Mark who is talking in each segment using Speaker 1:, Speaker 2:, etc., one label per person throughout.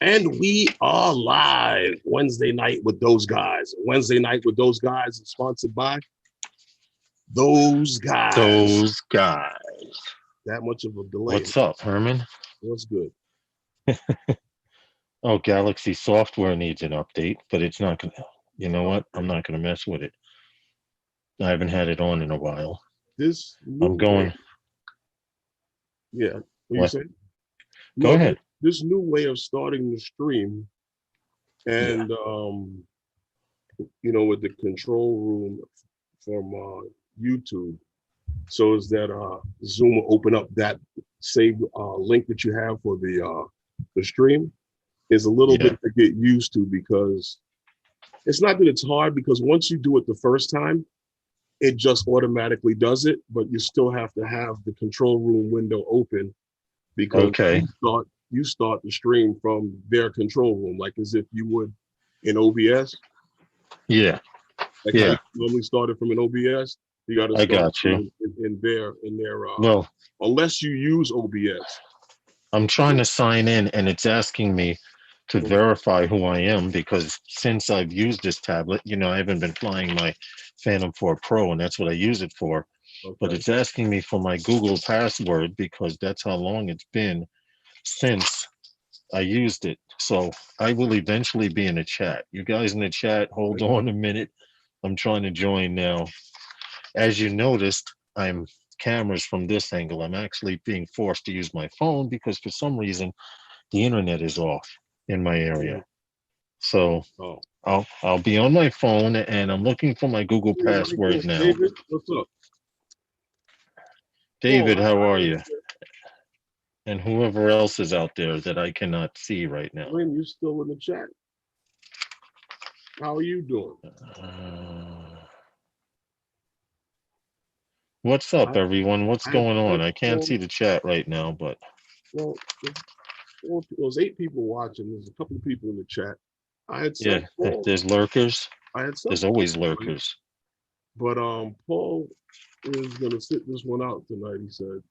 Speaker 1: And we are live Wednesday night with those guys. Wednesday night with those guys is sponsored by those guys.
Speaker 2: Those guys.
Speaker 1: That much of a delay.
Speaker 2: What's up, Herman?
Speaker 1: What's good?
Speaker 2: Oh, Galaxy software needs an update, but it's not gonna. You know what? I'm not gonna mess with it. I haven't had it on in a while.
Speaker 1: This
Speaker 2: I'm
Speaker 1: new way,
Speaker 2: going.
Speaker 1: yeah. What you
Speaker 2: What?
Speaker 1: say?
Speaker 2: Go
Speaker 1: No,
Speaker 2: ahead.
Speaker 1: this new way of starting the stream
Speaker 2: Yeah.
Speaker 1: and with the control room from YouTube. So is that Zoom will open up that same link that you have for the stream is a little
Speaker 2: Yeah.
Speaker 1: bit to get used to because it's not that it's hard because once you do it the first time, it just automatically does it, but you still have to have the control room window open because
Speaker 2: Okay.
Speaker 1: you start the stream from their control room, like as if you would in OBS,
Speaker 2: Yeah.
Speaker 1: like how you
Speaker 2: Yeah.
Speaker 1: normally started from an OBS. You got to
Speaker 2: I
Speaker 1: start
Speaker 2: got you.
Speaker 1: in their
Speaker 2: Well,
Speaker 1: unless you use OBS.
Speaker 2: I'm trying to sign in, and it's asking me to verify who I am because since I've used this tablet, I haven't been flying my Phantom 4 Pro, and that's what I use it for. But
Speaker 1: Okay.
Speaker 2: it's asking me for my Google password because that's how long it's been since I used it. So I will eventually be in a chat. You guys in the chat, hold on a minute. I'm trying to join now. As you noticed, I'm cameras from this angle. I'm actually being forced to use my phone because for some reason the internet is off in my area. So
Speaker 1: Oh,
Speaker 2: I'll be on my phone and I'm looking for my Google
Speaker 1: everybody
Speaker 2: password
Speaker 1: doing?
Speaker 2: now.
Speaker 1: David, what's up? Paul,
Speaker 2: David, how are you? And whoever else is out there that I cannot see right now.
Speaker 1: Lynn, you still in the chat? How are you doing?
Speaker 2: Uh, what's up,
Speaker 1: I,
Speaker 2: everyone? What's
Speaker 1: I had
Speaker 2: going on?
Speaker 1: sent
Speaker 2: I can't
Speaker 1: Paul.
Speaker 2: see the chat right now, but
Speaker 1: Well, there's 8 people watching. There's a couple of people in the chat. I had
Speaker 2: yeah,
Speaker 1: sent Paul.
Speaker 2: there's lurkers.
Speaker 1: I had sent
Speaker 2: There's
Speaker 1: Paul
Speaker 2: always
Speaker 1: the link,
Speaker 2: lurkers.
Speaker 1: but Paul is gonna sit this one out tonight. He said.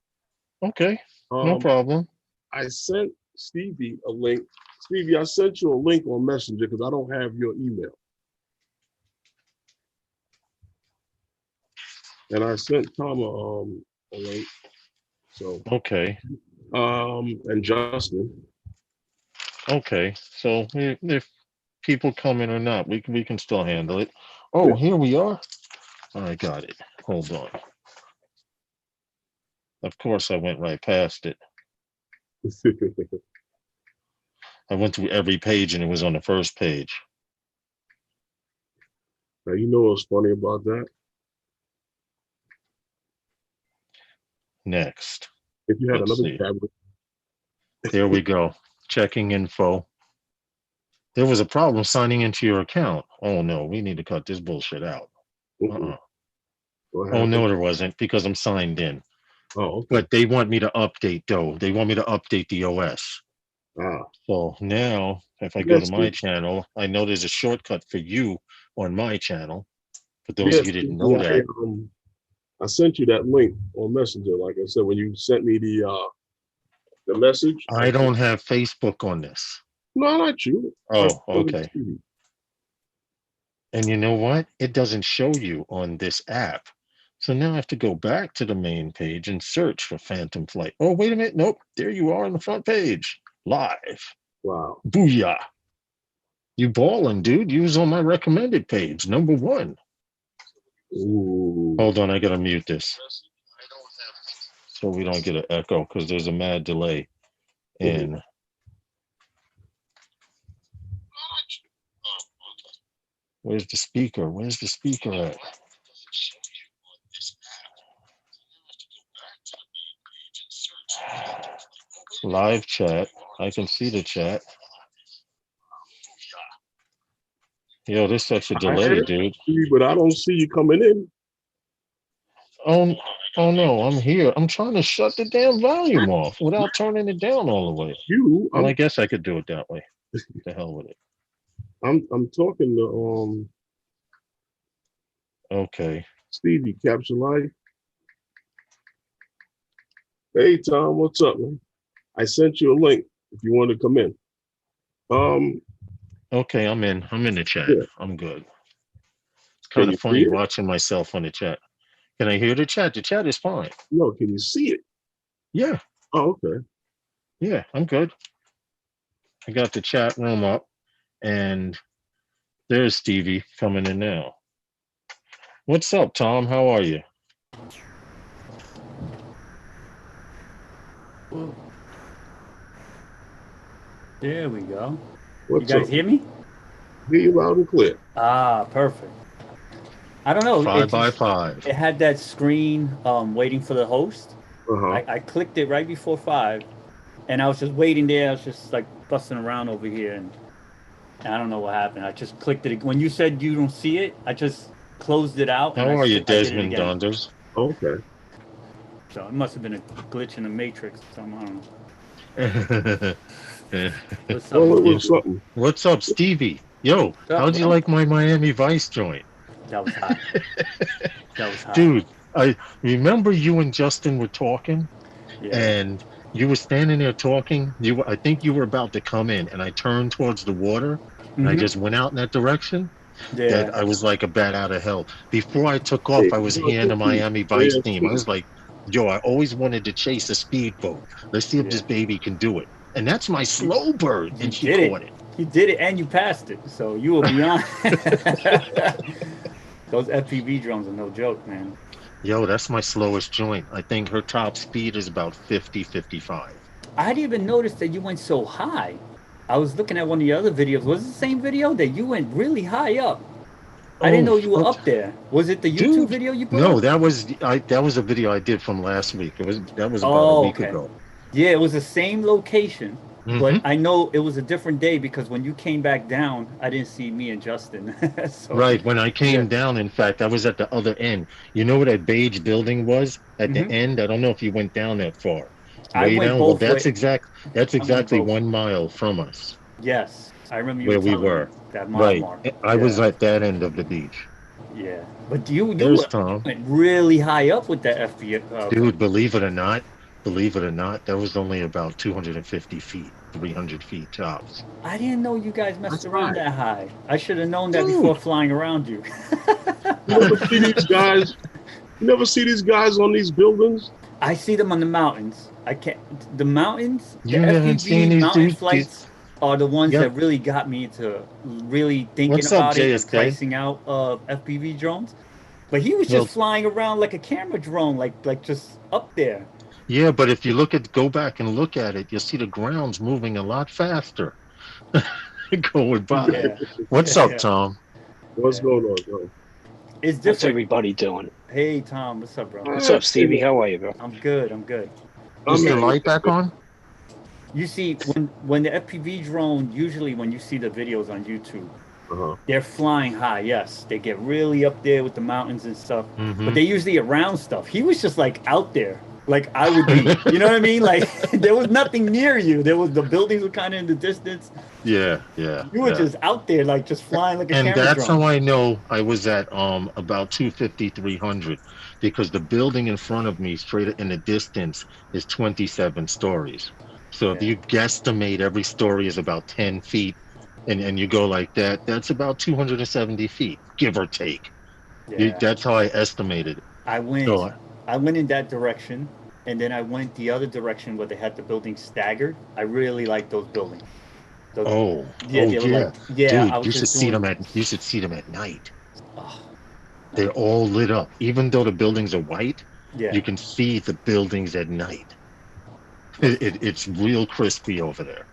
Speaker 2: Okay, no
Speaker 1: Um,
Speaker 2: problem.
Speaker 1: I sent Stevie a link. Stevie, I sent you a link on Messenger because I don't have your email, and I sent Tom a link. So
Speaker 2: Okay,
Speaker 1: and Justin.
Speaker 2: okay. So if people come in or not, we can still handle it. Oh,
Speaker 1: Yeah.
Speaker 2: here we are. I got it. Hold on. Of course, I went right past it. I went through every page and it was on the first page.
Speaker 1: Now you know what's funny about that?
Speaker 2: Next,
Speaker 1: If you had
Speaker 2: let's
Speaker 1: another
Speaker 2: see.
Speaker 1: tablet,
Speaker 2: There we go. Checking info. There was a problem signing into your account. Oh no, we need to cut this bullshit out. Uh-uh.
Speaker 1: what
Speaker 2: Oh
Speaker 1: happened?
Speaker 2: no, there wasn't because I'm signed in.
Speaker 1: Oh, okay.
Speaker 2: But they want me to update though. They want me to update the OS.
Speaker 1: Ah,
Speaker 2: So now, if I go to
Speaker 1: yes,
Speaker 2: my channel, I know there's a shortcut for you on my channel. For those of
Speaker 1: yes.
Speaker 2: you who didn't
Speaker 1: Stevie,
Speaker 2: know that,
Speaker 1: I sent you that link on Messenger. Like I said, when you sent me the message, I
Speaker 2: I
Speaker 1: said,
Speaker 2: don't have Facebook on this.
Speaker 1: no, not you. I
Speaker 2: Oh,
Speaker 1: told
Speaker 2: okay.
Speaker 1: Stevie.
Speaker 2: And you know what? It doesn't show you on this app. So now I have to go back to the main page and search for Phantom Flight. Oh, wait a minute. Nope. There you are on the front page. Live.
Speaker 1: Wow.
Speaker 2: Booyah. You balling, dude. You was on my recommended page, #1.
Speaker 1: Ooh.
Speaker 2: Hold on, I gotta mute this so we don't get an echo because there's a mad delay. And where's the speaker? Where's the speaker at? Live chat. I can see the chat. Yo, there's such a
Speaker 1: I
Speaker 2: delay,
Speaker 1: asked
Speaker 2: dude.
Speaker 1: you, but I don't see you coming in.
Speaker 2: Oh, oh no, I'm here. I'm trying to shut the damn volume off without turning it down all the way.
Speaker 1: You,
Speaker 2: Well, I guess I could do it that way. The hell with it.
Speaker 1: I'm talking to
Speaker 2: Okay.
Speaker 1: Stevie Capture Life. Hey Tom, what's up, man? I sent you a link if you want to come in. Um,
Speaker 2: Okay, I'm in. I'm in the chat.
Speaker 1: yeah.
Speaker 2: I'm good. It's
Speaker 1: Can
Speaker 2: kind of
Speaker 1: you see
Speaker 2: funny
Speaker 1: it?
Speaker 2: watching myself on the chat. Can I hear the chat? The chat is fine.
Speaker 1: No, can you see it?
Speaker 2: Yeah,
Speaker 1: Oh, okay.
Speaker 2: yeah, I'm good. I got the chat room up, and there's Stevie coming in now. What's up, Tom? How are you?
Speaker 3: Whoa. There we go. You
Speaker 1: What's
Speaker 3: guys
Speaker 1: up?
Speaker 3: hear me?
Speaker 1: Hear you loud and clear.
Speaker 3: Ah, perfect. I don't know.
Speaker 2: Five by five.
Speaker 3: It had that screen waiting for the host.
Speaker 1: Uh-huh.
Speaker 3: I clicked it right before 5, and I was just waiting there. I was just like busting around over here, and I don't know what happened. I just clicked it. When you said you don't see it, I just closed it out, and
Speaker 2: How are you,
Speaker 3: I did it
Speaker 2: Desmond
Speaker 3: again.
Speaker 2: Donders?
Speaker 1: Okay.
Speaker 3: So it must have been a glitch in the matrix or something. I don't know. What's up,
Speaker 1: Well, it
Speaker 3: bro?
Speaker 1: was something.
Speaker 2: What's up, Stevie? Yo,
Speaker 3: What's up,
Speaker 2: how'd you
Speaker 3: bro?
Speaker 2: like my Miami Vice joint?
Speaker 3: That was hot. That was hot.
Speaker 2: Dude, I remember you and Justin were talking,
Speaker 3: Yeah.
Speaker 2: and you were standing there talking. I think you were about to come in, and I turned towards the water, and I
Speaker 3: Mhm.
Speaker 2: just went out in that direction.
Speaker 3: Yeah.
Speaker 2: That I was like a bat out of hell. Before I took
Speaker 1: Hey,
Speaker 2: off, I was hearing the Miami Vice theme. I was like, yo, I always wanted to chase a speedboat. Let's see if this
Speaker 3: Yeah.
Speaker 2: baby can do it. And that's my slow bird,
Speaker 3: You
Speaker 2: and she
Speaker 3: did it.
Speaker 2: caught it.
Speaker 3: You did it, and you passed it. So you were beyond. Those FPV drones are no joke, man.
Speaker 2: Yo, that's my slowest joint. I think her top speed is about 50, 55.
Speaker 3: I didn't even notice that you went so high. I was looking at one of your other videos. Was it the same video that you went really high up? I didn't
Speaker 2: Oh,
Speaker 3: know you were up there. Was it the YouTube
Speaker 2: dude.
Speaker 3: video you put
Speaker 2: No,
Speaker 3: up?
Speaker 2: that was a video I did from last week. That was about a
Speaker 3: Oh,
Speaker 2: week
Speaker 3: okay.
Speaker 2: ago.
Speaker 3: Yeah, it was the same location, but
Speaker 2: Hmm.
Speaker 3: I know it was a different day because when you came back down, I didn't see me and Justin. So,
Speaker 2: Right. When I
Speaker 3: yeah.
Speaker 2: came down, in fact, I was at the other end. You know where that beige building was at the
Speaker 3: Hmm.
Speaker 2: end? I don't know if you went down that far.
Speaker 3: I
Speaker 2: Way
Speaker 3: went
Speaker 2: down. Well,
Speaker 3: both ways.
Speaker 2: that's
Speaker 3: I went
Speaker 2: exactly
Speaker 3: both.
Speaker 2: 1 mile from us
Speaker 3: Yes, I remember you were
Speaker 2: where we
Speaker 3: telling me
Speaker 2: were.
Speaker 3: that mile
Speaker 2: Right.
Speaker 3: mark.
Speaker 2: I was
Speaker 3: Yeah,
Speaker 2: at that end of the beach.
Speaker 3: yeah. But you
Speaker 2: There's Tom.
Speaker 3: went really high up with that FP.
Speaker 2: Dude, believe it or not, that was only about 250 feet, 300 feet tops.
Speaker 3: I didn't know you guys messed
Speaker 1: That's
Speaker 3: around
Speaker 1: high.
Speaker 3: that high. I should have known that before
Speaker 2: Dude,
Speaker 3: flying around you.
Speaker 1: You never see these guys. You never see these guys on these buildings.
Speaker 3: I see them on the mountains. I can't. The mountains, the
Speaker 2: you haven't seen
Speaker 3: FPV
Speaker 2: these
Speaker 3: mountain
Speaker 2: dudes?
Speaker 3: flights are the ones that
Speaker 2: Yep.
Speaker 3: really got me to really thinking
Speaker 2: What's up,
Speaker 3: about it and
Speaker 2: JSK?
Speaker 3: pricing out FPV drones. But he was
Speaker 2: Well,
Speaker 3: just flying around like a camera drone, like just up there.
Speaker 2: yeah, but if you go back and look at it, you'll see the ground's moving a lot faster going by.
Speaker 3: Yeah,
Speaker 2: What's up,
Speaker 3: yeah,
Speaker 2: Tom?
Speaker 1: What's
Speaker 3: yeah.
Speaker 1: going on, bro?
Speaker 3: It's
Speaker 4: How's
Speaker 3: different.
Speaker 4: everybody doing?
Speaker 3: Hey Tom, what's up, bro?
Speaker 4: What's up, Stevie? How are you, bro?
Speaker 3: I'm good. I'm good.
Speaker 2: Is
Speaker 1: I'm
Speaker 2: the
Speaker 1: at
Speaker 2: light back on?
Speaker 3: You see, when the FPV drone, usually when you see the videos on YouTube,
Speaker 1: Uh-huh.
Speaker 3: they're flying high. Yes, they get really up there with the mountains and stuff.
Speaker 2: Mm-hmm.
Speaker 3: But they usually around stuff. He was just like out there, like I would be. You know what I mean? Like there was nothing near you. The buildings were kind of in the distance.
Speaker 2: Yeah.
Speaker 3: You were just out there, like just flying like a
Speaker 2: And
Speaker 3: camera
Speaker 2: that's
Speaker 3: drone.
Speaker 2: how I know I was at about 250, 300, because the building in front of me, straight in the distance, is 27 stories. So if
Speaker 3: Yeah.
Speaker 2: you guesstimate every story is about 10 feet, and you go like that, that's about 270 feet, give or take.
Speaker 3: Yeah.
Speaker 2: That's how I estimated it.
Speaker 3: I went.
Speaker 2: So
Speaker 3: I went in that direction, and then I went the other direction where they had the buildings staggered. I really like those buildings. Those,
Speaker 2: oh
Speaker 3: yeah, they were
Speaker 2: yeah,
Speaker 3: like, yeah. I
Speaker 2: dude,
Speaker 3: was just doing.
Speaker 2: you should see them at night.
Speaker 3: Oh,
Speaker 2: They're all lit up, even though the buildings are white.
Speaker 3: yeah.
Speaker 2: You can see the buildings at night. It's real crispy over there.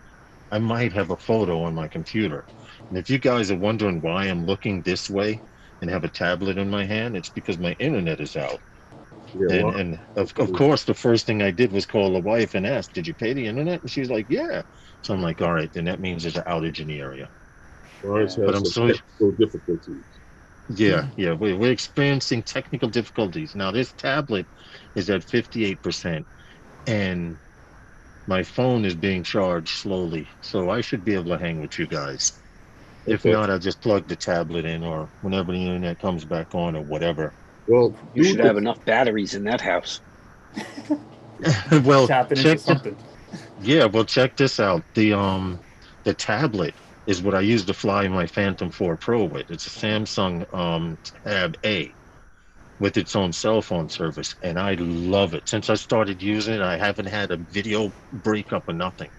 Speaker 2: I might have a photo on my computer. And if you guys are wondering why I'm looking this way and have a tablet in my hand, it's because my internet is out.
Speaker 1: Yeah,
Speaker 2: And
Speaker 1: well,
Speaker 2: of course, the first thing I did was call the wife and ask, "Did you pay the internet?" And she's like, "Yeah." So I'm like, "All right, then that means there's an outage in the area."
Speaker 1: Lawrence
Speaker 3: Yeah.
Speaker 2: But
Speaker 1: has
Speaker 2: I'm
Speaker 1: some
Speaker 2: so
Speaker 1: technical difficulties.
Speaker 2: yeah, we're experiencing technical difficulties now. This tablet is at 58%, and my phone is being charged slowly, so I should be able to hang with you guys. If
Speaker 1: Okay.
Speaker 2: not, I'll just plug the tablet in, or whenever the internet comes back on, or whatever.
Speaker 1: Well,
Speaker 4: You
Speaker 1: do
Speaker 4: should have
Speaker 1: this.
Speaker 4: enough batteries in that house.
Speaker 2: Well,
Speaker 3: Tapping into
Speaker 2: check
Speaker 3: something.
Speaker 2: yeah, well, check this out. the tablet is what I use to fly my Phantom 4 Pro with. It's a Samsung Tab A with its own cell phone service, and I love it. Since I started using it, I haven't had a video breakup or nothing.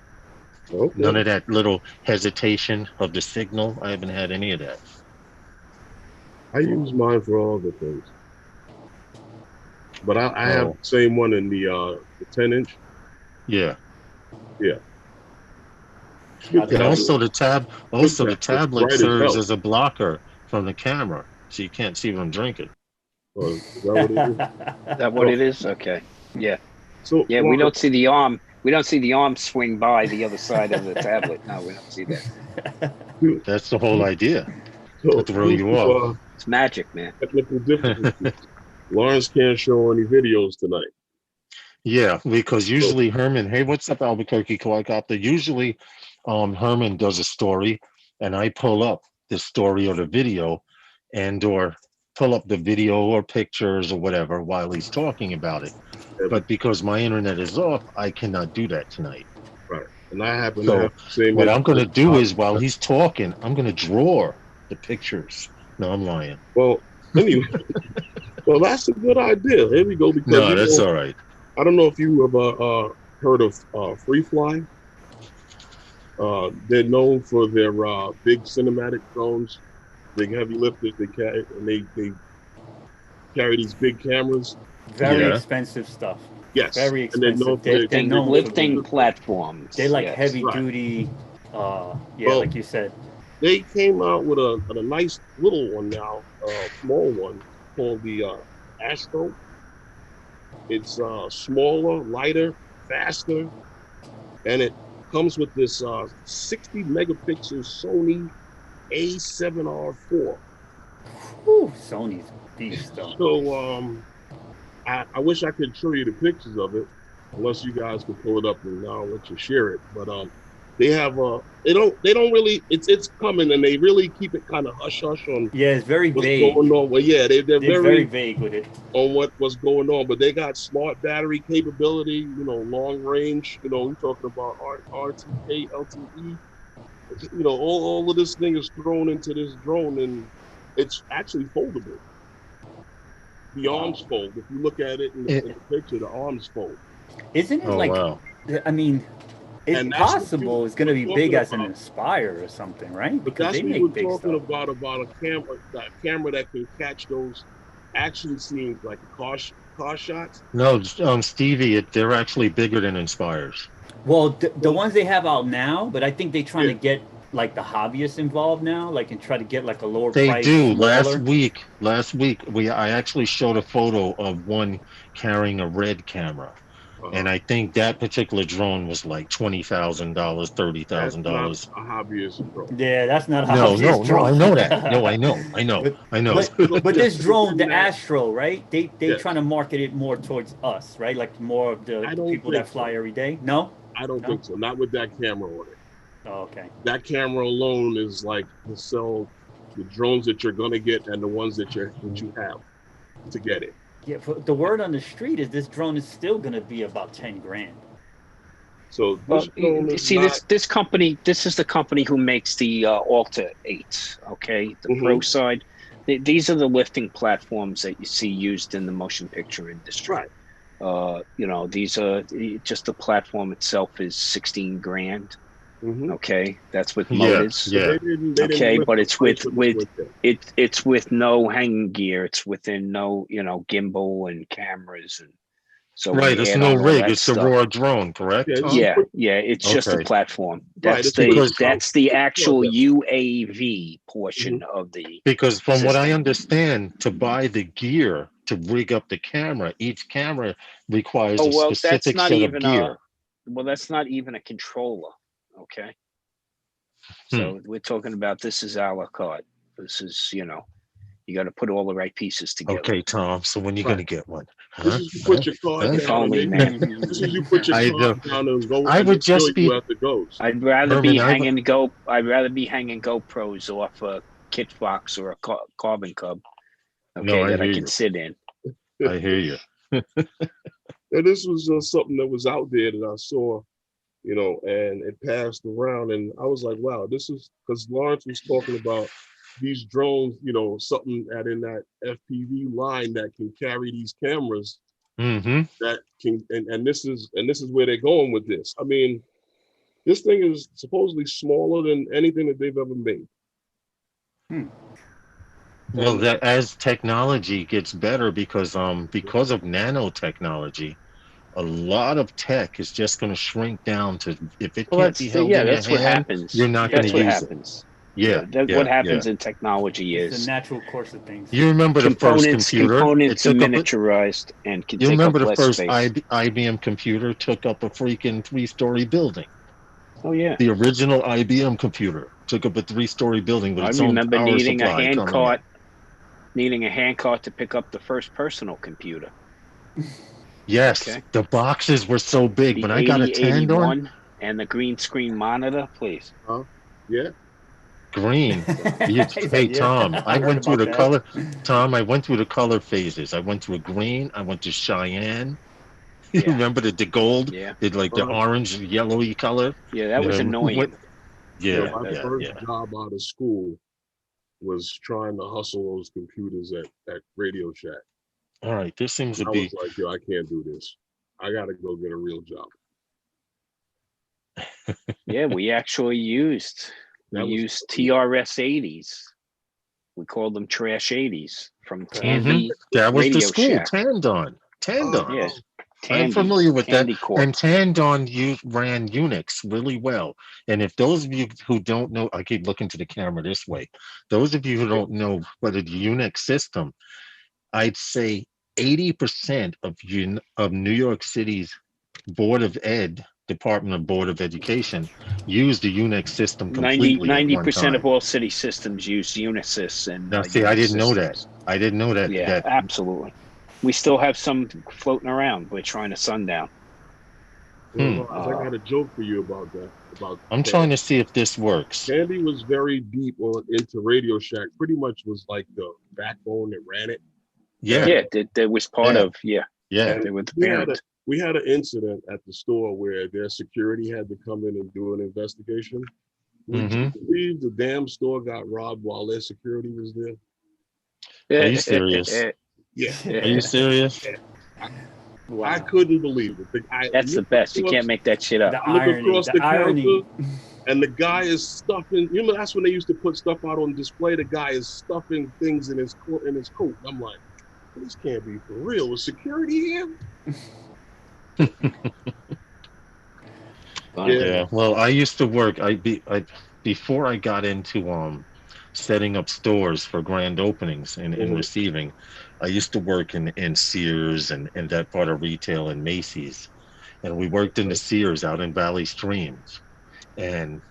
Speaker 2: None
Speaker 1: Okay.
Speaker 2: of that little hesitation of the signal. I haven't had any of that.
Speaker 1: I use mine for all the things, but I have
Speaker 2: Oh,
Speaker 1: the same one in the 10-inch.
Speaker 2: yeah.
Speaker 1: Yeah, it's a good
Speaker 3: That's
Speaker 2: And
Speaker 3: what I
Speaker 1: tablet.
Speaker 3: do.
Speaker 1: Good
Speaker 2: also the
Speaker 1: tablet.
Speaker 2: tablet
Speaker 1: Bright as
Speaker 2: serves
Speaker 1: hell.
Speaker 2: as a blocker from the camera, so you can't see what I'm drinking.
Speaker 1: Is that what it is?
Speaker 4: Is that what
Speaker 1: So,
Speaker 4: it is? Okay. Yeah.
Speaker 1: so
Speaker 4: Yeah, we don't
Speaker 1: Lawrence,
Speaker 4: see the arm. We don't see the arm swing by the other side of the tablet. No, we don't see that.
Speaker 1: due,
Speaker 2: That's the whole idea, to
Speaker 1: so
Speaker 2: throw
Speaker 1: due
Speaker 2: you
Speaker 1: to
Speaker 2: off.
Speaker 4: It's magic, man.
Speaker 1: technical difficulties, Lawrence can't show any videos tonight.
Speaker 2: Yeah, because
Speaker 1: So,
Speaker 2: usually Herman, hey, what's up, Albuquerque Quadcopter? Usually Herman does a story and I pull up the story or the video and or pull up the video or pictures or whatever while he's talking about it.
Speaker 1: yeah,
Speaker 2: But because my internet is off, I cannot do that tonight.
Speaker 1: right. And I happen to have
Speaker 2: So
Speaker 1: the same
Speaker 2: what I'm
Speaker 1: issue
Speaker 2: gonna
Speaker 1: with
Speaker 2: do
Speaker 1: my
Speaker 2: is while he's talking, I'm gonna draw the pictures. No, I'm lying.
Speaker 1: well, anyway, well, that's a good idea. Here we go, because
Speaker 2: No, that's all right.
Speaker 1: I don't know if you have heard of Freefly. They're known for their big cinematic drones, big heavy lifters. They carry and they carry these big cameras.
Speaker 3: Very
Speaker 2: Yeah.
Speaker 3: expensive stuff.
Speaker 1: Yes,
Speaker 3: Very
Speaker 1: and they're known
Speaker 3: expensive.
Speaker 1: for their
Speaker 3: They're
Speaker 4: Lifting,
Speaker 3: known for
Speaker 4: lifting
Speaker 3: being,
Speaker 4: platforms.
Speaker 3: they're like
Speaker 4: Yes.
Speaker 3: heavy
Speaker 1: Right.
Speaker 3: duty. Yeah,
Speaker 1: Well,
Speaker 3: like you said.
Speaker 1: they came out with a nice little one now, small one called the Astro. It's smaller, lighter, faster, and it comes with this 60 megapixel Sony A7R4.
Speaker 3: Whew, Sony's beast though.
Speaker 1: So I wish I could show you the pictures of it, unless you guys could pull it up and I'll let you share it. But they have they don't really it's coming, and they really keep it kind of hush hush on
Speaker 3: Yeah, it's very
Speaker 1: what's
Speaker 3: vague.
Speaker 1: going on. Well, yeah, they're
Speaker 3: They're very
Speaker 1: very
Speaker 3: vague with it.
Speaker 1: on what's going on, but they got smart battery capability, long range, you're talking about RTK, LTE, all of this thing is thrown into this drone, and it's actually foldable. The arms fold. If you look at it in the picture, the arms fold.
Speaker 3: Isn't it
Speaker 2: Oh
Speaker 3: like?
Speaker 2: wow.
Speaker 3: I mean, it's
Speaker 1: And that's what
Speaker 3: possible
Speaker 1: you
Speaker 3: it's going to
Speaker 1: were
Speaker 3: be
Speaker 1: talking
Speaker 3: big as an
Speaker 1: about.
Speaker 3: Inspire or something, right?
Speaker 1: But
Speaker 3: Because
Speaker 1: that's
Speaker 3: they
Speaker 1: what
Speaker 3: make
Speaker 1: we're
Speaker 3: big
Speaker 1: talking
Speaker 3: stuff.
Speaker 1: about that camera that can catch those action scenes, like car shots.
Speaker 2: No, Stevie, they're actually bigger than Inspires.
Speaker 3: Well, the ones they have out now, but I think they're trying to
Speaker 1: Yeah.
Speaker 3: get like the hobbyists involved now, like and try to get like a lower
Speaker 2: They
Speaker 3: price,
Speaker 2: do.
Speaker 3: smaller.
Speaker 2: Last week, I actually showed a photo of one carrying a red camera, and I think that particular drone was like $20,000,
Speaker 1: That's not
Speaker 2: $30,000.
Speaker 1: a hobbyist drone.
Speaker 3: Yeah, that's not a
Speaker 2: No,
Speaker 3: hobbyist
Speaker 2: no, I
Speaker 3: drone.
Speaker 2: know that. No, I know.
Speaker 3: But this drone, the
Speaker 1: Within that-
Speaker 3: Astro, right? They
Speaker 1: Yes.
Speaker 3: trying to market it more towards us, right? Like more of the
Speaker 1: I don't
Speaker 3: people
Speaker 1: think
Speaker 3: that fly
Speaker 1: so.
Speaker 3: every day. No?
Speaker 1: I don't
Speaker 3: No?
Speaker 1: think so. Not with that camera on it.
Speaker 3: Oh, okay.
Speaker 1: That camera alone is like to sell the drones that you're gonna get and the ones that you have to get it.
Speaker 3: Yeah, the word on the street is this drone is still gonna be about 10 grand.
Speaker 1: So
Speaker 4: Well,
Speaker 1: this drone
Speaker 4: you
Speaker 1: is
Speaker 4: see,
Speaker 1: not.
Speaker 4: this company, this is the company who makes the Alta 8s. Okay, the Pro side. These are the lifting platforms that you see used in the motion picture industry.
Speaker 1: Right.
Speaker 4: These are just the platform itself is 16 grand. Okay, that's with motors.
Speaker 2: Yeah.
Speaker 1: They
Speaker 4: Okay,
Speaker 1: didn't
Speaker 4: but it's with
Speaker 1: that.
Speaker 4: it's with no hanging gear. It's within no gimbal and cameras, and so when
Speaker 2: Right.
Speaker 4: you
Speaker 2: It's
Speaker 4: add
Speaker 2: no
Speaker 4: on all
Speaker 2: rig.
Speaker 4: that
Speaker 2: It's a
Speaker 4: stuff,
Speaker 2: raw drone, correct?
Speaker 1: Yeah,
Speaker 2: Tom?
Speaker 4: yeah, it's just a
Speaker 2: Okay.
Speaker 4: platform.
Speaker 1: Right,
Speaker 4: That's
Speaker 1: it's
Speaker 4: that's the actual
Speaker 1: yeah.
Speaker 4: UAV portion of the
Speaker 2: Because from what I
Speaker 4: system.
Speaker 2: understand, to buy the gear to rig up the camera, each camera requires
Speaker 4: Oh
Speaker 2: a
Speaker 4: well, that's
Speaker 2: specific
Speaker 4: not
Speaker 2: set of
Speaker 4: even
Speaker 2: gear.
Speaker 4: that's not even a controller. Okay, so we're talking about this is a la carte. This is you got to put all the right pieces together.
Speaker 2: Okay, Tom. So when you
Speaker 1: Right.
Speaker 2: gonna get one?
Speaker 1: This is you put your card
Speaker 4: If
Speaker 1: down.
Speaker 4: only,
Speaker 1: And
Speaker 4: man.
Speaker 1: this is you put your
Speaker 2: I
Speaker 1: card down and go.
Speaker 2: I
Speaker 1: and
Speaker 2: would
Speaker 1: they show
Speaker 2: just be
Speaker 1: you as it goes.
Speaker 4: I'd rather
Speaker 2: Herman,
Speaker 4: be hanging GoPros off a Kit Fox or a Carbon Cub. Okay,
Speaker 2: No, I
Speaker 4: that I
Speaker 2: hear
Speaker 4: can
Speaker 2: you.
Speaker 4: sit in.
Speaker 2: I hear you.
Speaker 1: And this was something that was out there that I saw you know, and it passed around, and I was like, wow, this is because Lawrence was talking about these drones, you know, something that in that FPV line that can carry these cameras
Speaker 2: Mm-hmm.
Speaker 1: that can, and this is where they're going with this. I mean, this thing is supposedly smaller than anything that they've ever made.
Speaker 2: Well,
Speaker 1: And
Speaker 2: that as technology gets better because of nanotechnology, a lot of tech is just going to shrink down to if it
Speaker 4: Well,
Speaker 2: can't be held in your
Speaker 4: that's what
Speaker 2: hand,
Speaker 4: happens.
Speaker 2: you're not going
Speaker 3: Yeah,
Speaker 2: to
Speaker 4: That's what
Speaker 2: use it.
Speaker 4: happens.
Speaker 2: Yeah,
Speaker 4: What
Speaker 2: yeah.
Speaker 4: happens in technology
Speaker 3: it's the
Speaker 4: is
Speaker 3: natural course of things.
Speaker 2: You remember the first computer? It
Speaker 4: components are
Speaker 2: took up.
Speaker 4: miniaturized and can
Speaker 2: You
Speaker 4: take
Speaker 2: remember
Speaker 4: up
Speaker 2: the
Speaker 4: less
Speaker 2: first
Speaker 4: space.
Speaker 2: IBM computer took up a freaking 3-story building.
Speaker 4: Oh yeah.
Speaker 2: The original IBM computer took up a 3-story building with
Speaker 4: I
Speaker 2: its own
Speaker 4: remember
Speaker 2: power supply coming in.
Speaker 4: needing a hand cart to pick up the first personal computer.
Speaker 2: Yes,
Speaker 4: Okay.
Speaker 2: the boxes were so big.
Speaker 4: The
Speaker 2: When I got a Tandon,
Speaker 4: 8081 and the green screen monitor, please.
Speaker 1: yeah,
Speaker 2: green. You,
Speaker 3: He
Speaker 2: hey
Speaker 3: said, yeah,
Speaker 2: Tom, I
Speaker 3: I heard
Speaker 2: went through
Speaker 3: about
Speaker 2: the
Speaker 3: that.
Speaker 2: color. Tom, I went through the color phases. I went through a green. I went to Cheyenne. You
Speaker 4: Yeah.
Speaker 2: remember the gold?
Speaker 4: Yeah.
Speaker 2: It like the orange, yellowy color.
Speaker 4: Yeah, that was annoying.
Speaker 1: you know,
Speaker 2: Yeah,
Speaker 1: my
Speaker 2: yeah,
Speaker 1: first
Speaker 2: yeah.
Speaker 1: job out of school was trying to hustle those computers at Radio Shack.
Speaker 2: All right, this seems
Speaker 1: And
Speaker 2: to
Speaker 1: I
Speaker 2: be.
Speaker 1: was like, yo, I can't do this. I got to go get a real job.
Speaker 4: Yeah, we actually used
Speaker 1: That was
Speaker 4: TRS 80s. We called them trash 80s from Tandy
Speaker 2: That was the
Speaker 4: Radio
Speaker 2: school,
Speaker 4: Shack.
Speaker 2: Tandon. Tandon.
Speaker 4: Yeah,
Speaker 2: I'm
Speaker 4: Tandy,
Speaker 2: familiar with that.
Speaker 4: Tandy Corp.
Speaker 2: And Tandon ran Unix really well. And if those of you who don't know, I keep looking to the camera this way. Those of you who don't know what a Unix system, I'd say 80% of New York City's Board of Ed, Department of Board of Education, used the Unix system
Speaker 4: 90
Speaker 2: completely at one
Speaker 4: percent of
Speaker 2: time.
Speaker 4: all city systems use Unisys and
Speaker 2: Now, see, I
Speaker 4: Unix
Speaker 2: didn't know that.
Speaker 4: systems.
Speaker 2: I didn't know that.
Speaker 4: Yeah,
Speaker 2: That
Speaker 4: absolutely. We still have some floating around. We're trying to sundown.
Speaker 1: Well, Lars, I got a joke for you about that.
Speaker 2: I'm trying to see if this works.
Speaker 1: Candy was very deep into Radio Shack. Pretty much was like the backbone that ran it.
Speaker 2: Yeah.
Speaker 4: Yeah, that was part of. Yeah,
Speaker 2: Yeah.
Speaker 4: they were the
Speaker 1: we
Speaker 4: parent.
Speaker 1: had an incident at the store where their security had to come in and do an investigation. Would you believe the damn store got robbed while their security was there?
Speaker 2: Are you serious?
Speaker 1: Yeah.
Speaker 2: Are you serious?
Speaker 3: Wow.
Speaker 1: I couldn't believe it.
Speaker 4: That's the best. You can't make that shit up.
Speaker 3: The
Speaker 1: I look
Speaker 3: irony,
Speaker 1: across
Speaker 3: the
Speaker 1: the
Speaker 3: irony.
Speaker 1: counter, and the guy is stuffing. You know, that's when they used to put stuff out on display. The guy is stuffing things in his coat. I'm like, this can't be for real. Was security here?
Speaker 2: Yeah. Well, I used to work. Before I got into setting up stores for grand openings and receiving, I used to work in Sears and that part of retail and Macy's, and we worked in the Sears out in Valley Streams, and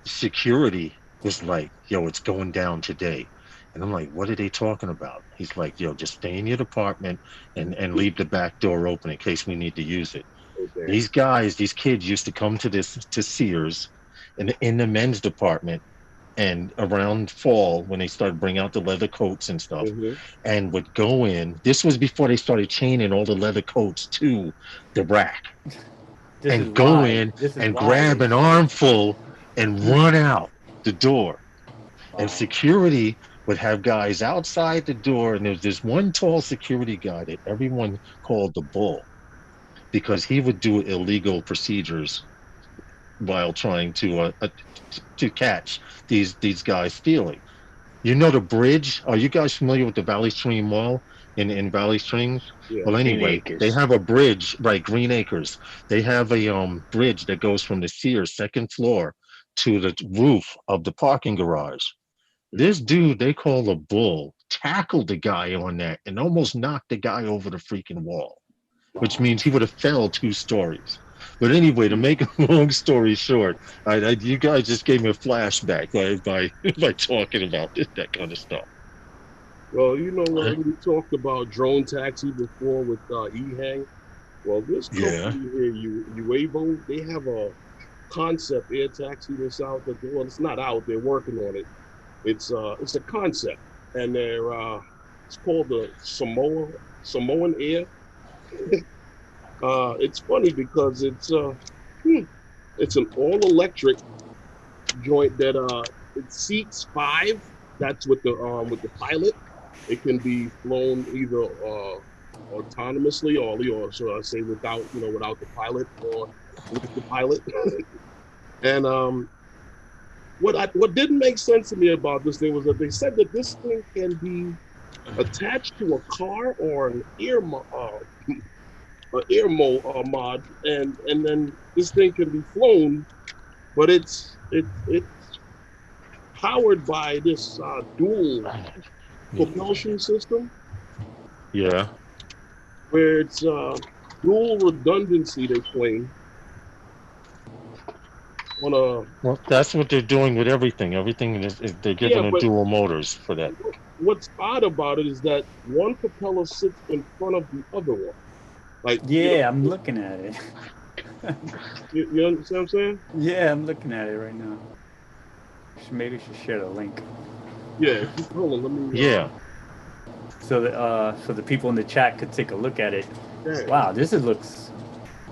Speaker 2: security was like, "Yo, it's going down today." And I'm like, what are they talking about? He's like, yo, just stay in your department and leave the back door open in case we need to use it.
Speaker 1: Okay.
Speaker 2: These kids used to come to Sears in the men's department, and around fall when they started bringing out the leather coats and stuff, and would go in. This was before they started chaining all the leather coats to the rack, and go in and grab an armful and run out the door. And security would have guys outside the door, and there's this one tall security guy that everyone called the Bull, because he would do illegal procedures while trying to catch these guys stealing. You know the bridge? Are you guys familiar with the Valley Stream Mall in Valley Streams?
Speaker 1: Yeah.
Speaker 2: Well, anyway, they have a bridge, right? Green Acres. They have a bridge that goes from the Sears second floor to the roof of the parking garage. This dude they call the Bull tackled the guy on that and almost knocked the guy over the freaking wall, which means he would have fell 2 stories. But anyway, to make a long story short, you guys just gave me a flashback by talking about that kind of stuff.
Speaker 1: Well, you know, we talked about drone taxi before with E-Hang. Well, this company here, UAVO, they have a concept air taxi that's out. It's not out. They're working on it. It's a concept, and it's called the Samoan Air. It's funny because it's It's an all-electric joint that it seats 5. That's with the pilot. It can be flown either autonomously or should I say without without the pilot or with the pilot. And what didn't make sense to me about this thing was that they said that this thing can be attached to a car or an mod, and then this thing can be flown, but it's powered by this dual propulsion system
Speaker 2: Yeah.
Speaker 1: where it's dual redundancy they claim on a.
Speaker 2: Well, that's what they're doing with everything. Everything is they're giving
Speaker 1: Yeah,
Speaker 2: a
Speaker 1: but
Speaker 2: dual motors for that.
Speaker 1: what's odd about it is that one propeller sits in front of the other one. Like
Speaker 3: Yeah, I'm looking at it.
Speaker 1: you understand what I'm saying?
Speaker 3: Yeah, I'm looking at it right now. Maybe should share the link.
Speaker 1: Yeah. Hold on, let me.
Speaker 2: Yeah.
Speaker 3: So the people in the chat could take a look at it.
Speaker 1: Yeah.
Speaker 3: Wow, looks.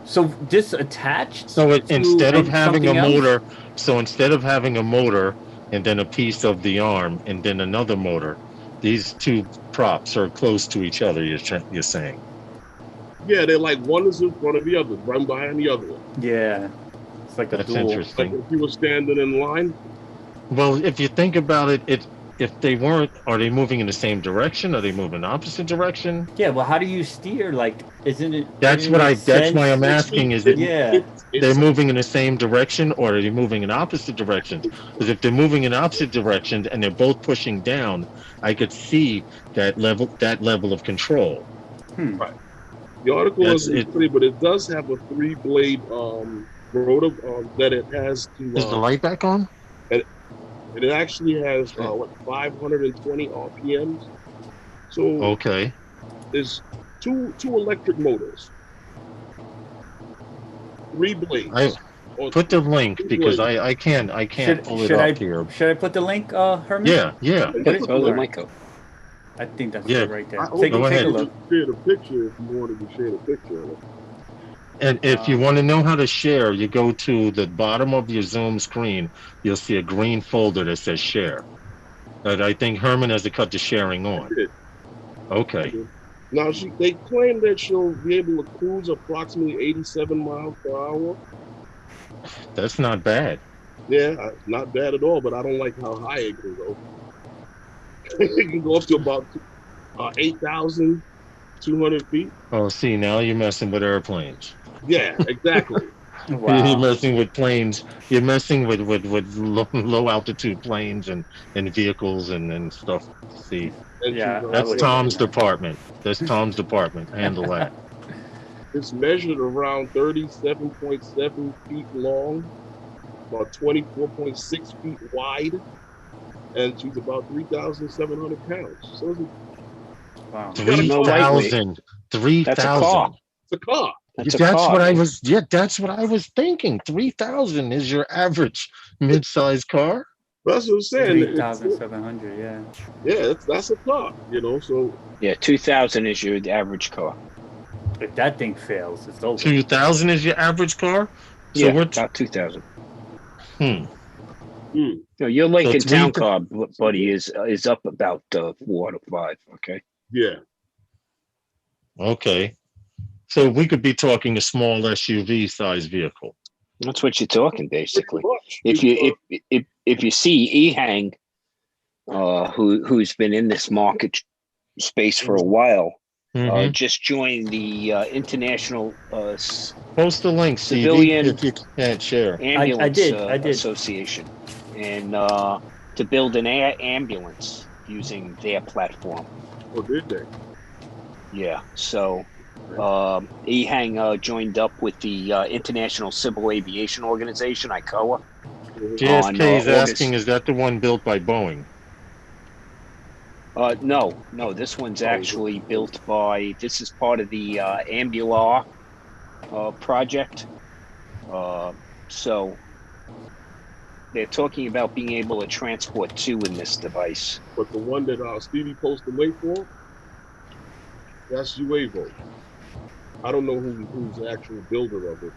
Speaker 3: So this attached.
Speaker 2: So instead of having a
Speaker 3: something else?
Speaker 2: motor, so instead of having a motor and then a piece of the arm and then another motor, these two props are close to each other. You're saying?
Speaker 1: Yeah, they're like one is in front of the other, right behind the other one.
Speaker 3: Yeah, it's like a
Speaker 2: That's
Speaker 3: dual.
Speaker 1: Like
Speaker 2: interesting.
Speaker 1: if you were standing in line.
Speaker 2: Well, if you think about it, if they weren't, are they moving in the same direction? Are they moving opposite direction?
Speaker 3: Yeah, well, how do you steer? Like, isn't it?
Speaker 2: That's why I'm asking. Is it
Speaker 3: Yeah.
Speaker 2: they're moving in the same direction, or are they moving in opposite directions? Because if they're moving in opposite directions and they're both pushing down, I could see that level of control.
Speaker 1: Right. The article isn't pretty, but it does have a 3-blade rotor that it has to.
Speaker 2: Is the light back on?
Speaker 1: And it actually has 520 RPMs. So
Speaker 2: Okay.
Speaker 1: there's two electric motors, 3 blades.
Speaker 2: Put the link because I can't pull it up here.
Speaker 3: Should I put the link, Herman?
Speaker 2: Yeah.
Speaker 4: Throw the mic up.
Speaker 3: I think that's
Speaker 2: Yeah.
Speaker 3: it right there.
Speaker 1: I
Speaker 3: Take
Speaker 2: Go
Speaker 3: a
Speaker 2: ahead.
Speaker 3: look.
Speaker 1: Share the picture if you wanted to share the picture of it.
Speaker 2: And if you want to know how to share, you go to the bottom of your Zoom screen. You'll see a green folder that says share. And I think Herman has to cut the sharing on. Okay.
Speaker 1: Now they claim that she'll be able to cruise approximately 87 miles per hour.
Speaker 2: That's not bad.
Speaker 1: Yeah, not bad at all, but I don't like how high it can go. It can go up to about 8,200 feet.
Speaker 2: Oh, see, now you're messing with airplanes.
Speaker 1: Yeah, exactly.
Speaker 2: You're
Speaker 3: Wow.
Speaker 2: messing with planes. You're messing with low altitude planes and vehicles and stuff. See,
Speaker 1: And
Speaker 3: Yeah,
Speaker 2: that's Tom's department. That's Tom's department. Handle that.
Speaker 1: It's measured around 37.7 feet long, about 24.6 feet wide, and she's about 3,700 pounds. So
Speaker 3: Wow.
Speaker 2: 3,000. 3,000.
Speaker 4: That's a car.
Speaker 1: it's a car.
Speaker 4: That's a
Speaker 2: That's
Speaker 4: car.
Speaker 2: what I was. Yeah, that's what I was thinking. 3,000 is your average mid-sized car.
Speaker 1: That's what I'm saying.
Speaker 3: 3,700. Yeah.
Speaker 1: Yeah, that's a car, So
Speaker 4: Yeah, 2,000 is your average car.
Speaker 3: If that thing fails, it's over.
Speaker 2: 2,000 is your average car. So
Speaker 4: Yeah,
Speaker 2: we're
Speaker 4: about 2,000.
Speaker 1: hmm.
Speaker 4: No, your Lincoln
Speaker 2: So
Speaker 4: Town car, buddy, is up about 4 to 5. Okay.
Speaker 1: Yeah.
Speaker 2: okay. So we could be talking a small SUV size vehicle.
Speaker 4: That's what you're talking, basically.
Speaker 1: Pretty much.
Speaker 4: If you see Ehang, who's been in this market space for a while,
Speaker 2: Mhm.
Speaker 4: just joined the International
Speaker 2: Post the link,
Speaker 4: Civilian-
Speaker 2: CV, if you can't share.
Speaker 4: Ambulance
Speaker 3: I did.
Speaker 4: Association, and to build an air ambulance using their platform.
Speaker 1: Oh, did they?
Speaker 4: Yeah, so Ehang joined up with the International Civil Aviation Organization, ICAO.
Speaker 2: JSK is
Speaker 4: August.
Speaker 2: asking, is that the one built by Boeing?
Speaker 4: No, this one's actually built by, this is part of the Ambular project. So they're talking about being able to transport 2 in this device.
Speaker 1: But the one that Stevie posted the link for, that's UAVOS. I don't know who's the actual builder of it.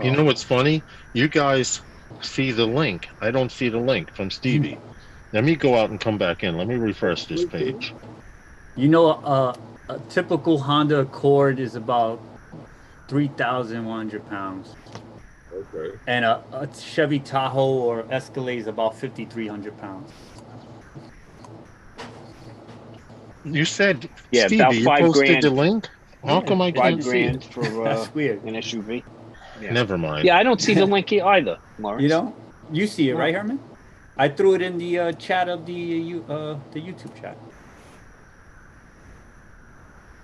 Speaker 2: You know what's funny? You guys see the link. I don't see the link from Stevie. Let me go out and come back in. Let me refresh this page.
Speaker 3: You know, a typical Honda Accord is about 3,100 pounds,
Speaker 1: Okay.
Speaker 3: and a Chevy Tahoe or Escalade is about 5,300 pounds.
Speaker 2: You said,
Speaker 4: Yeah,
Speaker 2: Stevie,
Speaker 4: about
Speaker 2: you
Speaker 4: 5
Speaker 2: posted the
Speaker 4: grand.
Speaker 2: link? How
Speaker 3: Yeah,
Speaker 2: come I
Speaker 3: it's
Speaker 4: Five
Speaker 2: can't see it?
Speaker 4: grand for
Speaker 3: That's weird.
Speaker 4: an SUV. Yeah.
Speaker 2: Never mind.
Speaker 4: Yeah, I don't see the link here either, Lawrence.
Speaker 3: You know, you see it,
Speaker 4: No.
Speaker 3: right, Herman? I threw it in the chat of the YouTube chat.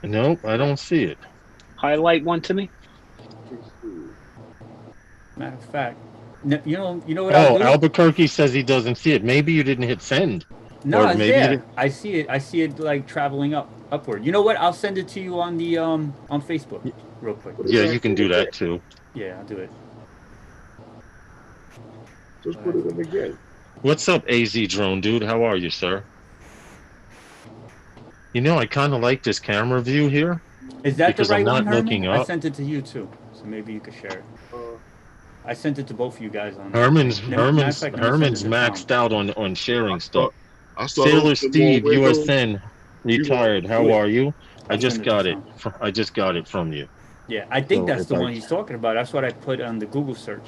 Speaker 2: Nope, I don't see it.
Speaker 4: Highlight one to me.
Speaker 1: Let's see.
Speaker 3: Matter of fact, you know what I'll
Speaker 2: Oh,
Speaker 3: do?
Speaker 2: Albuquerque says he doesn't see it. Maybe you didn't hit send.
Speaker 3: No,
Speaker 2: or
Speaker 3: it's
Speaker 2: maybe you
Speaker 3: there.
Speaker 2: didn't-
Speaker 3: I see it. I see it like traveling upward. You know what? I'll send it to you on the on Facebook real quick.
Speaker 1: What is
Speaker 2: Yeah,
Speaker 1: that
Speaker 2: you can
Speaker 1: thing
Speaker 2: do that
Speaker 1: again?
Speaker 2: too.
Speaker 3: Yeah, I'll do it.
Speaker 1: Just put it in again.
Speaker 2: What's up, AZ Drone Dude? How are you, sir? You know, I kind of like this camera view here
Speaker 3: Is that
Speaker 2: because
Speaker 3: the right
Speaker 2: I'm not
Speaker 3: one, Herman?
Speaker 2: looking
Speaker 3: I
Speaker 2: up.
Speaker 3: sent it to you too, so maybe you could share it.
Speaker 1: Uh,
Speaker 3: I sent it to both of you guys on.
Speaker 2: Herman's
Speaker 3: Matter of
Speaker 2: Herman's
Speaker 3: fact, let me send
Speaker 2: Herman's
Speaker 3: it to Tom.
Speaker 2: maxed out on sharing
Speaker 1: I
Speaker 2: stuff.
Speaker 1: start
Speaker 2: Sailor
Speaker 1: opening more
Speaker 2: Steve,
Speaker 1: windows.
Speaker 2: USN, retired. How
Speaker 1: Wait.
Speaker 2: are you? I
Speaker 3: I'll
Speaker 2: just
Speaker 3: send it to
Speaker 2: got it.
Speaker 3: Tom.
Speaker 2: I just got it from you.
Speaker 3: Yeah, I think
Speaker 2: So
Speaker 3: that's
Speaker 2: if
Speaker 3: the
Speaker 2: I-
Speaker 3: one he's talking about. That's what I put on the Google search.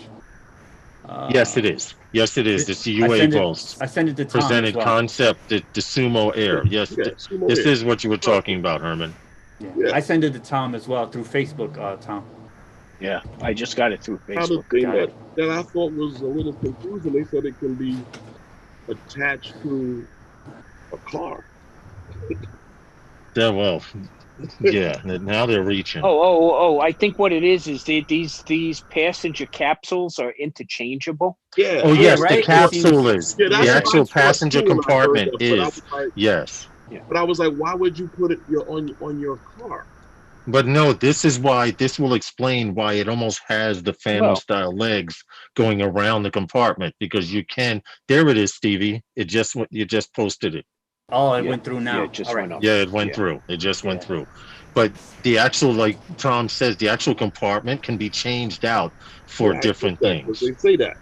Speaker 2: Yes, it is. Yes, it is. It's the
Speaker 3: I
Speaker 2: UAVOS
Speaker 3: send it to Tom as
Speaker 2: presented
Speaker 3: well.
Speaker 2: concept, the Sumo Air. Yes,
Speaker 1: Yeah, sumo
Speaker 2: this
Speaker 1: air.
Speaker 2: is what you were talking about, Herman.
Speaker 3: Yeah.
Speaker 1: Yeah.
Speaker 3: I send it to Tom as well through Facebook, Tom.
Speaker 4: Yeah, I just got it through
Speaker 1: Now the
Speaker 4: Facebook.
Speaker 1: thing
Speaker 3: Got it.
Speaker 1: that I thought was a little confusing, they said it can be attached to a car.
Speaker 2: Yeah, well, yeah. Now they're reaching.
Speaker 4: Oh! I think what it is these passenger capsules are interchangeable.
Speaker 1: Yeah.
Speaker 2: Oh,
Speaker 3: Yeah,
Speaker 2: yes, the
Speaker 3: right?
Speaker 2: capsule
Speaker 3: It
Speaker 2: is.
Speaker 1: Yeah, that's
Speaker 2: The
Speaker 1: what I
Speaker 2: actual
Speaker 1: thought
Speaker 2: passenger
Speaker 1: too when I heard
Speaker 2: compartment
Speaker 1: that, but I
Speaker 2: is.
Speaker 1: was like,
Speaker 2: Yes.
Speaker 1: but I was like, why would you put it on your car?
Speaker 2: But no, this is why, this will explain why it almost has the Phantom
Speaker 4: Well-
Speaker 2: style legs going around the compartment, because you can, there it is, Stevie. You just posted it.
Speaker 3: Oh, it
Speaker 4: Yeah,
Speaker 3: went through now.
Speaker 4: yeah, it just
Speaker 3: All right.
Speaker 4: went up.
Speaker 2: Yeah, it went
Speaker 4: Yeah.
Speaker 2: through. It just went
Speaker 3: Yeah.
Speaker 2: through. But the actual, like Tom says, the actual compartment can be changed out for
Speaker 1: Yeah, I
Speaker 2: different
Speaker 1: get that, 'cause
Speaker 2: things.
Speaker 1: they say that.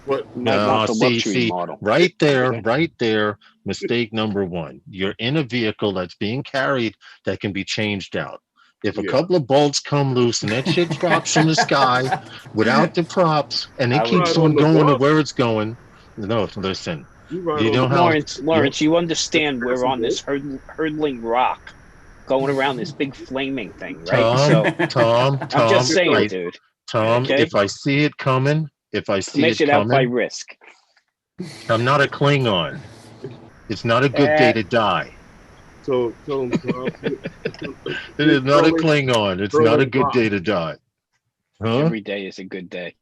Speaker 1: But
Speaker 4: You might want the luxury
Speaker 2: see,
Speaker 4: model.
Speaker 2: right there,
Speaker 4: Okay.
Speaker 2: right there, mistake number one. You're in a vehicle that's being carried that can be changed out. If a
Speaker 1: Yeah.
Speaker 2: couple of bolts come loose and that shit drops from the sky without the props and it
Speaker 3: I
Speaker 2: keeps
Speaker 1: Right
Speaker 2: on
Speaker 1: on the
Speaker 2: going to
Speaker 1: bus.
Speaker 2: where it's going, no, listen.
Speaker 1: You ride
Speaker 2: You
Speaker 1: on
Speaker 2: know
Speaker 1: the
Speaker 2: how
Speaker 4: Lawrence, you understand we're on
Speaker 1: passengers.
Speaker 4: this hurtling rock, going around this big flaming thing, right?
Speaker 2: Tom,
Speaker 4: So
Speaker 2: Tom,
Speaker 4: I'm just saying,
Speaker 2: I-
Speaker 4: dude.
Speaker 2: Tom,
Speaker 4: Okay.
Speaker 2: if I see it coming, if I see it
Speaker 4: Measured out by
Speaker 2: coming,
Speaker 4: risk.
Speaker 2: I'm not a Klingon. It's not a good day to die.
Speaker 1: So tell them,
Speaker 2: It is not a Klingon. It's not a good day to die. Huh?
Speaker 4: Every day is a good day.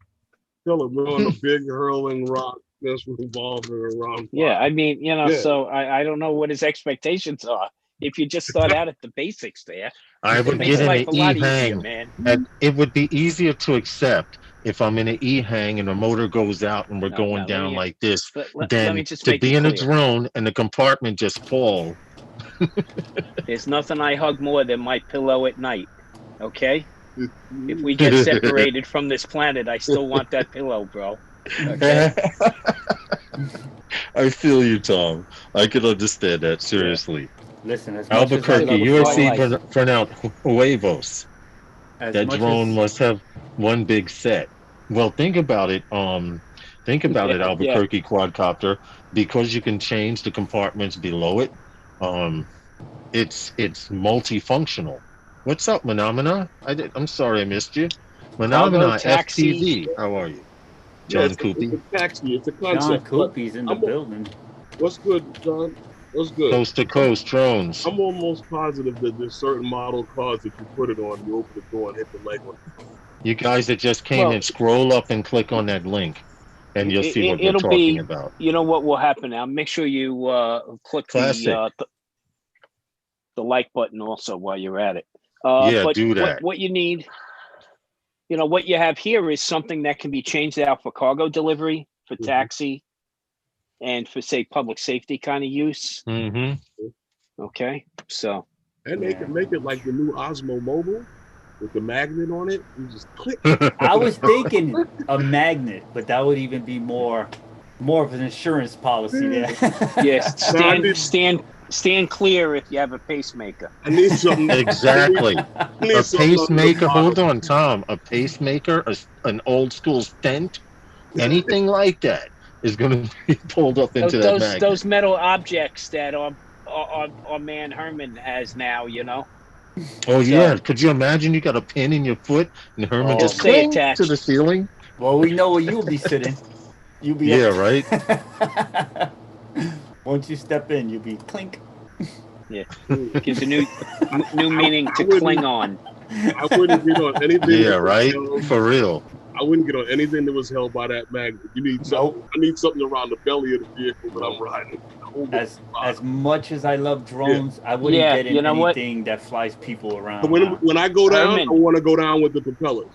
Speaker 1: tell them we're on a big hurling rock that's revolving around.
Speaker 4: Yeah, I mean,
Speaker 1: Yeah.
Speaker 4: so I don't know what his expectations are. If you just start out at the basics there,
Speaker 2: I
Speaker 4: it
Speaker 2: would
Speaker 4: makes
Speaker 2: get in
Speaker 4: life
Speaker 2: an
Speaker 4: a lot easier,
Speaker 2: E-hang.
Speaker 4: man.
Speaker 2: And it would be easier to accept if I'm in an E-hang and the motor goes out and we're
Speaker 4: No,
Speaker 2: going
Speaker 4: let
Speaker 2: down
Speaker 4: me-
Speaker 2: like this,
Speaker 4: Let
Speaker 2: than
Speaker 4: me just
Speaker 2: to
Speaker 4: make
Speaker 2: be
Speaker 4: it
Speaker 2: in a
Speaker 4: clear.
Speaker 2: drone and the compartment just fall.
Speaker 4: There's nothing I hug more than my pillow at night. Okay? If we get separated from this planet, I still want that pillow, bro. Okay?
Speaker 2: I feel you, Tom. I can understand that, seriously.
Speaker 3: Listen, as much as I
Speaker 2: Albuquerque,
Speaker 3: love
Speaker 2: USC
Speaker 3: drones,
Speaker 2: for now, UAVOS.
Speaker 3: as
Speaker 2: That
Speaker 3: much
Speaker 2: drone
Speaker 3: as
Speaker 2: must have one big set. Well, think about it. Think about it,
Speaker 4: Yeah,
Speaker 2: Albuquerque quadcopter, because you can change the compartments below it. It's multifunctional. What's up, Manamana? I'm sorry I missed you.
Speaker 4: Cargo,
Speaker 2: Manamana
Speaker 4: taxi.
Speaker 2: FTV. How are you,
Speaker 1: Yeah,
Speaker 2: John
Speaker 1: it's
Speaker 2: Coopy?
Speaker 1: a taxi. It's a
Speaker 3: John
Speaker 1: concept. but
Speaker 3: Coopy's in the
Speaker 1: I'm-
Speaker 3: building.
Speaker 1: What's good, John? What's good?
Speaker 2: Coast to coast drones.
Speaker 1: I'm almost positive that there's certain model cars that you put it on, you open the door and hit the leg on it.
Speaker 2: You guys that just came
Speaker 4: Well-
Speaker 2: in, scroll up and click on that link, and you'll see what we're
Speaker 4: It'll
Speaker 2: talking
Speaker 4: be-
Speaker 2: about.
Speaker 4: You know what will happen now? Make sure you click
Speaker 2: Classic.
Speaker 4: the like button also while you're at it.
Speaker 2: Yeah,
Speaker 4: but
Speaker 2: do that.
Speaker 4: What you need, what you have here is something that can be changed out for cargo delivery, for
Speaker 1: Mhm.
Speaker 4: taxi, and for, say, public safety kind of use.
Speaker 2: Mm-hmm.
Speaker 4: Okay, so
Speaker 1: And they can make it like the new Osmo Mobile. with the magnet on it. You just click.
Speaker 3: I was thinking a magnet, but that would even be more of an insurance policy there.
Speaker 4: Yes,
Speaker 1: No, I need-
Speaker 4: stand clear if you have a pacemaker.
Speaker 1: I need something.
Speaker 2: Exactly.
Speaker 1: I need
Speaker 2: A
Speaker 1: something under the
Speaker 2: pacemaker,
Speaker 1: bottom.
Speaker 2: hold on, Tom. A pacemaker, an old school stent, anything like that is going to be pulled up into that magnet.
Speaker 4: Those metal objects that our man Herman has now, you know.
Speaker 2: Oh yeah, could you imagine you got a pin in your foot and Herman
Speaker 3: Oh,
Speaker 2: just
Speaker 4: stay
Speaker 2: cling
Speaker 4: attached
Speaker 2: to the ceiling?
Speaker 3: Well, we know where you'll be sitting. You'll be
Speaker 2: Yeah,
Speaker 3: up.
Speaker 2: right.
Speaker 3: Once you step in, you'll be clink.
Speaker 4: Yeah, gives a new meaning to cling on.
Speaker 1: I wouldn't get on anything.
Speaker 2: Yeah,
Speaker 1: that was
Speaker 2: right.
Speaker 1: held-
Speaker 2: For real.
Speaker 1: I wouldn't get on anything that was held by that magnet. You need something. I need something around the belly of the vehicle that I'm riding. Hold it.
Speaker 3: As much as I love drones, I wouldn't
Speaker 4: Yeah,
Speaker 3: get in
Speaker 4: you know what?
Speaker 3: anything that flies people around.
Speaker 1: But when
Speaker 3: now.
Speaker 1: when I go down,
Speaker 4: Herman.
Speaker 1: I want to go down with the propellers.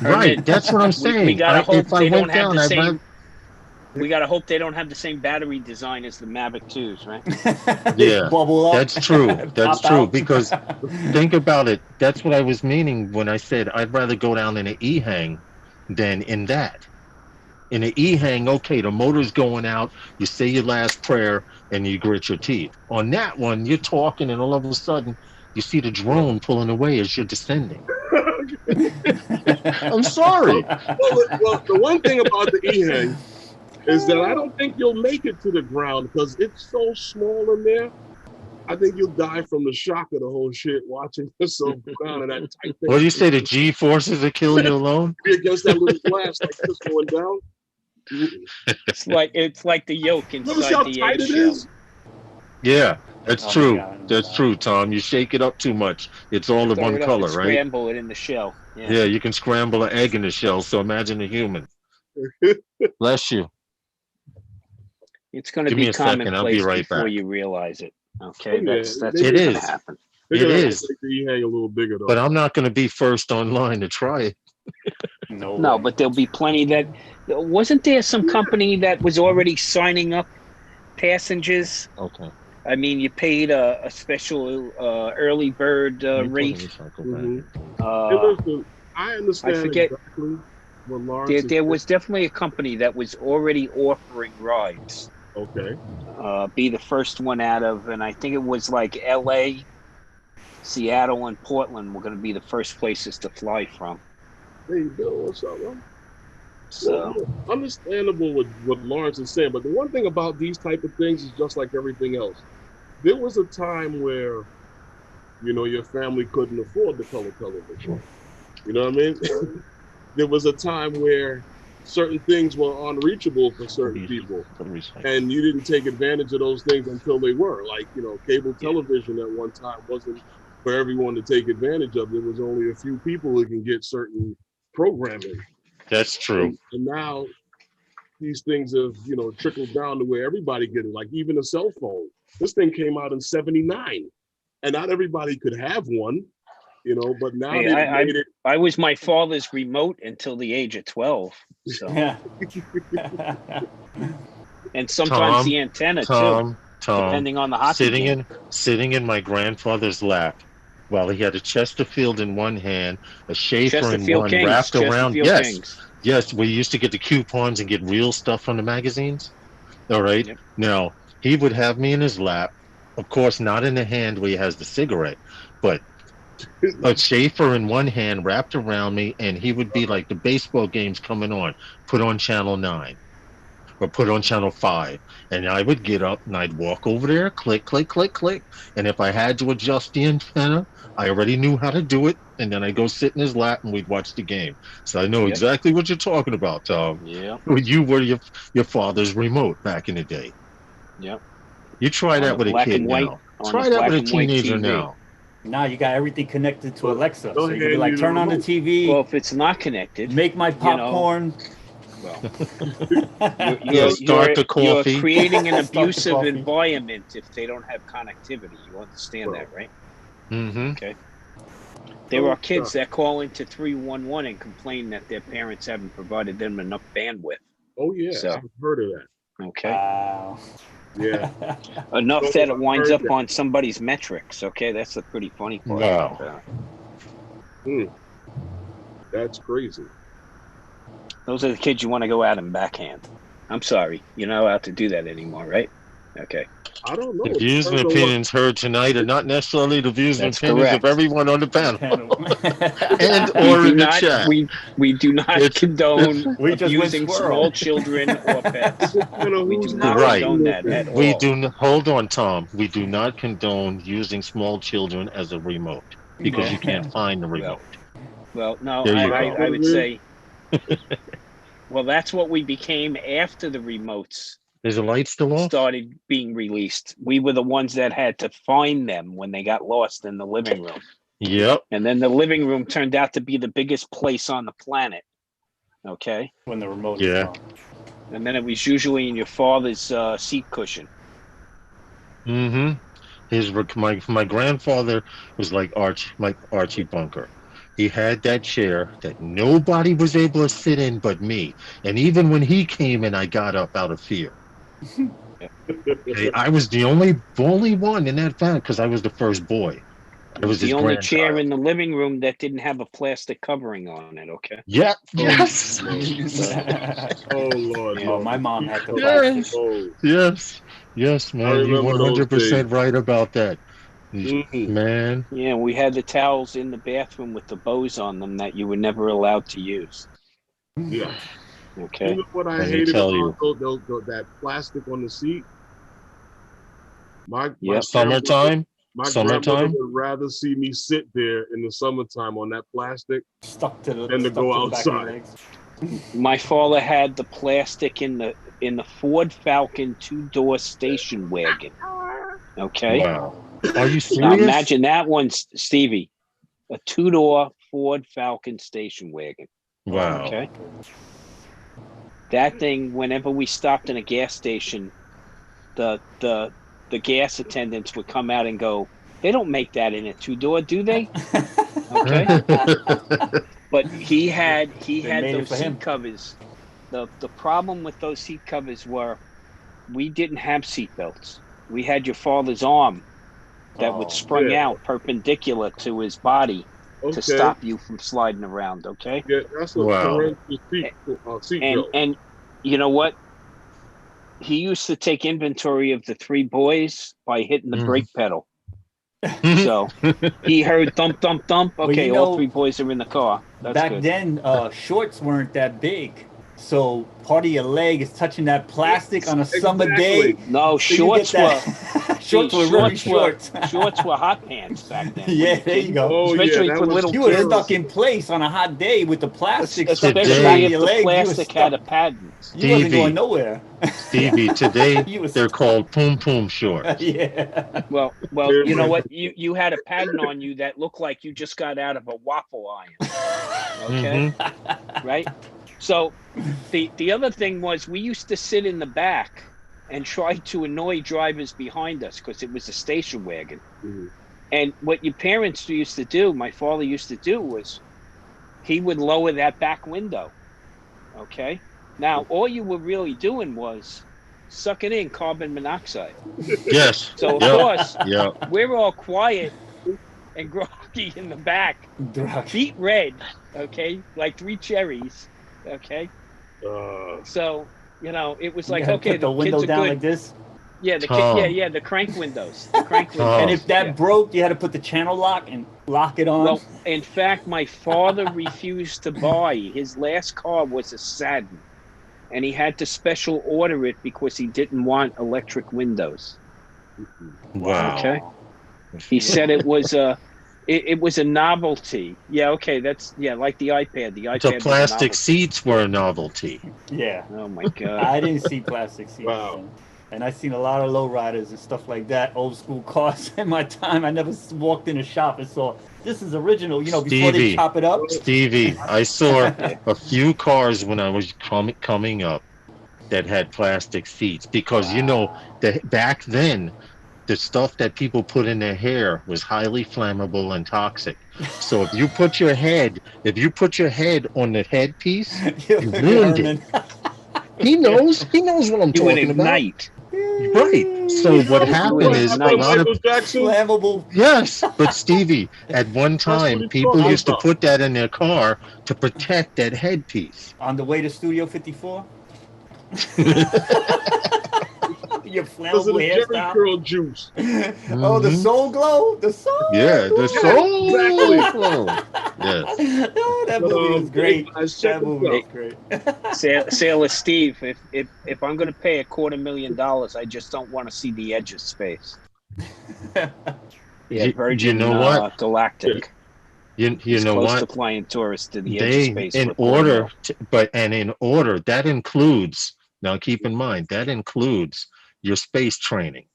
Speaker 2: Right. That's what I'm saying.
Speaker 4: We gotta hope
Speaker 2: if I
Speaker 4: they
Speaker 2: went
Speaker 4: don't have
Speaker 2: down,
Speaker 4: the
Speaker 2: I'd
Speaker 4: same.
Speaker 2: rather-
Speaker 4: We gotta hope they don't have the same battery design as the Mavic 2s, right?
Speaker 3: They
Speaker 2: Yeah,
Speaker 3: bubble up.
Speaker 2: That's true. That's
Speaker 3: pop
Speaker 2: true.
Speaker 3: out.
Speaker 2: Because think about it. That's what I was meaning when I said I'd rather go down in an E-hang than in that. In an E-hang, okay, the motor's going out, you say your last prayer, and you grit your teeth. On that one, you're talking, and all of a sudden, you see the drone pulling away as you're descending. I'm sorry.
Speaker 1: Well, the one thing about the E-hang is that I don't think you'll make it to the ground because it's so small in there. I think you'll die from the shock of the whole shit watching yourself go down in that tight thing.
Speaker 2: What do you say? The G forces will kill you alone?
Speaker 1: Be against that little glass like this going down.
Speaker 4: It's like the yoke
Speaker 1: Notice how
Speaker 4: inside the
Speaker 1: tight it
Speaker 4: eggshell.
Speaker 1: is.
Speaker 2: Yeah, that's
Speaker 3: Oh my
Speaker 2: true.
Speaker 3: God.
Speaker 2: That's true, Tom. You shake it up too much. It's all in
Speaker 4: Throw
Speaker 2: one
Speaker 4: it up
Speaker 2: color,
Speaker 4: and
Speaker 2: right?
Speaker 4: Scramble it in the shell. Yeah.
Speaker 2: Yeah, you can scramble an egg in the shell. So imagine a human. Bless you.
Speaker 4: It's going to
Speaker 2: Give me
Speaker 4: be
Speaker 2: a second, I'll be
Speaker 4: commonplace
Speaker 2: right
Speaker 4: before
Speaker 2: back.
Speaker 4: you realize it. Okay,
Speaker 1: Oh, yeah.
Speaker 4: that's
Speaker 1: It
Speaker 4: what's
Speaker 2: It
Speaker 4: going
Speaker 2: is.
Speaker 4: to happen.
Speaker 1: They're
Speaker 2: It
Speaker 1: gonna have
Speaker 2: is.
Speaker 1: to make the E-hang a little bigger though.
Speaker 2: But I'm not going to be first online to try it.
Speaker 3: No,
Speaker 4: No,
Speaker 3: way.
Speaker 4: but there'll be plenty that. Wasn't there some company that was already signing up passengers?
Speaker 2: Okay.
Speaker 4: I mean, you paid a special early bird rate.
Speaker 1: Mhm.
Speaker 4: Uh,
Speaker 1: Listen, I understand
Speaker 4: I forget-
Speaker 1: exactly what Lawrence is
Speaker 4: there was definitely a company that was already offering rides.
Speaker 1: okay.
Speaker 4: Be the first one out of, and I think it was like L.A., Seattle, and Portland were going to be the first places to fly from.
Speaker 1: There you go. What's up, man?
Speaker 4: So
Speaker 1: Understandable what Lawrence is saying, but the one thing about these type of things is just like everything else. There was a time where, your family couldn't afford the color television. You know what I mean? There was a time where certain things were unreachable for certain people, and you didn't take advantage of those things until they were. Like, cable television at one time wasn't for everyone to take advantage of. There was only a few people who can get certain programming.
Speaker 2: That's true.
Speaker 1: And now these things have, trickled down to where everybody get it. Like even a cell phone. This thing came out in '79, and not everybody could have one, but now
Speaker 4: Hey,
Speaker 1: they made it.
Speaker 4: I was my father's remote until the age of 12. So,
Speaker 3: Yeah.
Speaker 4: and sometimes the antenna too,
Speaker 2: Tom,
Speaker 4: depending on the hockey
Speaker 2: sitting in my grandfather's lap while he had a Chesterfield in one hand, a Schaefer in
Speaker 4: Chesterfield
Speaker 2: one,
Speaker 4: Kings,
Speaker 2: wrapped around.
Speaker 4: Chesterfield
Speaker 2: Yes,
Speaker 4: Kings.
Speaker 2: yes, we used to get the coupons and get real stuff from the magazines. All right.
Speaker 4: Yep.
Speaker 2: Now, he would have me in his lap, of course, not in the hand where he has the cigarette, but a Schaefer in one hand wrapped around me, and he would be like the baseball games coming on, put on channel 9 or put on channel 5, and I would get up and I'd walk over there, click, click, click, click, and if I had to adjust the antenna, I already knew how to do it, and then I'd go sit in his lap and we'd watch the game. So I know
Speaker 4: Yep.
Speaker 2: exactly what you're talking about, Tom.
Speaker 4: Yeah.
Speaker 2: You were your father's remote back in the day.
Speaker 4: Yep.
Speaker 2: You try
Speaker 4: On
Speaker 2: that
Speaker 4: the
Speaker 2: with a
Speaker 4: black
Speaker 2: kid
Speaker 4: and white-
Speaker 2: now.
Speaker 4: on
Speaker 2: Try
Speaker 4: the
Speaker 2: that
Speaker 4: black
Speaker 2: with a
Speaker 4: and white
Speaker 2: teenager
Speaker 4: TV.
Speaker 2: now.
Speaker 3: Now you got everything connected to Alexa.
Speaker 1: Go
Speaker 3: So you can
Speaker 1: ahead,
Speaker 3: be like,
Speaker 1: use
Speaker 3: turn
Speaker 1: the
Speaker 3: on the
Speaker 1: remote.
Speaker 3: TV,
Speaker 4: Well, if it's not connected,
Speaker 3: make my popcorn.
Speaker 4: well,
Speaker 2: Yeah,
Speaker 4: you're,
Speaker 2: start the
Speaker 4: you're
Speaker 2: coffee.
Speaker 4: creating an
Speaker 3: Start the
Speaker 4: abusive
Speaker 3: coffee.
Speaker 4: environment if they don't have connectivity. You understand
Speaker 1: Well,
Speaker 4: that, right?
Speaker 2: Mm-hmm.
Speaker 4: Okay. There are kids that call into 311 and complain that their parents haven't provided them enough bandwidth.
Speaker 1: Oh yeah,
Speaker 4: So-
Speaker 1: I've heard of that.
Speaker 4: Okay.
Speaker 3: Wow.
Speaker 1: Yeah.
Speaker 4: Enough
Speaker 1: So
Speaker 4: that it winds
Speaker 1: heard
Speaker 4: up
Speaker 1: that.
Speaker 4: on somebody's metrics. Okay. That's the pretty funny part
Speaker 2: Wow.
Speaker 4: about that.
Speaker 1: That's crazy.
Speaker 4: Those are the kids you want to go out and backhand. I'm sorry, you're not allowed to do that anymore, right? Okay.
Speaker 1: I don't know.
Speaker 2: The
Speaker 1: It
Speaker 2: views and
Speaker 1: depends on what-
Speaker 2: opinions heard tonight are not necessarily the views and
Speaker 4: That's
Speaker 2: opinions
Speaker 4: correct.
Speaker 2: of everyone on the panel and
Speaker 4: We
Speaker 2: or
Speaker 4: do
Speaker 2: in the
Speaker 4: not.
Speaker 2: chat.
Speaker 4: We do not
Speaker 2: It's-
Speaker 4: condone
Speaker 3: We just went
Speaker 4: abusing
Speaker 3: squirrel.
Speaker 4: small children or pets.
Speaker 1: Depends on
Speaker 4: We
Speaker 1: who's
Speaker 4: do not
Speaker 2: Right.
Speaker 4: condone that at all.
Speaker 2: We do. Hold on, Tom. We do not condone using small children as a remote because you can't find the remote.
Speaker 4: Well, no,
Speaker 2: There you go.
Speaker 4: I would say. Well, that's what we became after the remotes
Speaker 2: Is the light still off?
Speaker 4: started being released. We were the ones that had to find them when they got lost in the living room.
Speaker 2: Yep.
Speaker 4: And then the living room turned out to be the biggest place on the planet. Okay.
Speaker 3: When the remote
Speaker 2: Yeah.
Speaker 3: is on.
Speaker 4: And then it was usually in your father's seat cushion.
Speaker 2: Mm-hmm. My grandfather was like Archie Bunker. He had that chair that nobody was able to sit in but me. And even when he came in, I got up out of fear. Okay, I was the only one in that family because I was the first boy. I was
Speaker 4: The
Speaker 2: his
Speaker 4: only chair
Speaker 2: grandchild.
Speaker 4: in the living room that didn't have a plastic covering on it. Okay.
Speaker 2: Yeah. Yes.
Speaker 1: Oh Lord.
Speaker 3: Oh, my mom had the
Speaker 2: Yes.
Speaker 3: plastic.
Speaker 1: Oh,
Speaker 2: Yes. Yes, man. You're
Speaker 1: remember those
Speaker 2: 100%
Speaker 1: days.
Speaker 2: right about that.
Speaker 1: Mhm.
Speaker 2: Man.
Speaker 4: Yeah, we had the towels in the bathroom with the bows on them that you were never allowed to use.
Speaker 1: Yeah.
Speaker 4: Okay.
Speaker 1: You know what I
Speaker 2: Let me
Speaker 1: hated
Speaker 2: tell
Speaker 1: about that plastic on the seat? My
Speaker 4: Yep.
Speaker 2: Summertime.
Speaker 1: My
Speaker 2: Summertime?
Speaker 1: grandmother would rather see me sit there in the summertime on that plastic.
Speaker 3: Stuck to the
Speaker 1: And to
Speaker 3: stuck
Speaker 1: go
Speaker 3: to the back of your
Speaker 1: outside.
Speaker 3: legs.
Speaker 4: My father had the plastic in the Ford Falcon 2-door station wagon. Okay.
Speaker 2: Wow. Are you
Speaker 4: Now
Speaker 2: serious?
Speaker 4: imagine that one, Stevie. A 2-door Ford Falcon station wagon.
Speaker 2: Wow.
Speaker 4: Okay. That thing, whenever we stopped in a gas station, the gas attendants would come out and go, "They don't make that in a 2-door, do they?" Okay. But he had
Speaker 3: made it
Speaker 4: those
Speaker 3: for him.
Speaker 4: seat covers. The problem with those seat covers were we didn't have seat belts. We had your father's arm that would spring
Speaker 1: Yeah.
Speaker 4: out perpendicular to his body
Speaker 1: Okay.
Speaker 4: to stop you from sliding around. Okay.
Speaker 1: Yeah, that's a
Speaker 2: Wow.
Speaker 1: parental seat belt.
Speaker 4: And you know what? He used to take inventory of the 3 boys by hitting the brake pedal. So he heard thump, thump, thump.
Speaker 3: Well,
Speaker 4: Okay,
Speaker 3: you
Speaker 4: all
Speaker 3: know,
Speaker 4: 3 boys are in the car. That's
Speaker 3: Back
Speaker 4: good.
Speaker 3: then, shorts weren't that big. So part of your leg is touching that plastic on a summer day.
Speaker 1: Exactly.
Speaker 4: No,
Speaker 3: So you get
Speaker 4: shorts were
Speaker 3: that. Shorts were very short.
Speaker 4: shorts were hot pants back then.
Speaker 3: Yeah,
Speaker 4: Were you
Speaker 3: there you
Speaker 4: kidding?
Speaker 3: go.
Speaker 1: Oh,
Speaker 4: Especially
Speaker 1: yeah, that
Speaker 4: for
Speaker 1: was
Speaker 4: little
Speaker 3: You were
Speaker 4: kids.
Speaker 3: stuck in place on a hot day with the plastic stuck to the
Speaker 4: Especially
Speaker 3: back of
Speaker 4: if
Speaker 3: your
Speaker 4: the
Speaker 3: leg.
Speaker 4: plastic
Speaker 3: you were
Speaker 4: had a
Speaker 3: stuck.
Speaker 4: padding.
Speaker 3: You wasn't
Speaker 2: Stevie.
Speaker 3: going nowhere.
Speaker 2: Stevie, today
Speaker 3: You was
Speaker 2: they're
Speaker 3: stuck.
Speaker 2: called poom poom shorts.
Speaker 3: Yeah.
Speaker 4: Well,
Speaker 1: Yeah,
Speaker 4: you know
Speaker 1: man.
Speaker 4: what? You had a pattern on you that looked like you just got out of a waffle iron. Okay, right? So the other thing was we used to sit in the back and try to annoy drivers behind us because it was a station wagon.
Speaker 1: Mhm.
Speaker 4: And what your parents used to do, my father used to do, was he would lower that back window. Okay. Now all you were really doing was sucking in carbon monoxide.
Speaker 2: Yes.
Speaker 4: So of
Speaker 2: Yep.
Speaker 4: course
Speaker 2: Yeah.
Speaker 4: we're all quiet and groggy in the back,
Speaker 3: Drug.
Speaker 4: beet red, okay, like 3 cherries, okay. So you know it was
Speaker 3: You
Speaker 4: like
Speaker 3: gotta
Speaker 4: okay,
Speaker 3: put the
Speaker 4: the
Speaker 3: window
Speaker 4: kids are
Speaker 3: down
Speaker 4: good.
Speaker 3: like this.
Speaker 4: Yeah, the
Speaker 2: Tom.
Speaker 4: the crank windows, the crank
Speaker 2: Tom.
Speaker 4: windows.
Speaker 3: And if that
Speaker 4: Yeah.
Speaker 3: broke, you had to put the channel lock and lock it on.
Speaker 4: Well, in fact, my father refused to buy. His last car was a Saturn, and he had to special order it because he didn't want electric windows.
Speaker 2: Wow.
Speaker 4: Okay. He said it was a novelty. Yeah, okay, that's like the iPad. The iPad
Speaker 2: The
Speaker 4: was a
Speaker 2: plastic
Speaker 4: novelty.
Speaker 2: seats were a novelty.
Speaker 3: Yeah.
Speaker 4: Oh my god.
Speaker 3: I didn't see plastic seats.
Speaker 1: Wow.
Speaker 3: then. And I seen a lot of lowriders and stuff like that, old school cars in my time. I never walked in a shop and saw this is original, before they
Speaker 2: Stevie.
Speaker 3: chop it up.
Speaker 2: Stevie, I saw a few cars when I was coming up that had plastic seats because back then the stuff that people put in their hair was highly flammable and toxic. So if you put your head on the headpiece, you ruined it. He knows what I'm
Speaker 4: You would
Speaker 2: talking about.
Speaker 4: ignite.
Speaker 2: Right. So what happened is a
Speaker 4: nice.
Speaker 2: lot of
Speaker 1: Michael Jackson.
Speaker 3: flammable
Speaker 2: yes, but Stevie, at one
Speaker 1: what
Speaker 2: time,
Speaker 1: he's
Speaker 2: people
Speaker 1: talking
Speaker 2: used to
Speaker 1: about.
Speaker 2: put that in their car to protect that headpiece.
Speaker 3: on the way to Studio 54. Your
Speaker 1: Because of
Speaker 3: flammable
Speaker 1: the Jerry
Speaker 3: hairstyle.
Speaker 1: curl juice.
Speaker 3: Oh, the
Speaker 2: Mhm.
Speaker 3: soul glow. The soul
Speaker 2: Yeah, the
Speaker 3: glow.
Speaker 2: soul flow. Yes.
Speaker 3: Oh, that movie was
Speaker 1: Hey
Speaker 3: great.
Speaker 1: guys, check
Speaker 3: That
Speaker 1: this
Speaker 3: movie
Speaker 1: out.
Speaker 3: was great.
Speaker 4: Sailor Steve, if I'm going to pay $250,000, I just don't want to see the edge of space. Yeah,
Speaker 2: You
Speaker 4: Virgin
Speaker 2: know what?
Speaker 4: Galactic
Speaker 2: You
Speaker 4: is
Speaker 2: know
Speaker 4: close to
Speaker 2: what?
Speaker 4: flying tourists to the edge of
Speaker 2: They
Speaker 4: space
Speaker 2: in
Speaker 4: for $250,000.
Speaker 2: order to, but and in order that includes, now keep in mind that includes your space training.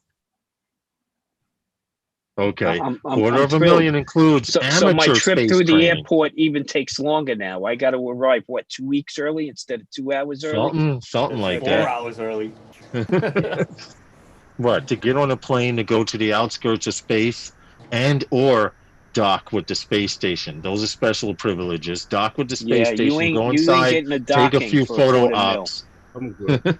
Speaker 2: Okay. Quarter
Speaker 4: I'm
Speaker 2: of a
Speaker 4: thrilled.
Speaker 2: million includes
Speaker 4: So my
Speaker 2: amateur
Speaker 4: trip
Speaker 2: space
Speaker 4: through the
Speaker 2: training.
Speaker 4: airport even takes longer now. I got to arrive 2 weeks early instead of 2 hours early.
Speaker 2: Something like
Speaker 3: 4
Speaker 2: that.
Speaker 3: hours early.
Speaker 4: Yeah.
Speaker 2: What, to get on a plane to go to the outskirts of space and or dock with the space station. Those are special privileges. Dock with the space
Speaker 4: Yeah,
Speaker 2: station, go
Speaker 4: you ain't
Speaker 2: inside,
Speaker 4: getting a
Speaker 2: take a
Speaker 4: docking
Speaker 2: few
Speaker 4: for a
Speaker 2: photo
Speaker 4: quarter mil.
Speaker 2: ops.
Speaker 1: I'm good.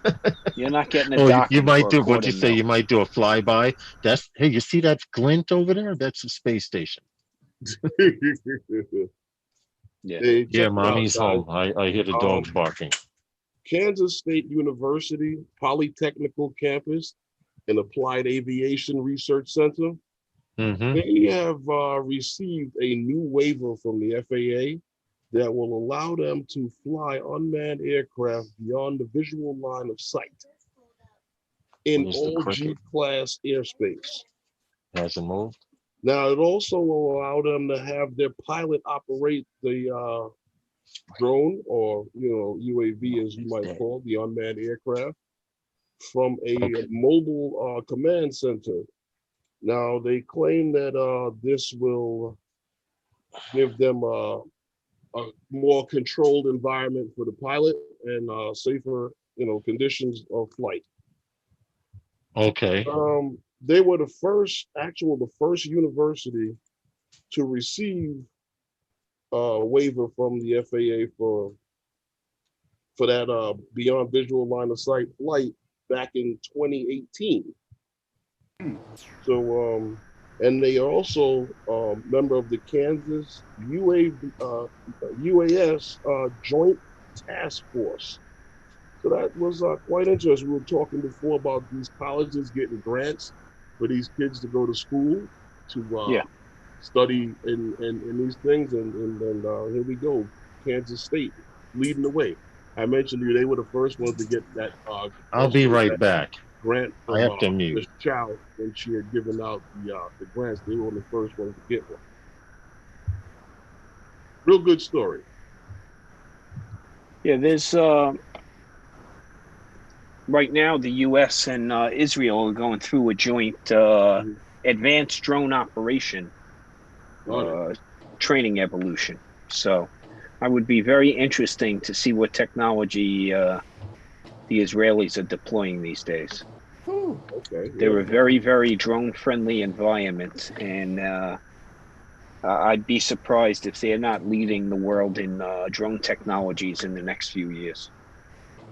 Speaker 4: You're not getting a
Speaker 2: Oh, you
Speaker 4: docking
Speaker 2: might
Speaker 4: for a
Speaker 2: do what
Speaker 4: quarter
Speaker 2: you say.
Speaker 4: mil.
Speaker 2: You might do a flyby. That's, hey, you see that glint over there? That's a space station.
Speaker 4: Yeah.
Speaker 1: Hey,
Speaker 2: Yeah,
Speaker 1: check it out,
Speaker 2: mommy's
Speaker 1: guys.
Speaker 2: home. I hear the dogs barking.
Speaker 1: Kansas State University Polytechnical Campus and Applied Aviation Research Center.
Speaker 2: Mm-hmm.
Speaker 1: They have received a new waiver from the FAA that will allow them to fly unmanned aircraft beyond the visual line of sight in
Speaker 2: Where's the
Speaker 1: all
Speaker 2: cricket?
Speaker 1: G-class airspace.
Speaker 2: Hasn't moved.
Speaker 1: Now, it also will allow them to have their pilot operate the drone, or UAV as you might call the unmanned aircraft, from a
Speaker 2: Okay.
Speaker 1: mobile command center. Now, they claim that this will give them a more controlled environment for the pilot and safer, conditions of flight.
Speaker 2: Okay.
Speaker 1: They were the first university to receive a waiver from the FAA for that beyond visual line of sight flight back in 2018. So, and they are also a member of the Kansas UAS Joint Task Force. So that was quite interesting. We were talking before about these colleges getting grants for these kids to go to school to study in these things, and here we go, Kansas State leading the way. I mentioned to you they were the first ones to get that.
Speaker 2: I'll be right back.
Speaker 1: Grant
Speaker 2: I
Speaker 1: from
Speaker 2: have to mute.
Speaker 1: Ms. Chow when she had given out the grants. They were the first ones to get one. Real good story.
Speaker 4: Yeah, there's right now the U.S. and Israel are going through a joint advanced drone operation training evolution. So I would be very interesting to see what technology the Israelis are deploying these days.
Speaker 1: Okay.
Speaker 4: They're a very, very drone-friendly environment, and I'd be surprised if they're not leading the world in drone technologies in the next few years.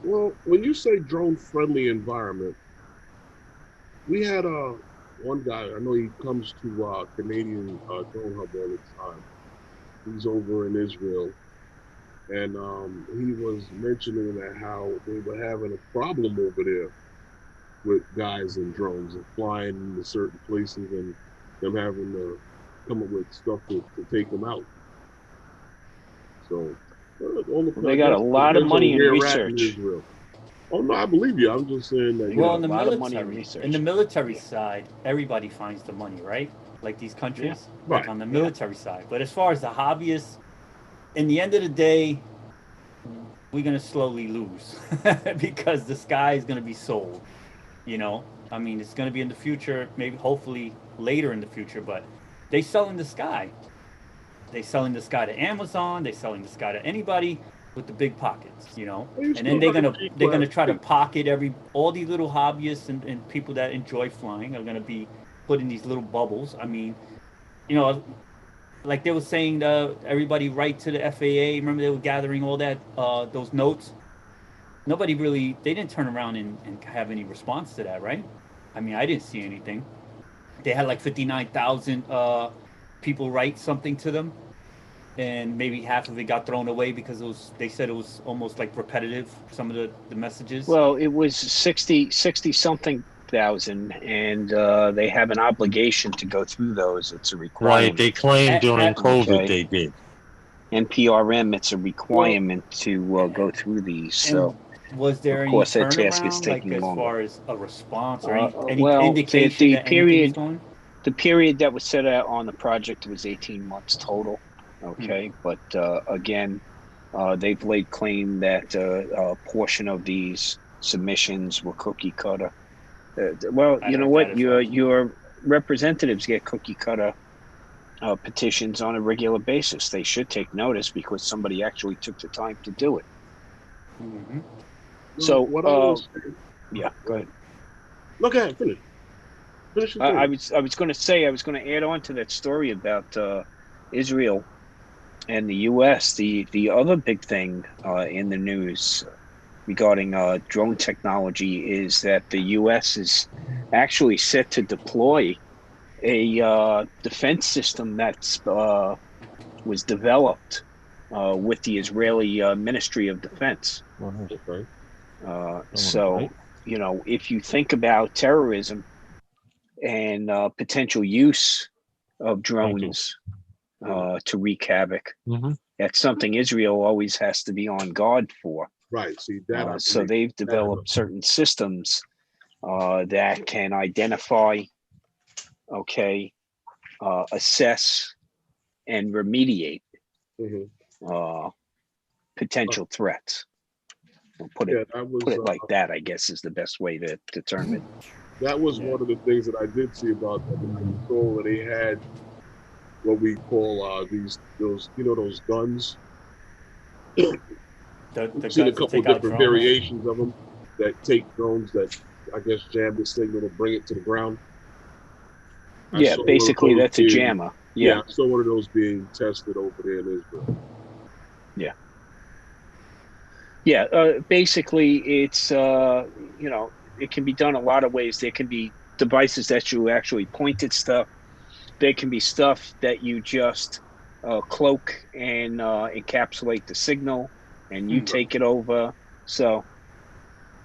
Speaker 1: Well, when you say drone-friendly environment, we had one guy, I know he comes to Canadian Drone Hub all the time. He's over in Israel. And he was mentioning that how they were having a problem over there with guys in drones and flying into certain places and them having to come up with stuff to take them out. So
Speaker 4: They got a lot of money in research.
Speaker 1: Israel. Oh no, I believe you. I'm just saying that.
Speaker 3: Well, in the
Speaker 4: a lot of money in
Speaker 3: military,
Speaker 4: research.
Speaker 3: in the military side, everybody finds the money, right? Like these countries, like
Speaker 1: Right.
Speaker 3: on the military side. But as far as the hobbyists, in the end of the day, we're gonna slowly lose because the sky is gonna be sold. I mean, it's gonna be in the future, maybe hopefully later in the future, but they selling the sky. They selling the sky to Amazon. They selling the sky to anybody with the big pockets,
Speaker 1: You
Speaker 3: and
Speaker 1: still
Speaker 3: then they're
Speaker 1: got a
Speaker 3: gonna
Speaker 1: G-class
Speaker 3: try to
Speaker 1: fleet.
Speaker 3: pocket all these little hobbyists and people that enjoy flying are gonna be put in these little bubbles. I mean, like they were saying, everybody write to the FAA. Remember they were gathering all that those notes nobody really, they didn't turn around and have any response to that, right? I mean, I didn't see anything. They had like 59,000 people write something to them, and maybe half of it got thrown away because they said it was almost like repetitive, some of the messages.
Speaker 4: Well, it was 60 something thousand, and they have an obligation to go through those. It's a requirement.
Speaker 2: Right. They claimed during COVID
Speaker 4: okay.
Speaker 2: they did.
Speaker 4: NPRM, it's a requirement to go through these. So,
Speaker 3: was there
Speaker 4: of
Speaker 3: any
Speaker 4: course, that task is
Speaker 3: turnaround,
Speaker 4: taking
Speaker 3: like as
Speaker 4: longer.
Speaker 3: far as a response or any
Speaker 4: Well,
Speaker 3: indication that anything was going?
Speaker 4: The period that was set out on the project was 18 months total. Okay, but again, they've laid claim that a portion of these submissions were cookie cutter. Well,
Speaker 3: I
Speaker 4: you know
Speaker 3: heard
Speaker 4: what?
Speaker 3: that as well.
Speaker 4: Your representatives get cookie cutter petitions on a regular basis. They should take notice because somebody actually took the time to do it.
Speaker 3: Mm-hmm.
Speaker 4: So,
Speaker 1: what I was saying,
Speaker 4: yeah, go ahead.
Speaker 1: look at it, finish. Finish your
Speaker 4: I
Speaker 1: thing.
Speaker 4: was going to add on to that story about Israel and the U.S. The other big thing in the news regarding drone technology is that the U.S. is actually set to deploy a defense system that's was developed with the Israeli Ministry of Defense.
Speaker 1: Okay.
Speaker 4: So, you know, if you think about terrorism and potential use of drones to wreak havoc, that's something Israel always has to be on guard for.
Speaker 1: Right. See that.
Speaker 4: So they've developed certain systems that can identify, assess, and remediate potential threats. Put it like that, I guess, is the best way to term it.
Speaker 1: That was one of the things that I did see about them. So they had what we call those guns. I've seen a couple of different variations of them that take drones that I guess jam the signal to bring it to the ground.
Speaker 4: Yeah, basically that's a jammer.
Speaker 1: Yeah, I saw one of those being tested over there in Israel.
Speaker 4: Yeah. Yeah, basically it's, it can be done a lot of ways. There can be devices that you actually point at stuff. There can be stuff that you just cloak and encapsulate the signal and you take it over. So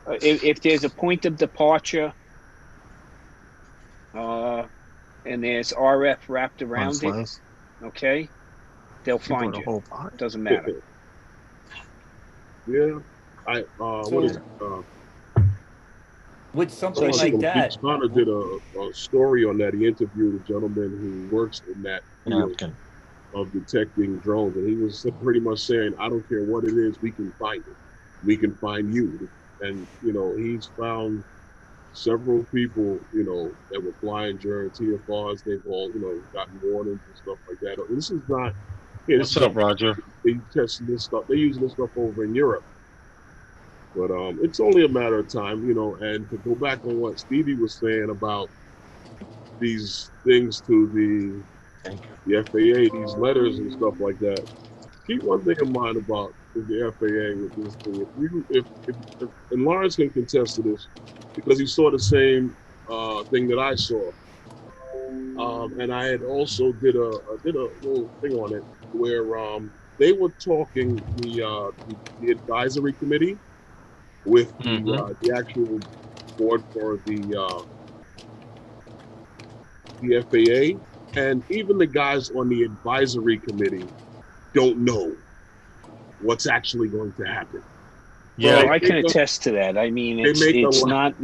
Speaker 4: if there's a point of departure and there's RF wrapped around it, okay, they'll find you. Doesn't matter.
Speaker 1: Yeah. What is it?
Speaker 3: With something like that.
Speaker 1: Connor did a story on that. He interviewed a gentleman who works in that field of detecting drones, and he was pretty much saying, I don't care what it is, we can find it. We can find you. And, he's found several people, that were flying during TFRs. They've all, gotten warnings and stuff like that. This is not...
Speaker 2: What's up, Roger?
Speaker 1: They testing this stuff. They're using this stuff over in Europe. But it's only a matter of time, and to go back on what Stevie was saying about these things to the FAA, these letters and stuff like that, keep one thing in mind about the FAA with this thing. If and Lawrence can contest to this, because he saw the same thing that I saw. And I had also did a little thing on it where they were talking the advisory committee with the actual board for the FAA, and even the guys on the advisory committee don't know what's actually going to happen.
Speaker 4: Yeah, I can attest to that. I mean, it's not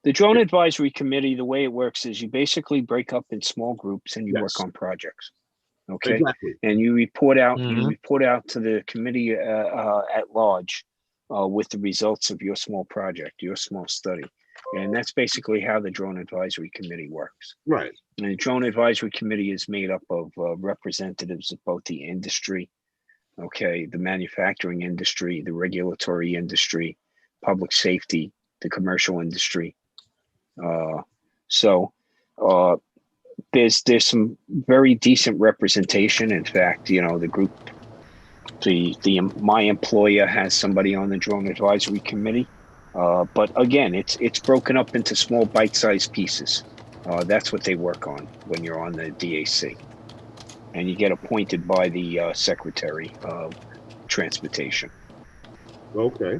Speaker 4: the drone advisory committee. The way it works is you basically break up in small groups and you work on projects. Okay,
Speaker 1: exactly.
Speaker 4: And you report out. You report out to the committee at large with the results of your small project, your small study, and that's basically how the drone advisory committee works.
Speaker 1: Right.
Speaker 4: And the drone advisory committee is made up of representatives of both the industry, the manufacturing industry, the regulatory industry, public safety, the commercial industry. There's some very decent representation. In fact, the group My employer has somebody on the drone advisory committee, but again, it's broken up into small bite-sized pieces. That's what they work on when you're on the DAC, and you get appointed by the Secretary of Transportation.
Speaker 1: Okay.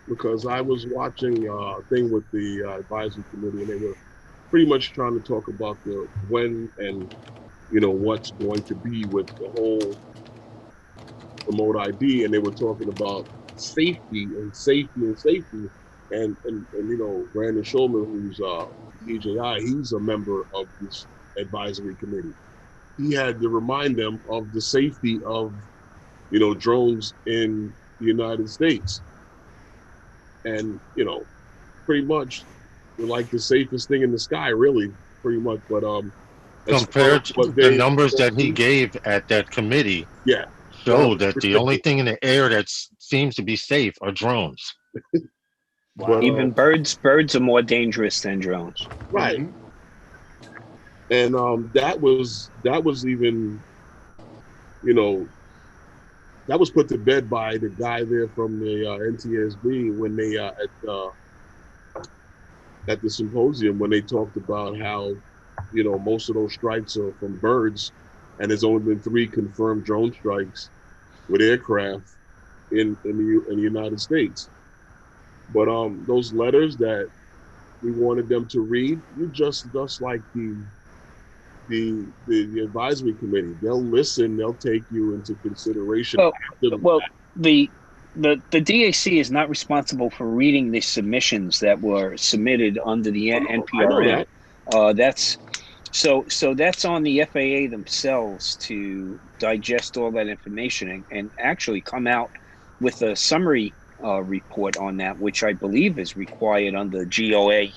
Speaker 1: Because I was watching a thing with the advisory committee, and they were pretty much trying to talk about the when and what's going to be with the whole remote ID, and they were talking about safety and safety and safety, and Brandon Schulman, who's DJI, he's a member of this advisory committee. He had to remind them of the safety of drones in the United States, and pretty much they're like the safest thing in the sky, really, pretty much. But
Speaker 2: compared to the numbers that he gave at that committee,
Speaker 1: yeah,
Speaker 2: show that the only thing in the air that seems to be safe are drones.
Speaker 3: Wow.
Speaker 4: Even birds are more dangerous than drones.
Speaker 1: Right.
Speaker 3: Mm-hmm.
Speaker 1: And that was even that was put to bed by the guy there from the NTSB when they at the symposium, when they talked about how most of those strikes are from birds, and there's only been 3 confirmed drone strikes with aircraft in the United States. But those letters that we wanted them to read, you just like the advisory committee, they'll listen, they'll take you into consideration.
Speaker 4: The DAC is not responsible for reading the submissions that were submitted under the NPRM. That's on the FAA themselves to digest all that information and actually come out with a summary report on that, which I believe is required under GOA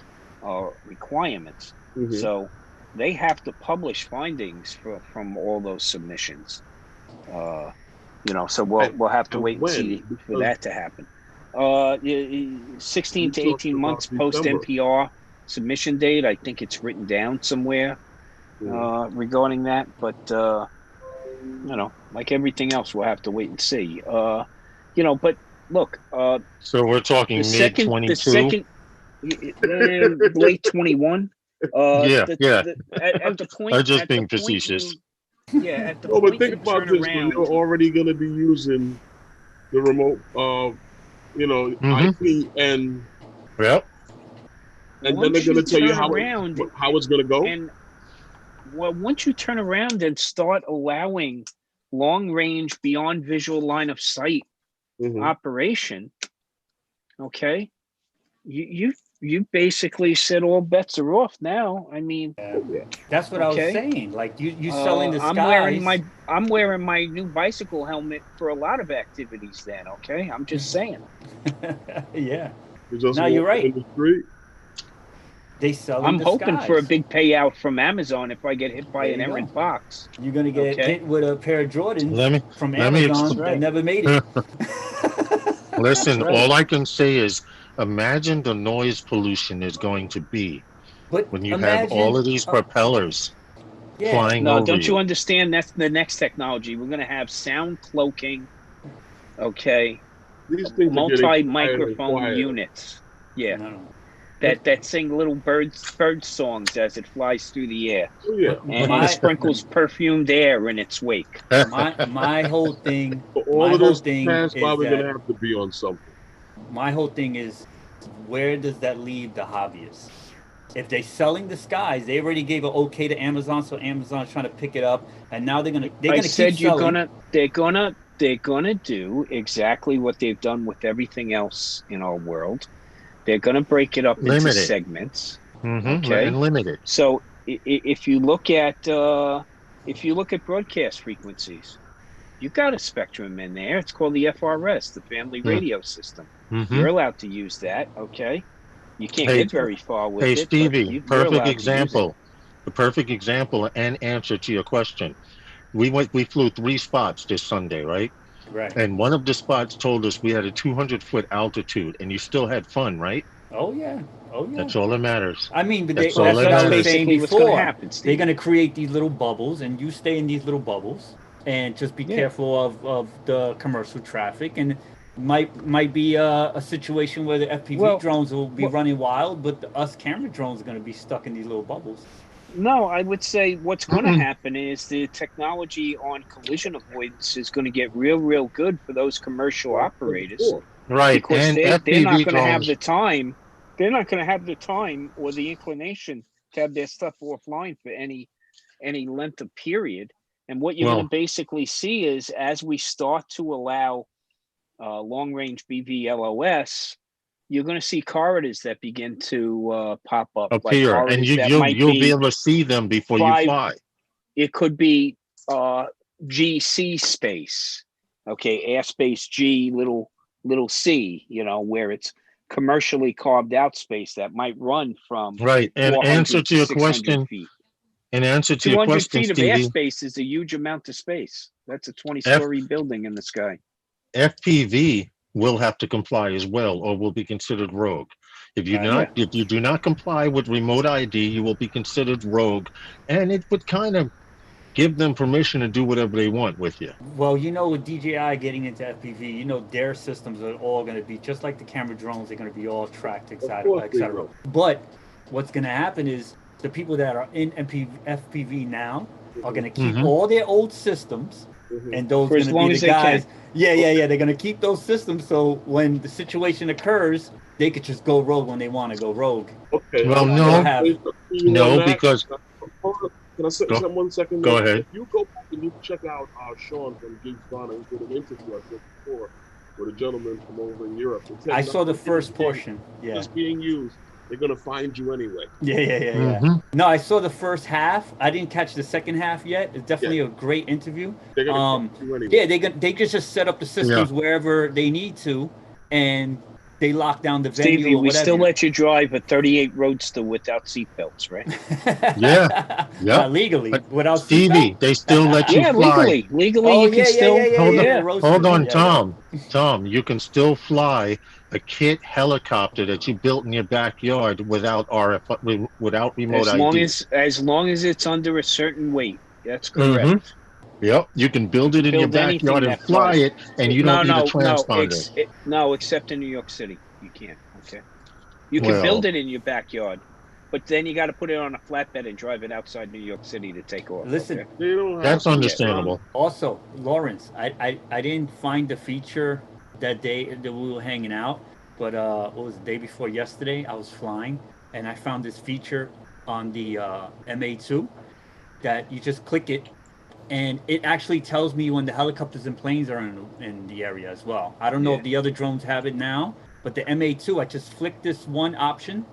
Speaker 4: requirements. Mm-hmm. So they have to publish findings from all those submissions. So we'll have to wait and see for that to happen. 16 to 18 months post NPR submission date. I think it's written down somewhere regarding that, but like everything else, we'll have to wait and see. But look.
Speaker 2: So we're talking mid 22,
Speaker 4: late 21. At the point,
Speaker 2: I'm just being facetious.
Speaker 4: At the
Speaker 1: but
Speaker 4: point
Speaker 1: think about this: when you're already going to be using the remote, IP, and
Speaker 2: yep,
Speaker 1: and then they're going to tell you how it's going to go.
Speaker 4: And once you turn around and start allowing long range, beyond visual line of sight operation, okay, you basically said all bets are off now. I mean,
Speaker 3: that's what I was saying. Like you selling the skies.
Speaker 4: I'm wearing my new bicycle helmet for a lot of activities. Then, okay, I'm just saying.
Speaker 3: Yeah.
Speaker 1: No,
Speaker 3: you're right.
Speaker 1: In the street.
Speaker 3: They sell.
Speaker 4: I'm hoping for a big payout from Amazon if I get hit by an errant box.
Speaker 3: You're gonna get hit with a pair of Jordans from Amazon that never made it.
Speaker 2: Listen, all I can say is, imagine the noise pollution is going to be when you have all of these propellers flying over.
Speaker 4: No, don't you understand? That's the next technology. We're going to have sound cloaking. Okay, multi-microphone units. Yeah, that sing little bird songs as it flies through the air. And it sprinkles perfumed air in its wake.
Speaker 3: My whole thing.
Speaker 1: All of those is probably going to have to be on something.
Speaker 3: My whole thing is, where does that leave the hobbyists? If they're selling the skies, they already gave an okay to Amazon, so Amazon's trying to pick it up, and now they're gonna keep selling.
Speaker 4: They're gonna do exactly what they've done with everything else in our world. They're gonna break it up into segments.
Speaker 2: Okay, and limit it.
Speaker 4: So if you look at broadcast frequencies, you got a spectrum in there. It's called the FRS, the Family Radio System. You're allowed to use that, okay? You can't get very far with it.
Speaker 2: Hey, Stevie, perfect example. The perfect example and answer to your question. We flew 3 spots this Sunday, right?
Speaker 3: Right.
Speaker 2: And one of the spots told us we had a 200-foot altitude, and you still had fun, right?
Speaker 3: Oh yeah.
Speaker 2: That's all that matters.
Speaker 3: I mean, but that's what I was saying before. They're going to create these little bubbles, and you stay in these little bubbles. and just be
Speaker 4: Yeah.
Speaker 3: careful of the commercial traffic. And might be a situation where the FPV
Speaker 4: Well,
Speaker 3: drones will be
Speaker 4: well-
Speaker 3: running wild, but us camera drones are going to be stuck in these little bubbles.
Speaker 4: No, I would say what's going to
Speaker 2: Mm-mm.
Speaker 4: happen is the technology on collision avoidance is going to get real good for those commercial operators
Speaker 2: Right,
Speaker 4: because
Speaker 2: and
Speaker 4: they're not
Speaker 2: FPV
Speaker 4: going to have
Speaker 2: drones.
Speaker 4: the time. They're not going to have the time or the inclination to have their stuff offline for any length of period. And what you're going
Speaker 2: Well,
Speaker 4: to basically see is as we start to allow long range BVLOS, you're going to see corridors that begin to pop up, like
Speaker 2: appear, and
Speaker 4: corridors that
Speaker 2: you'll
Speaker 4: might
Speaker 2: be
Speaker 4: be
Speaker 2: able to see them before you
Speaker 4: 5
Speaker 2: fly.
Speaker 4: it could be GC space, okay, airspace G little c, where it's commercially carved out space that might run from
Speaker 2: Right, and
Speaker 4: 400 to 600 feet.
Speaker 2: in answer to your
Speaker 4: 200
Speaker 2: question,
Speaker 4: feet of
Speaker 2: Stevie,
Speaker 4: airspace is a huge amount of space. That's a
Speaker 2: F,
Speaker 4: 20-story building in the sky.
Speaker 2: FPV will have to comply as well, or will be considered rogue. If you
Speaker 3: Right.
Speaker 2: not, if you do not comply with remote ID, you will be considered rogue, and it would kind of give them permission to do whatever they want with you.
Speaker 3: Well, with DJI getting into FPV, their systems are all going to be just like the camera drones. They're going to be all tracked,
Speaker 1: Of
Speaker 3: etc.,
Speaker 1: course they
Speaker 3: etc.
Speaker 1: will.
Speaker 3: But what's going to happen is the people that are in FPV now are going to keep
Speaker 2: Mhm.
Speaker 3: all their old systems,
Speaker 1: Mhm.
Speaker 3: and those
Speaker 4: For
Speaker 3: are
Speaker 4: as
Speaker 3: going to
Speaker 4: long
Speaker 3: be
Speaker 4: as
Speaker 3: the
Speaker 4: they
Speaker 3: guys.
Speaker 4: can.
Speaker 3: Yeah. They're going to keep those systems, so when the situation occurs, they could just go rogue when they want to go rogue.
Speaker 1: Okay.
Speaker 2: Well,
Speaker 3: They'll
Speaker 2: no,
Speaker 3: have.
Speaker 1: Say something to you on
Speaker 2: no,
Speaker 1: that.
Speaker 2: because
Speaker 1: Hold on. Can I say
Speaker 2: go,
Speaker 1: something 1 second?
Speaker 2: go
Speaker 1: Then?
Speaker 2: ahead.
Speaker 1: If you go back and you check out Sean from James Bond, who did an interview I think before with a gentleman from over in Europe. It said
Speaker 3: I saw the
Speaker 1: nothing
Speaker 3: first
Speaker 1: is being-
Speaker 3: portion. Yeah.
Speaker 1: Just being used, they're gonna find you anyway.
Speaker 3: Yeah.
Speaker 2: Mhm.
Speaker 3: No, I saw the first half. I didn't catch the second half yet. It's definitely a great interview.
Speaker 1: They're gonna
Speaker 3: Um,
Speaker 1: catch you anyway.
Speaker 3: yeah, they could just set up the systems wherever they need to, and they lock down the venue
Speaker 4: Stevie,
Speaker 3: or
Speaker 4: we
Speaker 3: whatever.
Speaker 4: still let you drive a 38 Roadster without seatbelts, right?
Speaker 2: Yeah, yep.
Speaker 3: Legally,
Speaker 2: But
Speaker 3: without
Speaker 2: Stevie,
Speaker 3: seatbelt?
Speaker 2: they still let you
Speaker 4: Yeah,
Speaker 2: fly.
Speaker 4: legally
Speaker 3: Oh
Speaker 4: you can still.
Speaker 2: Hold on,
Speaker 3: the roadster.
Speaker 2: hold on,
Speaker 3: Yeah.
Speaker 2: Tom. Tom, you can still fly a kit helicopter that you built in your backyard without without remote ID.
Speaker 4: As long as it's under a certain weight. That's correct.
Speaker 2: Mm-hmm. Yep, you can build
Speaker 4: You
Speaker 2: it
Speaker 4: can
Speaker 2: in your
Speaker 4: build anything
Speaker 2: backyard and
Speaker 4: that
Speaker 2: fly
Speaker 4: flies.
Speaker 2: it, and you don't need a transponder.
Speaker 4: No, except in New York City, you can't. Okay, you can
Speaker 2: Well,
Speaker 4: build it in your backyard, but then you got to put it on a flatbed and drive it outside New York City to take off.
Speaker 3: Listen,
Speaker 4: okay?
Speaker 1: They don't have
Speaker 2: that's
Speaker 1: to,
Speaker 2: understandable.
Speaker 3: Also, Lawrence, I didn't find the feature that day that we were hanging out, but what was the day before yesterday? I was flying, and I found this feature on the MA2 that you just click it, and it actually tells me when the helicopters and planes are in the area as well. I don't know if the other drones have it now, but the MA2, I just flicked this one option,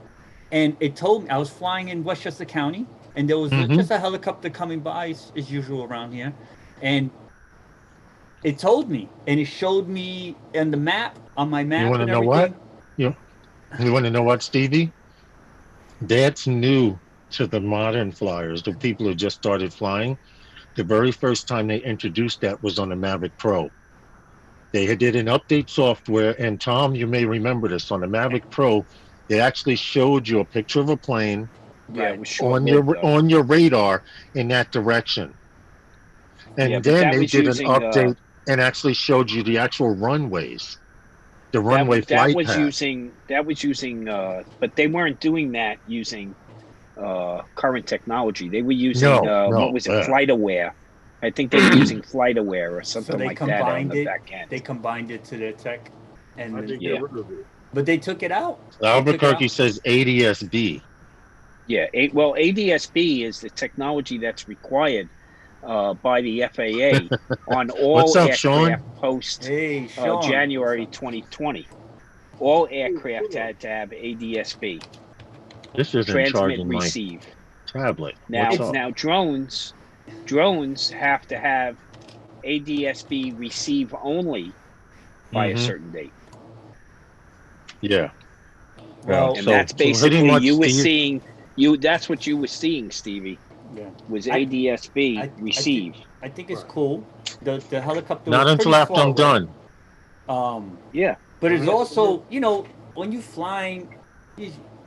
Speaker 3: and it told me I was flying in Westchester County, and there was
Speaker 2: Mhm.
Speaker 3: just a helicopter coming by, as usual around here, and it told me, and it showed me on the map, on my map,
Speaker 2: You want to
Speaker 3: and
Speaker 2: know what?
Speaker 3: everything.
Speaker 2: You want to know what, Stevie? That's new to the modern flyers, the people who just started flying. The very first time they introduced that was on the Mavic Pro. They did an update software, and Tom, you may remember this, on the Mavic Pro, they actually showed you a picture of a plane
Speaker 4: Yeah,
Speaker 3: Right.
Speaker 4: it was
Speaker 2: on
Speaker 4: short-lived, though.
Speaker 2: on your radar in that direction. And
Speaker 4: Yeah, but
Speaker 2: then
Speaker 4: that
Speaker 2: they
Speaker 4: was
Speaker 2: did an
Speaker 4: using,
Speaker 2: update and actually showed you the actual runways, the runway
Speaker 4: that
Speaker 2: flight
Speaker 4: was
Speaker 2: path.
Speaker 4: using, but they weren't doing that using current technology. They were using what was it, FlightAware. I think they were using FlightAware or something
Speaker 3: So they
Speaker 4: like that on
Speaker 3: combined
Speaker 4: the
Speaker 3: it.
Speaker 4: back end.
Speaker 3: They combined it to their tech,
Speaker 1: I
Speaker 3: and
Speaker 1: didn't
Speaker 4: Yeah.
Speaker 1: get rid of it.
Speaker 3: but they took it out. They took it
Speaker 2: Albuquerque
Speaker 3: out.
Speaker 2: says ADS-B.
Speaker 4: Yeah, ADS-B is the technology that's required by the FAA on all
Speaker 2: What's up,
Speaker 4: aircraft
Speaker 2: Sean?
Speaker 4: post
Speaker 3: Hey, Sean.
Speaker 4: January 2020. All aircraft had to have ADS-B.
Speaker 2: This isn't
Speaker 4: Transmit,
Speaker 2: charging my
Speaker 4: receive.
Speaker 2: tablet.
Speaker 4: Now,
Speaker 2: What's up?
Speaker 4: now drones have to have ADS-B receive only by a
Speaker 2: Mhm.
Speaker 4: certain date.
Speaker 2: Yeah.
Speaker 3: Well,
Speaker 4: And
Speaker 2: So
Speaker 4: that's
Speaker 2: pretty
Speaker 4: basically
Speaker 2: much,
Speaker 4: you were
Speaker 2: Steve,
Speaker 4: seeing that's what you were seeing, Stevie,
Speaker 3: yeah.
Speaker 4: was
Speaker 3: I-
Speaker 4: ADS-B receive.
Speaker 3: I think it's cool. The helicopter
Speaker 2: not
Speaker 3: was
Speaker 2: until
Speaker 3: pretty
Speaker 2: after
Speaker 3: far
Speaker 2: I'm
Speaker 3: away.
Speaker 2: done.
Speaker 4: Yeah.
Speaker 3: But it's
Speaker 1: Yeah.
Speaker 3: also, when you're flying,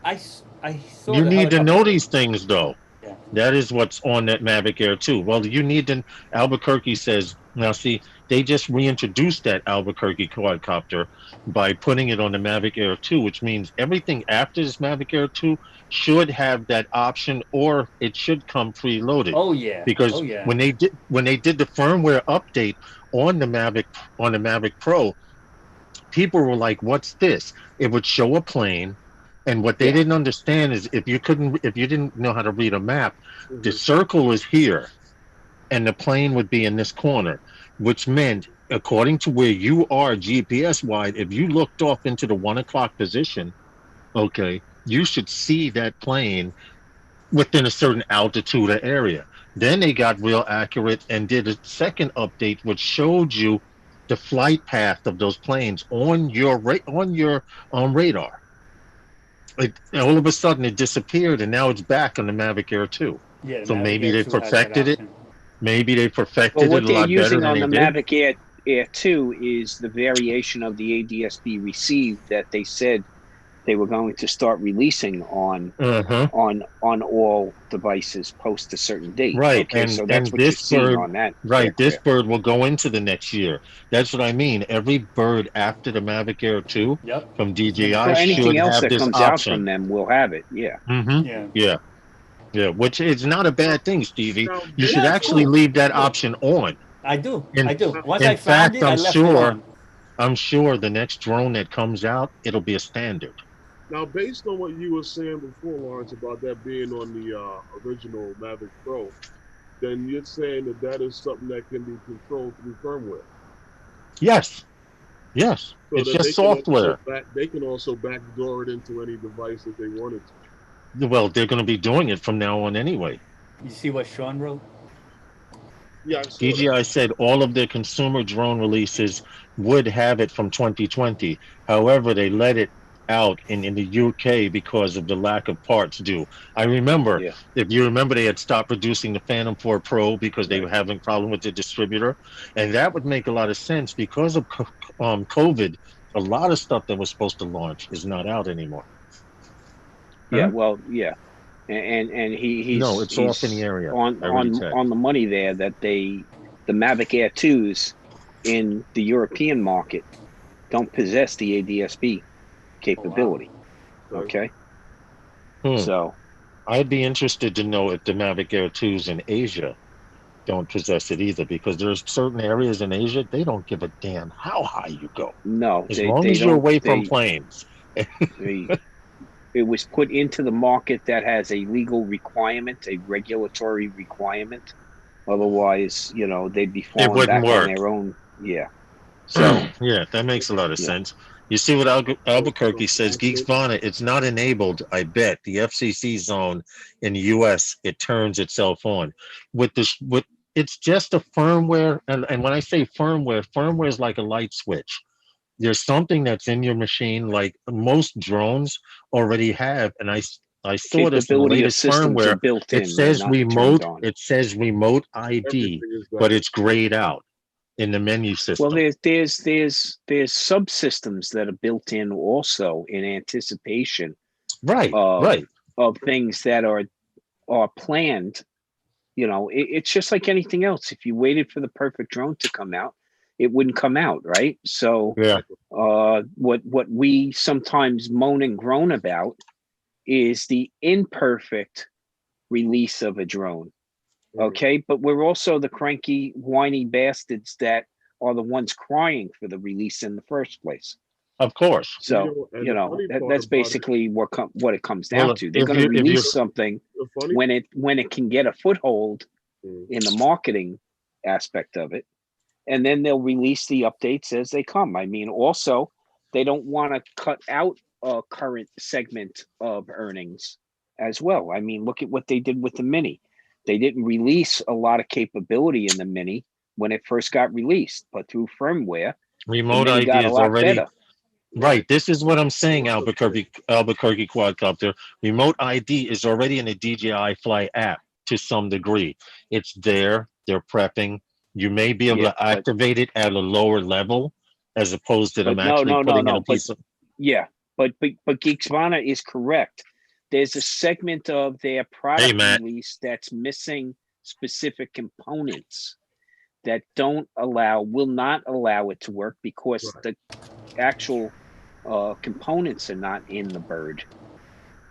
Speaker 3: I saw
Speaker 2: You
Speaker 3: the
Speaker 2: need to
Speaker 3: helicopter.
Speaker 2: know these things, though.
Speaker 3: Yeah.
Speaker 2: That is what's on that Mavic Air 2. Well, you need to, Albuquerque says, now see, they just reintroduced that Albuquerque quadcopter by putting it on the Mavic Air 2, which means everything after this Mavic Air 2 should have that option, or it should come preloaded.
Speaker 3: Oh yeah. Oh
Speaker 2: Because
Speaker 3: yeah.
Speaker 2: when they did the firmware update on the Mavic Pro, people were like, "What's this?" It would show a plane, and what they
Speaker 4: Yeah.
Speaker 2: didn't understand is if you didn't know how to read a map, the
Speaker 1: Mhm.
Speaker 2: circle is here, and the plane would be in this corner, which meant, according to where you are GPS wide, if you looked off into the 1 o'clock position, okay, you should see that plane within a certain altitude or area. Then they got real accurate and did a second update, which showed you the flight path of those planes on your radar. All of a sudden, it disappeared, and now it's back on the Mavic Air 2.
Speaker 3: Yeah, the
Speaker 2: So
Speaker 3: Mavic
Speaker 2: maybe
Speaker 3: Air
Speaker 2: they
Speaker 3: 2 has that
Speaker 2: perfected it.
Speaker 3: option.
Speaker 2: Maybe they
Speaker 4: Well,
Speaker 2: perfected it
Speaker 4: what
Speaker 2: a
Speaker 4: they're
Speaker 2: lot better
Speaker 4: using
Speaker 2: than
Speaker 4: on
Speaker 2: they
Speaker 4: the
Speaker 2: did.
Speaker 4: Mavic Air 2 is the variation of the ADSB receive that they said they were going to start releasing on
Speaker 2: Uh-huh.
Speaker 4: all devices post a certain date.
Speaker 2: Right,
Speaker 4: Okay, so that's
Speaker 2: and
Speaker 4: what you're
Speaker 2: this
Speaker 4: seeing
Speaker 2: bird,
Speaker 4: on that
Speaker 2: right, this
Speaker 4: aircraft.
Speaker 2: bird will go into the next year. That's what I mean. Every bird after the Mavic Air 2
Speaker 3: Yep.
Speaker 2: from
Speaker 3: It's gonna
Speaker 2: DJI
Speaker 4: Well, anything
Speaker 2: should
Speaker 4: else
Speaker 2: have
Speaker 4: that
Speaker 2: this
Speaker 4: comes out
Speaker 2: option.
Speaker 4: from them will have it. Yeah.
Speaker 2: Mm-hmm.
Speaker 3: Yeah.
Speaker 2: Yeah, yeah, which is not a bad thing, Stevie.
Speaker 1: Now,
Speaker 2: You should
Speaker 3: No, it's
Speaker 2: actually
Speaker 3: cool.
Speaker 2: leave that
Speaker 3: Cool.
Speaker 2: option on.
Speaker 3: I do.
Speaker 2: In
Speaker 3: I do. Once
Speaker 2: in
Speaker 3: I found
Speaker 2: fact,
Speaker 3: it, I left it on.
Speaker 2: I'm sure the next drone that comes out, it'll be a standard.
Speaker 1: now, based on what you were saying before, Lawrence, about that being on the original Mavic Pro, then you're saying that that is something that can be controlled through firmware,
Speaker 2: Yes, yes.
Speaker 1: so
Speaker 2: It's
Speaker 1: that
Speaker 2: just software.
Speaker 1: they can also backdoor it into any device that they wanted to.
Speaker 2: Well, they're going to be doing it from now on anyway.
Speaker 3: You see what Sean wrote?
Speaker 1: Yeah, I saw that.
Speaker 2: DJI said all of their consumer drone releases would have it from 2020. However, they let it out in the UK because of the lack of parts due. I remember,
Speaker 4: Yeah.
Speaker 2: if you remember, they had stopped producing the Phantom 4 Pro because they
Speaker 1: Right.
Speaker 2: were having a problem with the distributor. And that would make a lot of sense because of COVID. A lot of stuff that was supposed to launch is not out anymore.
Speaker 4: Yeah.
Speaker 2: Huh?
Speaker 4: Well, yeah. And
Speaker 2: No, it's off in the
Speaker 4: he's
Speaker 2: area.
Speaker 4: on
Speaker 2: I already checked.
Speaker 4: on the money there that the Mavic Air 2s in the European market don't possess the ADSB capability. Okay.
Speaker 2: Hmm.
Speaker 4: So
Speaker 2: I'd be interested to know if the Mavic Air 2s in Asia don't possess it either, because there's certain areas in Asia they don't give a damn how high you go,
Speaker 4: no,
Speaker 2: as long
Speaker 4: they
Speaker 2: as you're
Speaker 4: don't
Speaker 2: away from planes.
Speaker 4: they it was put into the market that has a legal requirement, a regulatory requirement. Otherwise, they'd be
Speaker 2: It
Speaker 4: falling
Speaker 2: wouldn't
Speaker 4: back on
Speaker 2: work.
Speaker 4: their own. Yeah. So,
Speaker 2: Yeah, that makes a lot of
Speaker 4: yeah.
Speaker 2: sense. You see what Albuquerque says, Geeks
Speaker 1: Fascinating.
Speaker 2: Vana, it's not enabled. I bet the FCC zone in the US, it turns itself on with it's just a firmware. And when I say firmware is like a light switch. There's something that's in your machine, like most drones already have. And I saw this in the
Speaker 4: Capability of
Speaker 2: latest
Speaker 4: systems are
Speaker 2: firmware.
Speaker 4: built
Speaker 2: It
Speaker 4: in. They're
Speaker 2: says
Speaker 4: not turned
Speaker 2: remote,
Speaker 4: on.
Speaker 2: it says remote ID,
Speaker 1: Everything is
Speaker 2: but
Speaker 1: done.
Speaker 2: it's grayed out in the menu
Speaker 4: Well,
Speaker 2: system.
Speaker 4: there's subsystems that are built in also in anticipation
Speaker 2: Right,
Speaker 4: of
Speaker 2: right.
Speaker 4: things that are planned. It's just like anything else. If you waited for the perfect drone to come out, it wouldn't come out, right? So,
Speaker 2: Yeah.
Speaker 4: what we sometimes moan and groan about is the imperfect release of a drone. Okay, but we're also the cranky, whiny bastards that are the ones crying for the release in the first place.
Speaker 2: Of course.
Speaker 4: So
Speaker 1: And the funny part
Speaker 4: that's
Speaker 1: about it,
Speaker 4: basically what it comes
Speaker 2: Well,
Speaker 4: down to. They're
Speaker 2: if
Speaker 4: going to
Speaker 2: you
Speaker 4: release something
Speaker 1: the funny
Speaker 4: when it can get a foothold
Speaker 1: Mm.
Speaker 4: in the marketing aspect of it, and then they'll release the updates as they come. I mean, also they don't want to cut out a current segment of earnings as well. I mean, look at what they did with the Mini. They didn't release a lot of capability in the Mini when it first got released, but through firmware, the
Speaker 2: remote
Speaker 4: Mini
Speaker 2: ID
Speaker 4: got a
Speaker 2: is
Speaker 4: lot
Speaker 2: already
Speaker 4: better.
Speaker 2: right. This is what I'm saying,
Speaker 1: Well,
Speaker 2: Albuquerque quadcopter. Remote ID is already in the DJI Fly app to some degree. It's there. They're prepping. You may be able
Speaker 4: Yeah,
Speaker 2: to activate it at a lower level as opposed to them
Speaker 4: but no,
Speaker 2: actually
Speaker 4: no, no,
Speaker 2: putting in
Speaker 4: no.
Speaker 2: a piece of.
Speaker 4: Yeah, but Geeksvana is correct there's a segment of their
Speaker 2: Hey,
Speaker 4: product
Speaker 2: Matt.
Speaker 4: release that's missing specific components that will not allow it to work because
Speaker 1: Right.
Speaker 4: the actual components are not in the bird.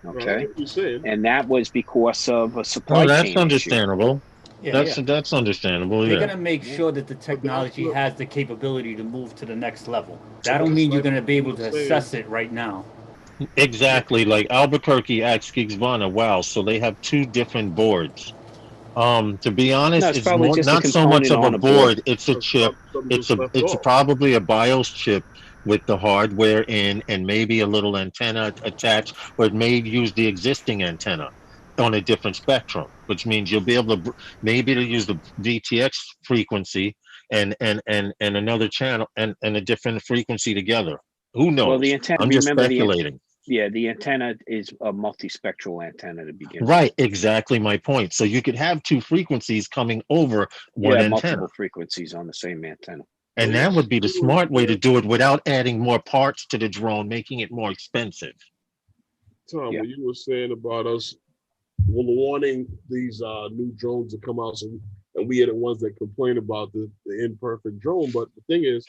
Speaker 1: Right, I
Speaker 4: Okay.
Speaker 1: get what you're saying.
Speaker 4: And that was because of a
Speaker 2: Oh,
Speaker 4: supply
Speaker 2: that's
Speaker 4: chain issue.
Speaker 2: understandable.
Speaker 3: Yeah,
Speaker 2: That's understandable.
Speaker 3: they're
Speaker 2: Yeah.
Speaker 3: gonna make sure that the technology
Speaker 1: what-
Speaker 3: has the capability to move to the next level. That
Speaker 1: But
Speaker 3: don't
Speaker 1: that's
Speaker 3: mean you're
Speaker 1: like
Speaker 3: gonna be
Speaker 1: you
Speaker 3: able
Speaker 1: were
Speaker 3: to
Speaker 1: saying.
Speaker 3: assess it right now.
Speaker 2: Exactly. Like Albuquerque at Skigzvana. Wow. So they have two different boards. To be
Speaker 4: No,
Speaker 2: honest,
Speaker 4: it's
Speaker 2: it's
Speaker 4: probably
Speaker 2: more
Speaker 4: just a
Speaker 2: not so much
Speaker 4: component
Speaker 2: of a
Speaker 4: on a board.
Speaker 2: board. It's a chip.
Speaker 1: Something just left
Speaker 2: It's
Speaker 1: off.
Speaker 2: probably a BIOS chip with the hardware in and maybe a little antenna attached, or it may use the existing antenna on a different spectrum, which means you'll be able to maybe to use the DTX frequency and another channel and a different frequency together. Who knows?
Speaker 4: Well, the antenna.
Speaker 2: I'm just
Speaker 4: Remember
Speaker 2: speculating.
Speaker 4: the antenna is a multispectral antenna to begin with.
Speaker 2: Right, exactly my point. So you could have two frequencies coming over one
Speaker 4: Yeah,
Speaker 2: antenna.
Speaker 4: multiple frequencies on the same antenna.
Speaker 2: And
Speaker 1: Well,
Speaker 2: that
Speaker 1: yeah,
Speaker 2: would be the
Speaker 1: you were-
Speaker 2: smart way to do it without adding more parts to the drone, making it more expensive.
Speaker 1: Tom,
Speaker 4: Yeah.
Speaker 1: what you were saying about us wanting these new drones to come out, and we are the ones that complain about the imperfect drone. But the thing is,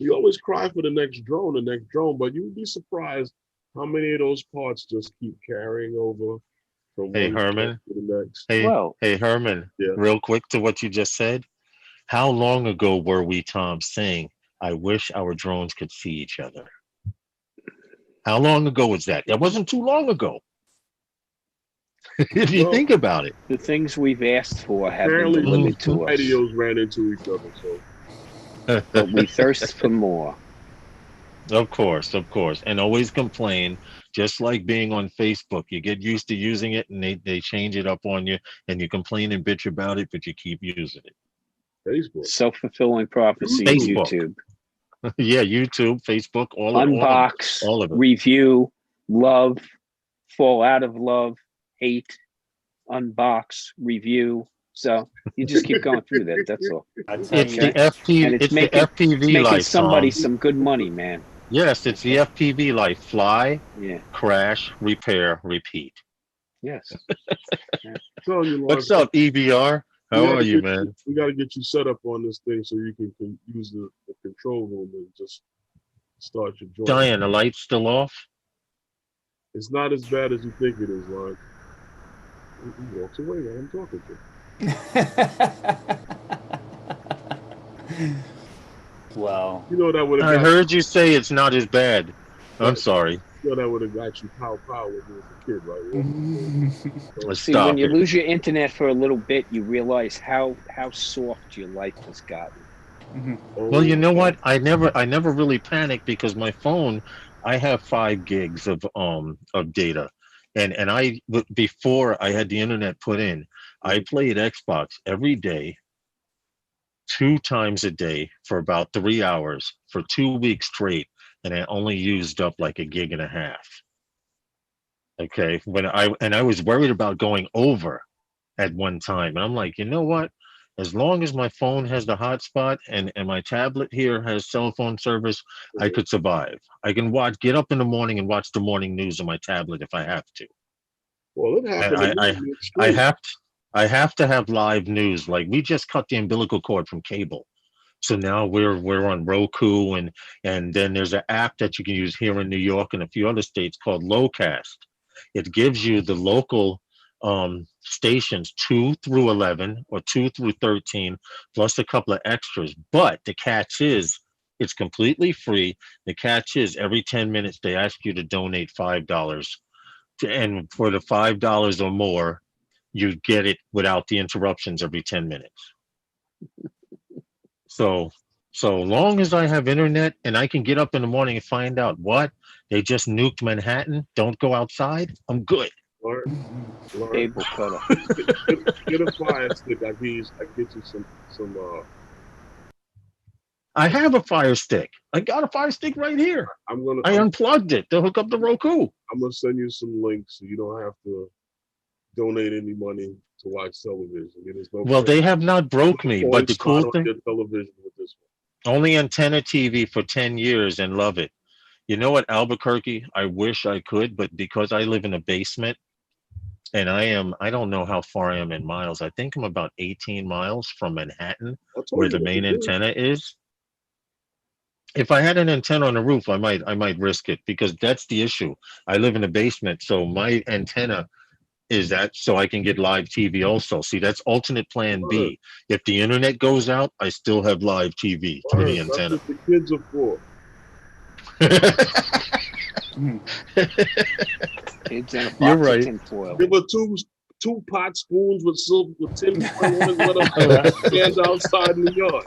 Speaker 1: we always cry for the next drone, but you'd be surprised how many of those parts just keep carrying over from
Speaker 2: Hey,
Speaker 1: one
Speaker 2: Herman.
Speaker 1: to the next.
Speaker 4: Well,
Speaker 2: Hey, Herman,
Speaker 1: Yeah.
Speaker 2: real quick to what you just said. How long ago were we, Tom, saying, I wish our drones could see each other? How long ago was that? That wasn't too long ago. If you
Speaker 1: Well,
Speaker 2: think about it.
Speaker 4: the things we've asked for have been
Speaker 1: Apparently,
Speaker 4: delivered
Speaker 1: two
Speaker 4: to us,
Speaker 1: radios ran into each other. So
Speaker 4: but we thirst for more.
Speaker 2: Of course, and always complain. Just like being on Facebook, you get used to using it, and they change it up on you, and you complain and bitch about it, but you keep using it.
Speaker 1: Facebook,
Speaker 4: Self-fulfilling prophecy.
Speaker 2: Facebook.
Speaker 4: YouTube.
Speaker 2: Yeah, YouTube, Facebook,
Speaker 4: Unbox,
Speaker 2: all of it.
Speaker 4: review, love, fall out of love, hate, unbox, review. So you just keep going through that. That's all.
Speaker 3: I tell
Speaker 2: It's
Speaker 3: you,
Speaker 2: the FP.
Speaker 4: And
Speaker 2: It's
Speaker 4: making,
Speaker 2: the FPV
Speaker 4: making
Speaker 2: life,
Speaker 4: somebody
Speaker 2: Tom.
Speaker 4: some good money, man.
Speaker 2: Yes, it's the FPV life. Fly,
Speaker 4: Yeah.
Speaker 2: crash, repair, repeat.
Speaker 4: Yes.
Speaker 1: telling you,
Speaker 2: What's
Speaker 1: Lawrence,
Speaker 2: up, EBR?
Speaker 1: we
Speaker 2: How
Speaker 1: gotta
Speaker 2: are you,
Speaker 1: get
Speaker 2: man?
Speaker 1: We got to get you set up on this thing so you can use the control room and just start your joint.
Speaker 2: Diane, the light's still off?
Speaker 1: It's not as bad as you think it is, Lawrence. He walks away while I'm talking to him.
Speaker 3: well,
Speaker 1: You know that would
Speaker 2: I
Speaker 1: have got
Speaker 2: heard you say it's not as bad. I'm sorry.
Speaker 1: you know that would have got you pow when you was a kid, right?
Speaker 2: Let's
Speaker 4: See,
Speaker 2: stop
Speaker 4: when you
Speaker 2: it.
Speaker 4: lose your internet for a little bit, you realize how soft your life has gotten.
Speaker 2: Well, you know what? I never really panicked because my phone, I have 5 gigs of data, and before I had the internet put in, I played Xbox every day, 2 times a day for about 3 hours for 2 weeks straight, and I only used up like 1.5 gigs. Okay, I was worried about going over at one time, and I'm like, you know what? As long as my phone has the hotspot and my tablet here has cell phone service, I could survive. I can get up in the morning and watch the morning news on my tablet if I have to.
Speaker 1: Well, it happened.
Speaker 2: And
Speaker 1: to me in the
Speaker 2: I
Speaker 1: street.
Speaker 2: have to have live news. Like we just cut the umbilical cord from cable. So now we're on Roku and then there's an app that you can use here in New York and a few other states called Lowcast. It gives you the local stations 2 through 11 or 2 through 13 plus a couple of extras. But the catch is it's completely free. The catch is every 10 minutes they ask you to donate $5. And for the $5 or more, you get it without the interruptions every 10 minutes. So long as I have internet and I can get up in the morning and find out what they just nuked Manhattan, don't go outside, I'm good.
Speaker 1: Lawrence,
Speaker 4: Cable cutter.
Speaker 1: get a fire stick. I get you some.
Speaker 2: I have a Fire Stick. I got a Fire Stick right here. I
Speaker 1: I'm
Speaker 2: unplugged it to hook up the Roku.
Speaker 1: gonna send you some links so you don't have to donate any money to watch television. I mean, there's no
Speaker 2: Well, they have not broke me, but the cool
Speaker 1: on
Speaker 2: thing,
Speaker 1: your television with this one.
Speaker 2: only antenna TV for 10 years and love it. You know what, Albuquerque, I wish I could, but because I live in a basement, And I don't know how far I am in miles. I think I'm about 18 miles from Manhattan,
Speaker 1: I told
Speaker 2: where
Speaker 1: you
Speaker 2: the
Speaker 1: what to
Speaker 2: main
Speaker 1: do.
Speaker 2: antenna is. If I had an antenna on the roof, I might risk it because that's the issue. I live in a basement, so my antenna is that so I can get live TV also. See, that's alternate plan
Speaker 1: Word,
Speaker 2: B. If the internet goes out, I still have live TV through
Speaker 1: word.
Speaker 2: the
Speaker 1: That's
Speaker 2: antenna.
Speaker 1: what the kids are for.
Speaker 4: Kids in a
Speaker 2: You're
Speaker 4: box of
Speaker 2: right.
Speaker 4: tinfoil.
Speaker 1: Give her two pot spoons with silver with tin foil on it. Let her stand outside in the yard.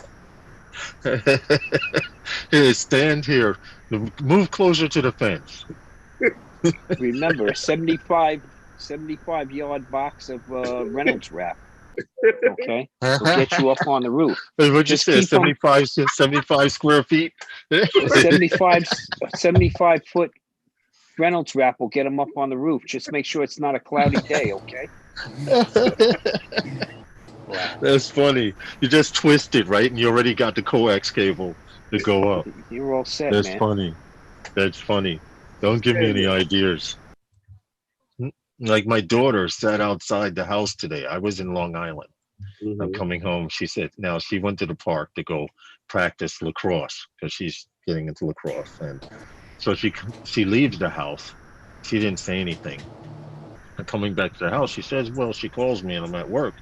Speaker 2: Here, stand here. Move closer to the fence.
Speaker 4: Remember, a 75 yard box of Reynolds wrap. Okay, will get you up on the roof.
Speaker 2: What'd you
Speaker 4: Just
Speaker 2: say?
Speaker 4: keep 'em-
Speaker 2: 75 square feet?
Speaker 4: A 75 foot Reynolds wrap will get them up on the roof. Just make sure it's not a cloudy day. Okay.
Speaker 3: Wow.
Speaker 2: That's funny. You just twist it, right? And you already got the coax cable to go up.
Speaker 4: You're all set,
Speaker 2: That's
Speaker 4: man.
Speaker 2: funny. That's funny. Don't give me any ideas. Like my daughter sat outside the house today. I was in Long Island. I'm
Speaker 1: Mhm.
Speaker 2: coming home. She said, now she went to the park to go practice lacrosse because she's getting into lacrosse. And so she leaves the house. She didn't say anything. And coming back to the house, she says, well, she calls me and I'm at work.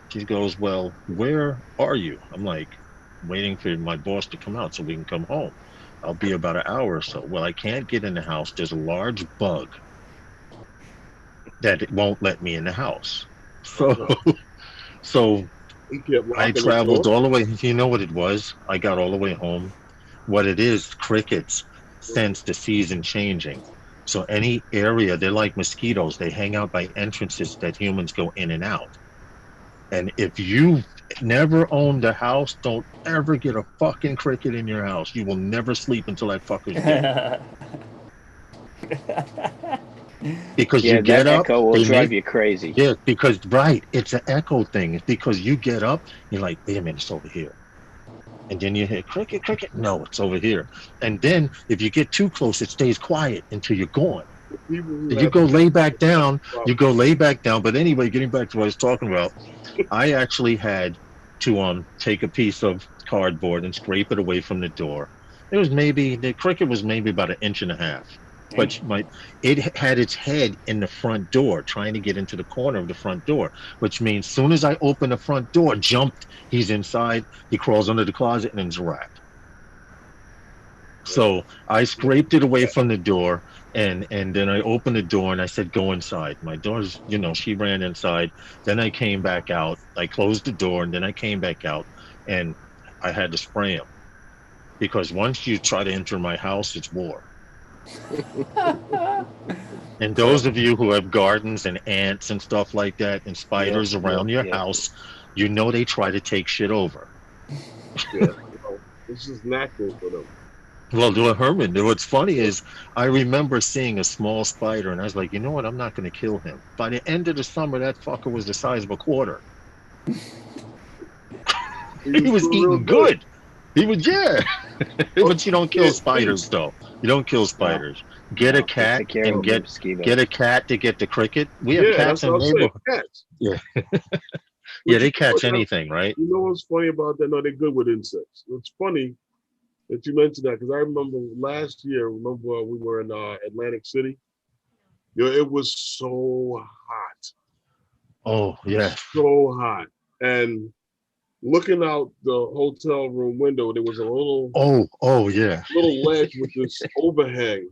Speaker 2: She goes, well, where are you? I'm like, waiting for my boss to come out so we can come home. I'll be about an hour or so. Well, I can't get in the house. There's a large bug that it won't let me in the house. So, so
Speaker 1: He kept
Speaker 2: I
Speaker 1: locking the
Speaker 2: traveled
Speaker 1: door.
Speaker 2: all the way. You know what it was? I got all the way home. What it is, crickets sense the season changing. So any area, they're like mosquitoes. They hang out by entrances that humans go in and out. And if you never owned a house, don't ever get a fucking cricket in your house. You will never sleep until that fucker's dead. Because
Speaker 4: Yeah,
Speaker 2: you get
Speaker 4: that
Speaker 2: up,
Speaker 4: echo will
Speaker 2: they
Speaker 4: drive
Speaker 2: make
Speaker 4: you crazy.
Speaker 2: yeah, because right, it's an echo thing. It's because you get up, you're like, wait a minute, it's over here. And then you hear cricket, cricket. No, it's over here. And then if you get too close, it stays quiet until you're gone.
Speaker 1: The people who
Speaker 2: You
Speaker 1: have
Speaker 2: go lay back down.
Speaker 1: problems.
Speaker 2: You go lay back down. But anyway, getting back to what I was talking about, I actually had to take a piece of cardboard and scrape it away from the door. It was maybe the cricket was maybe about 1.5 inches, but it had its head in the front door, trying to get into the corner of the front door. Which means, soon as I open the front door, jumped. He's inside. He crawls under the closet and it's wrapped. So I scraped it away from the door, and then I opened the door and I said, go inside. My daughter's, she ran inside. Then I came back out. I closed the door and then I came back out and I had to spray him. Because once you try to enter my house, it's war. And those of you who have gardens and ants and stuff like that and spiders around your house, they try to take shit over.
Speaker 1: Yeah, this is natural for them.
Speaker 2: Well, Herman, what's funny is I remember seeing a small spider and I was like, you know what? I'm not going to kill him. By the end of the summer, that fucker was the size of a quarter. He was eating good. He was, yeah. But you don't kill spiders, though. You don't kill spiders. Get a cat and get a cat to get the cricket. We have cats in the neighborhood.
Speaker 1: Cats.
Speaker 2: Yeah. Yeah, they catch anything, right?
Speaker 1: You know what's funny about that? No, they're good with insects. It's funny that you mentioned that because I remember last year, we were in Atlantic City. It was so hot.
Speaker 2: Oh, yeah.
Speaker 1: So hot. And looking out the hotel room window, there was a little little ledge with this overhang.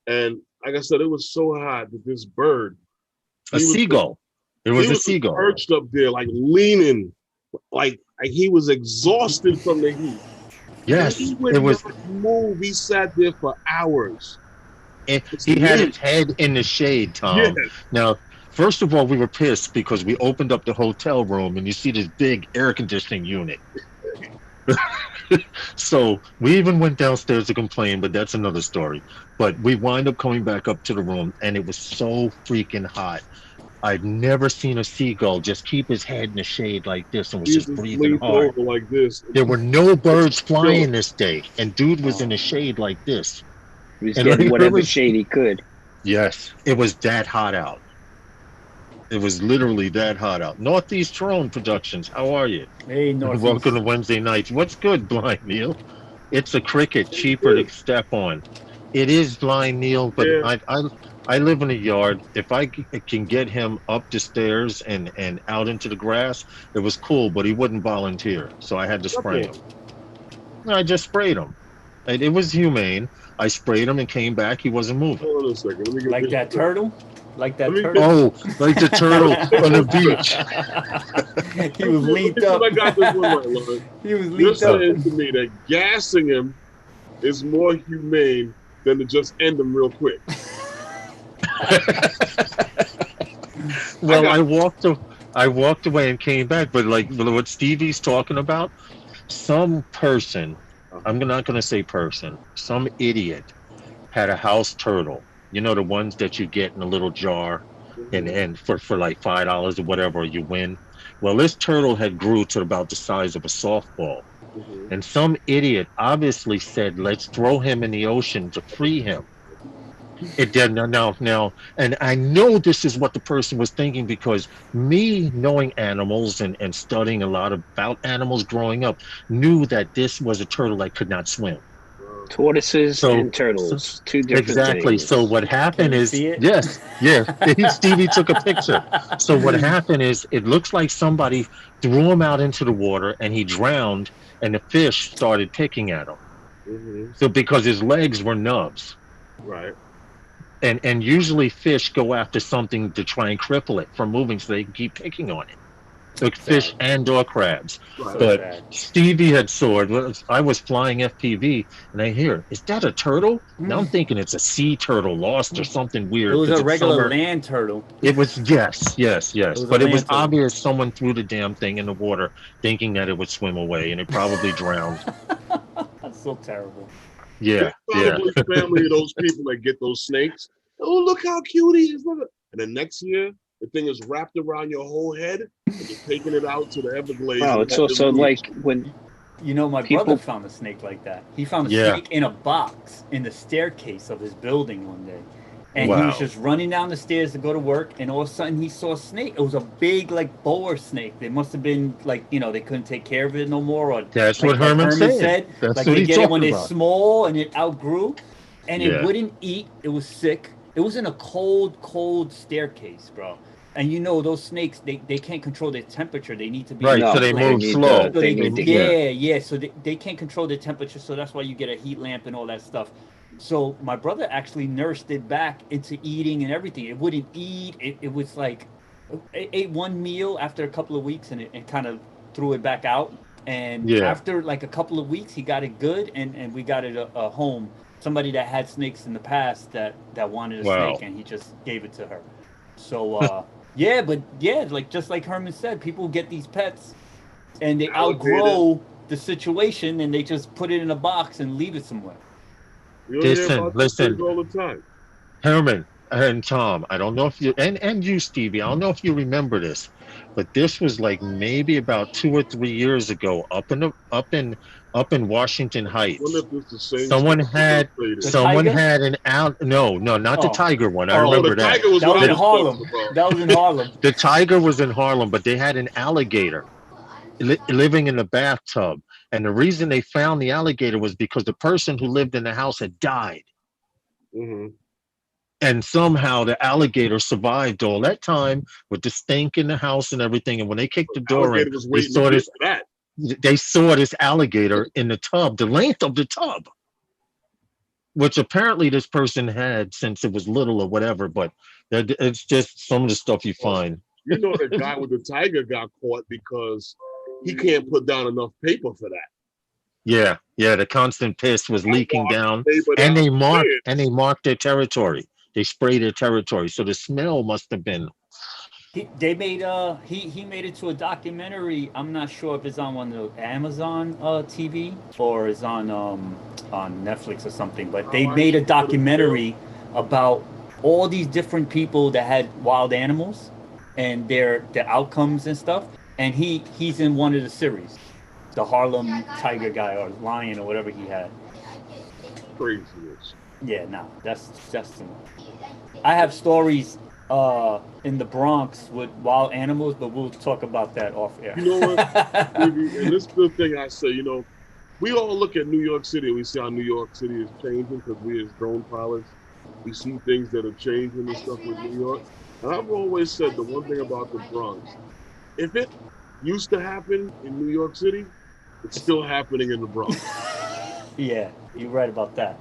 Speaker 1: And like I said, it was so hot that this bird,
Speaker 2: a seagull. It was a seagull
Speaker 1: perched up there, like leaning, like he was exhausted from the heat.
Speaker 2: Yes,
Speaker 1: he would not move. He sat there for hours.
Speaker 2: And he had his head in the shade, Tom. Yeah. Now, first of all, we were pissed because we opened up the hotel room and you see this big air conditioning unit. So we even went downstairs to complain, but that's another story. But we wind up coming back up to the room and it was so freaking hot. I've never seen a seagull just keep his head in the shade like this and was just breathing hard.
Speaker 1: Like this.
Speaker 2: There were no birds flying this day, and dude was in the shade like this.
Speaker 4: He was getting whatever shade he could.
Speaker 2: Yes, it was that hot out. It was literally that hot out. Northeast Drone Productions, how are you?
Speaker 3: Hey, Northeast.
Speaker 2: Welcome to Wednesday nights. What's good, Blind Neil? It's a cricket, cheaper to step on. It is, Blind Neil, but
Speaker 1: Yeah.
Speaker 2: I live in a yard. If I can get him up the stairs and out into the grass, it was cool, but he wouldn't volunteer, so I had to spray him. I just sprayed him. And it was humane. I sprayed him and came back. He wasn't moving.
Speaker 1: Hold on a second. Let me get
Speaker 3: Like
Speaker 1: this
Speaker 3: that
Speaker 1: straight.
Speaker 3: turtle? Like that
Speaker 1: Let me
Speaker 3: turtle?
Speaker 2: Oh, like the turtle on the beach.
Speaker 3: He was linked
Speaker 1: Let
Speaker 3: up.
Speaker 1: me see if I got this one right, Lauren.
Speaker 3: He was
Speaker 1: You're
Speaker 3: linked up.
Speaker 1: saying to me that gassing him is more humane than to just end him real quick.
Speaker 2: Well, I walked away and came back, but like what Stevie's talking about, some person, I'm not going to say person, some idiot had a house turtle. You know, the ones that you get in a little jar and for like $5 or whatever, you win. Well, this turtle had grew to about the size of a softball. And some idiot obviously said, let's throw him in the ocean to free him. It did now, and I know this is what the person was thinking because me knowing animals and studying a lot about animals growing up knew that this was a turtle that could not swim.
Speaker 4: Tortoises and turtles, two different
Speaker 2: exactly.
Speaker 4: things.
Speaker 2: So what happened
Speaker 3: Can you
Speaker 2: is,
Speaker 3: see it?
Speaker 2: yes, Stevie took a picture. So what happened is, it looks like somebody threw him out into the water and he drowned, and the fish started picking at him. So because his legs were nubs.
Speaker 1: Right.
Speaker 2: And usually fish go after something to try and cripple it from moving so they can keep picking on it. So fish and or crabs.
Speaker 1: Right.
Speaker 2: But Stevie had soared. I was flying FPV and I hear, is that a turtle? Now I'm thinking it's a sea turtle lost or something weird.
Speaker 3: It was
Speaker 2: 'cause
Speaker 3: a
Speaker 2: it's
Speaker 3: regular
Speaker 2: summer.
Speaker 3: land turtle.
Speaker 2: It was, yes.
Speaker 3: was
Speaker 2: But
Speaker 3: a
Speaker 2: it was
Speaker 3: land turtle.
Speaker 2: obvious someone threw the damn thing in the water thinking that it would swim away, and it probably drowned.
Speaker 3: That's so terrible.
Speaker 2: Yeah.
Speaker 1: Probably family of those people that get those snakes. Oh, look how cute he is. Look at. And then next year, the thing is wrapped around your whole head and you're taking it out to the Everglades.
Speaker 4: Oh, it's also like when
Speaker 3: You know, my
Speaker 4: People-
Speaker 3: brother found a snake like that. He found a snake in a box in the staircase of his building one day. And he was just running down the stairs to go to work, and all of a sudden he saw a snake. It was a big, like, boa snake. They must have been, like, you know, they couldn't take care of it no more. Or
Speaker 2: That's
Speaker 3: like,
Speaker 2: what Herman said. That's
Speaker 3: like,
Speaker 2: what
Speaker 3: they
Speaker 2: he
Speaker 3: get it when
Speaker 2: talked
Speaker 3: they're
Speaker 2: about.
Speaker 3: small and it outgrew. And
Speaker 2: Yeah.
Speaker 3: it wouldn't eat. It was sick. It was in a cold staircase, bro. And you know, those snakes, they can't control their temperature. They need to be
Speaker 2: Right,
Speaker 4: No,
Speaker 2: so they
Speaker 4: they
Speaker 2: move
Speaker 4: need
Speaker 2: slow.
Speaker 4: to-
Speaker 3: so
Speaker 4: they
Speaker 3: they
Speaker 4: need to-
Speaker 3: yeah. So they can't control the temperature, so that's why you get a heat lamp and all that stuff. So my brother actually nursed it back into eating and everything. It wouldn't eat. It was like, it ate one meal after a couple of weeks, and it kind of threw it back out. And after like a couple of weeks, he got it good, and we got it a home. Somebody that had snakes in the past that wanted a snake, and he just gave it to her. So like just like Herman said, people get these pets and they outgrow the situation and they just put it in a box and leave it somewhere.
Speaker 1: You don't hear about these
Speaker 2: Listen.
Speaker 1: things all the time.
Speaker 2: Herman and Tom, I don't know if you and you, Stevie, I don't know if you remember this, but this was like maybe about 2 or 3 years ago up in Washington Heights.
Speaker 1: Wonder if it's the same
Speaker 2: Someone
Speaker 1: snake
Speaker 2: had
Speaker 1: that
Speaker 3: tiger?
Speaker 2: an no, not the tiger one. I
Speaker 1: Oh,
Speaker 2: remember
Speaker 1: the
Speaker 2: that.
Speaker 1: tiger was
Speaker 3: That
Speaker 1: what
Speaker 3: was
Speaker 1: I
Speaker 3: in
Speaker 1: was
Speaker 3: Harlem.
Speaker 1: talking about.
Speaker 3: That was in Harlem.
Speaker 2: The tiger was in Harlem, but they had an alligator living in the bathtub. And the reason they found the alligator was because the person who lived in the house had died. And somehow the alligator survived all that time with the stink in the house and everything. And when they kicked the door in, they saw this alligator in the tub, the length of the tub, which apparently this person had since it was little or whatever. But it's just some of the stuff you find.
Speaker 1: You know, the guy with the tiger got caught because he can't put down enough paper for that.
Speaker 2: Yeah, the constant piss was leaking down, and they marked their territory. They sprayed their territory, so the smell must have been.
Speaker 3: He made it to a documentary. I'm not sure if it's on one of the Amazon TV or is on Netflix or something. But they made a documentary about all these different people that had wild animals and their outcomes and stuff. And he's in one of the series, the Harlem tiger guy or lion or whatever he had.
Speaker 1: Craziness.
Speaker 3: Yeah, no, that's too much. I have stories in the Bronx with wild animals, but we'll talk about that off air.
Speaker 1: You know what? And this is the thing I say, we all look at New York City and we see how New York City is changing because we as drone pilots, we see things that are changing and stuff with New York. And I've always said the one thing about the Bronx, if it used to happen in New York City, it's still happening in the Bronx.
Speaker 3: Yeah, you're right about that.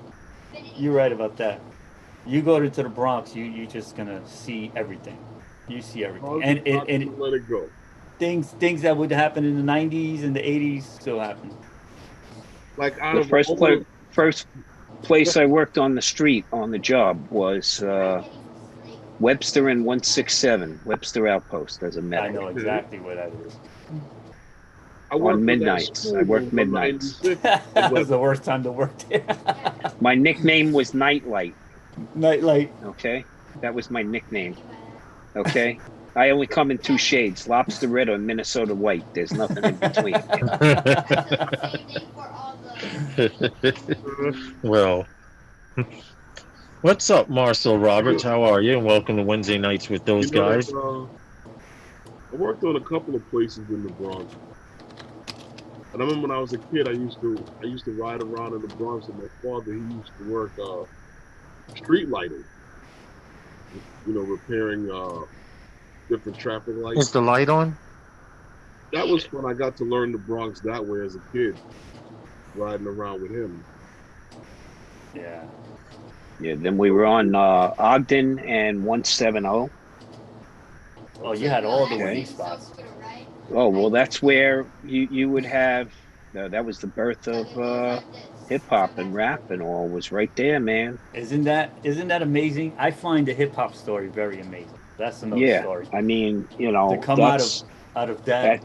Speaker 3: You're right about that. You go to the Bronx, you're just gonna see everything. You see everything, and
Speaker 1: let it go.
Speaker 3: things that would happen in the '90s and the '80s still happen.
Speaker 1: Like out
Speaker 4: The
Speaker 1: of
Speaker 4: first
Speaker 1: all
Speaker 4: first place I worked on the street on the job was Webster and 167, Webster Outpost as a
Speaker 3: I
Speaker 4: medic.
Speaker 3: know exactly where that is.
Speaker 1: I worked
Speaker 4: On
Speaker 1: at that
Speaker 4: midnights.
Speaker 1: school
Speaker 4: I worked
Speaker 1: from
Speaker 4: midnights.
Speaker 1: 96.
Speaker 3: That was the worst time to work there.
Speaker 4: My nickname was Nightlight.
Speaker 3: Nightlight.
Speaker 4: Okay, that was my nickname. Okay, I only come in two shades: lobster red or Minnesota white. There's nothing in between.
Speaker 2: Well, what's up, Marcel Roberts? How are you? And welcome to Wednesday nights with those guys.
Speaker 1: I worked on a couple of places in the Bronx. And I remember when I was a kid, I used to ride around in the Bronx with my father. He used to work street lighting, repairing different traffic lights.
Speaker 2: Is the light on?
Speaker 1: That was when I got to learn the Bronx that way as a kid, riding around with him.
Speaker 3: Yeah.
Speaker 4: Yeah. Then we were on Ogden and 170.
Speaker 3: Oh, you had all the
Speaker 4: Okay.
Speaker 3: winning spots.
Speaker 4: Oh well, that's where you would have. That was the birth of hip hop and rap and all. Was right there, man.
Speaker 3: Isn't that amazing? I find the hip hop story very amazing. That's another
Speaker 4: Yeah,
Speaker 3: story.
Speaker 4: I mean,
Speaker 3: To come
Speaker 4: that's
Speaker 3: out of that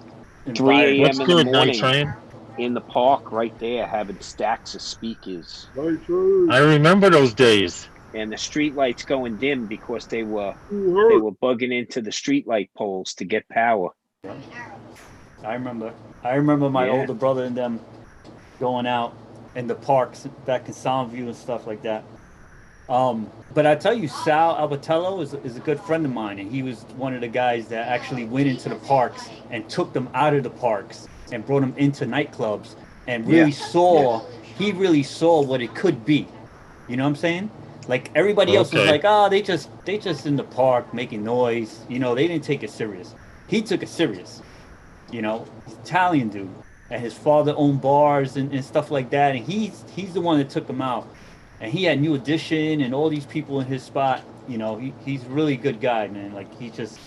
Speaker 4: at 3 a.m.
Speaker 2: What's
Speaker 4: in
Speaker 2: good,
Speaker 4: the
Speaker 2: Night
Speaker 4: morning
Speaker 2: Train?
Speaker 4: in the park, right there, having stacks of speakers,
Speaker 1: Right, true.
Speaker 2: I remember those days.
Speaker 4: and the street lights going dim because they were
Speaker 1: Hurt.
Speaker 4: bugging into the street light poles to get power.
Speaker 3: I remember my
Speaker 4: Yeah.
Speaker 3: older brother and them going out in the parks back in Soundview and stuff like that. But I tell you, Sal Albatello is a good friend of mine, and he was one of the guys that actually went into the parks and took them out of the parks and brought them into nightclubs and really he really saw what it could be. You know what I'm saying? Like everybody else was
Speaker 2: Okay.
Speaker 3: like, oh, they just in the park making noise. They didn't take it serious. He took it serious. He's an Italian dude, and his father owned bars and stuff like that, and he's the one that took them out. And he had New Edition and all these people in his spot. He's a really good guy, man. Like he just,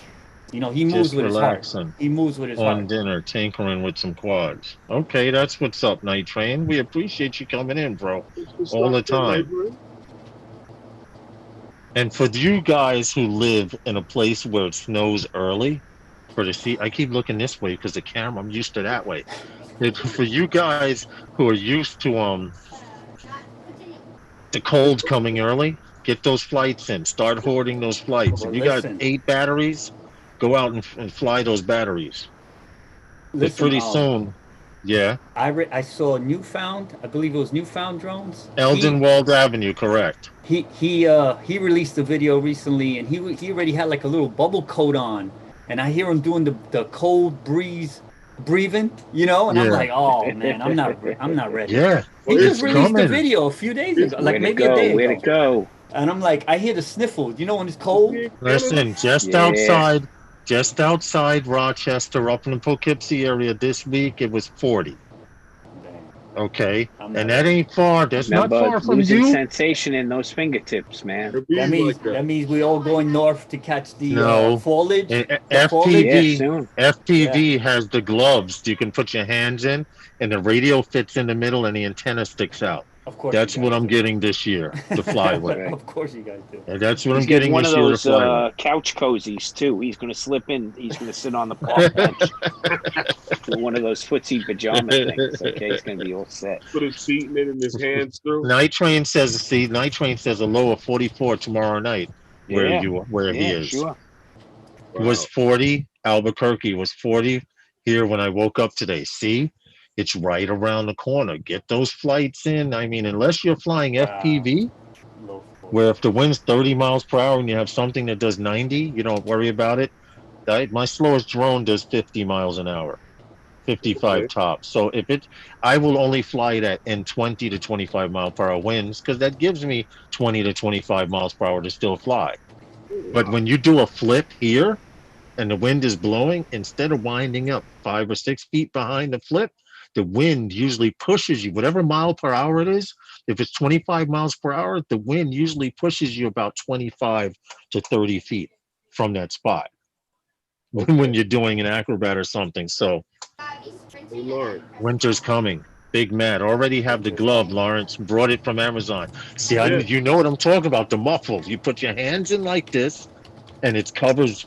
Speaker 3: he moves
Speaker 2: Just
Speaker 3: with his heart.
Speaker 2: relaxing
Speaker 3: He moves with his
Speaker 2: on
Speaker 3: heart.
Speaker 2: dinner, tinkering with some quads. Okay, that's what's up, Night Train. We appreciate you coming in, bro, all the time. And for you guys who live in a place where it snows early, I keep looking this way because the camera, I'm used to that way. For you guys who are used to the cold coming early, get those flights in. Start hoarding those flights.
Speaker 3: Well,
Speaker 2: If you
Speaker 3: listen.
Speaker 2: got 8 batteries, go out and fly those batteries. But pretty soon, yeah.
Speaker 3: I saw Newfound. I believe it was Newfound drones.
Speaker 2: Eldenwald Avenue, correct.
Speaker 3: He released a video recently, and he already had like a little bubble coat on, and I hear him doing the cold breeze breathing, and I'm
Speaker 2: Yeah.
Speaker 3: like, oh man, I'm not ready.
Speaker 2: Yeah.
Speaker 3: He
Speaker 2: it's
Speaker 3: just released
Speaker 2: coming.
Speaker 3: a video a few days ago, like
Speaker 4: Where'd it
Speaker 3: maybe
Speaker 4: go?
Speaker 3: a day
Speaker 4: Where'd
Speaker 3: ago.
Speaker 4: it go?
Speaker 3: And I'm like, I hear the sniffles. When it's cold.
Speaker 2: Listen, just outside Rochester, up in the Poughkeepsie area this week, it was 40. Okay,
Speaker 3: I'm
Speaker 2: and
Speaker 3: not
Speaker 2: that ain't far. That's not
Speaker 4: Remember,
Speaker 2: far from
Speaker 4: losing
Speaker 2: you.
Speaker 4: sensation in those fingertips, man.
Speaker 3: That means we all going north to catch the
Speaker 2: No.
Speaker 3: foliage.
Speaker 2: And
Speaker 3: The foliage.
Speaker 4: Yeah,
Speaker 2: FPV,
Speaker 4: soon.
Speaker 2: FPV has the gloves you can put your hands in, and the radio fits in the middle, and the antenna sticks out.
Speaker 3: Of course.
Speaker 2: That's
Speaker 3: you
Speaker 2: what
Speaker 3: guys
Speaker 2: I'm
Speaker 3: do.
Speaker 2: getting this year to fly with.
Speaker 4: Right.
Speaker 3: Of course, you guys do.
Speaker 2: And that's what
Speaker 4: He's
Speaker 2: I'm getting
Speaker 4: one
Speaker 2: this
Speaker 4: of
Speaker 2: year to
Speaker 4: those
Speaker 2: fly with.
Speaker 4: couch cozies too. He's going to slip in. He's going to sit on the park bench with one of those footsie pajama things. Okay, he's going to be all set.
Speaker 1: Put his feet in it and his hands through.
Speaker 2: Night Train says a low of 44 tomorrow night where he is.
Speaker 4: Sure.
Speaker 2: It was 40. Albuquerque was 40 here when I woke up today. See, it's right around the corner. Get those flights in. I mean, unless you're flying FPV,
Speaker 3: Low 40s.
Speaker 2: where if the wind's 30 miles per hour and you have something that does 90, you don't worry about it. My slowest drone does 50 miles an hour, 55
Speaker 1: Okay.
Speaker 2: tops. So if it, I will only fly it in 20 to 25 mile per hour winds because that gives me 20 to 25 miles per hour to still fly. But
Speaker 1: Wow.
Speaker 2: when you do a flip here and the wind is blowing, instead of winding up 5 or 6 feet behind the flip, the wind usually pushes you, whatever mile per hour it is. If it's 25 miles per hour, the wind usually pushes you about 25 to 30 feet from that spot when you're doing an acrobat or something. So
Speaker 1: Hey, Lauren.
Speaker 2: winter's coming. Big Matt already have the glove. Lawrence brought it from Amazon. See,
Speaker 1: Yeah.
Speaker 2: you know what I'm talking about. The muffles. You put your hands in like this, and it covers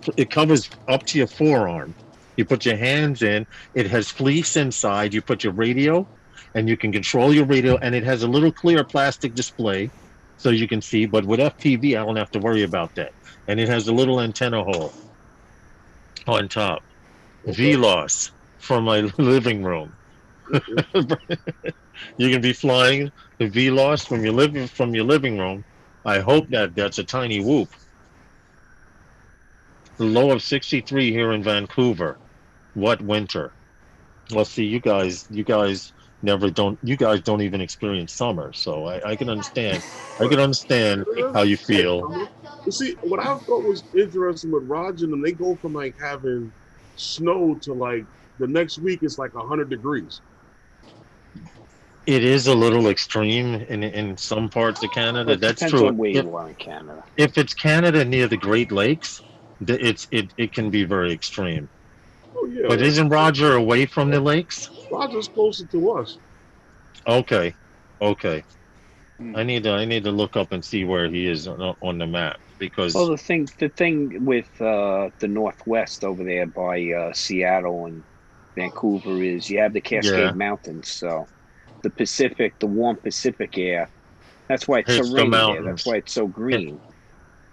Speaker 2: up to your forearm. You put your hands in. It has fleece inside. You put your radio, and you can control your radio, and it has a little clear plastic display, so you can see. But with FPV, I don't have to worry about that. And it has a little antenna hole on top.
Speaker 1: Okay.
Speaker 2: VLOS from my living room. You can be flying the VLOS from your living room. I hope that's a tiny whoop. The low of 63 here in Vancouver. What winter? Well, see, you guys don't even experience summer, so I can understand. I can understand how you feel.
Speaker 1: You see, what I thought was interesting with Roger and them, they go from like having snow to like the next week it's like 100 degrees.
Speaker 2: It is a little extreme in some parts of Canada.
Speaker 4: It
Speaker 2: That's
Speaker 4: depends
Speaker 2: true.
Speaker 4: on where you are in Canada.
Speaker 2: If it's Canada near the Great Lakes, it can be very extreme.
Speaker 1: Oh yeah,
Speaker 2: But isn't Roger away from the lakes?
Speaker 1: Roger's closer to us.
Speaker 2: Okay, okay.
Speaker 3: Hmm.
Speaker 2: I need to look up and see where he is on the map because
Speaker 4: Well, the thing with the Northwest over there by Seattle and Vancouver is you have the
Speaker 2: yeah,
Speaker 4: Cascade Mountains, so the Pacific, the warm Pacific air. That's why it's so
Speaker 2: hits the
Speaker 4: rainy there. That's
Speaker 2: mountains.
Speaker 4: why it's so green.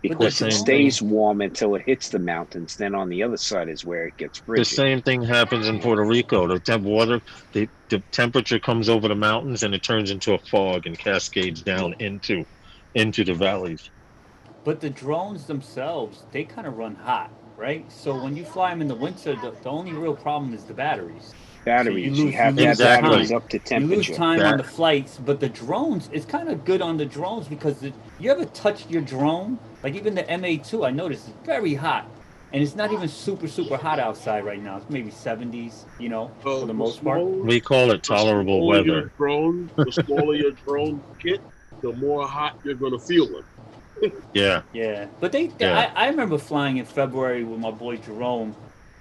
Speaker 4: Because
Speaker 2: the
Speaker 4: it
Speaker 2: same
Speaker 4: stays warm until it hits the mountains. Then on the other side is where it gets
Speaker 2: The
Speaker 4: frigid.
Speaker 2: same thing happens in Puerto Rico. The temperature comes over the mountains and it turns into a fog and cascades down into the valleys.
Speaker 3: But the drones themselves, they kind of run hot, right? So when you fly them in the winter, the only real problem is the batteries.
Speaker 4: Batteries, you
Speaker 3: You
Speaker 4: have to
Speaker 3: lose
Speaker 4: have batteries
Speaker 2: Exactly.
Speaker 4: up to
Speaker 3: You lose
Speaker 4: temperature.
Speaker 3: time on
Speaker 2: That
Speaker 3: the flights, but the drones, it's kind of good on the drones because you ever touched your drone? Like even the MA2, I noticed it's very hot. And it's not even super, super hot outside right now. It's maybe 70s, for the most part.
Speaker 2: we call it tolerable weather.
Speaker 1: The smaller your drone kit, the more hot you're gonna feel it.
Speaker 2: Yeah,
Speaker 3: Yeah. But
Speaker 2: yeah.
Speaker 3: I remember flying in February with my boy Jerome,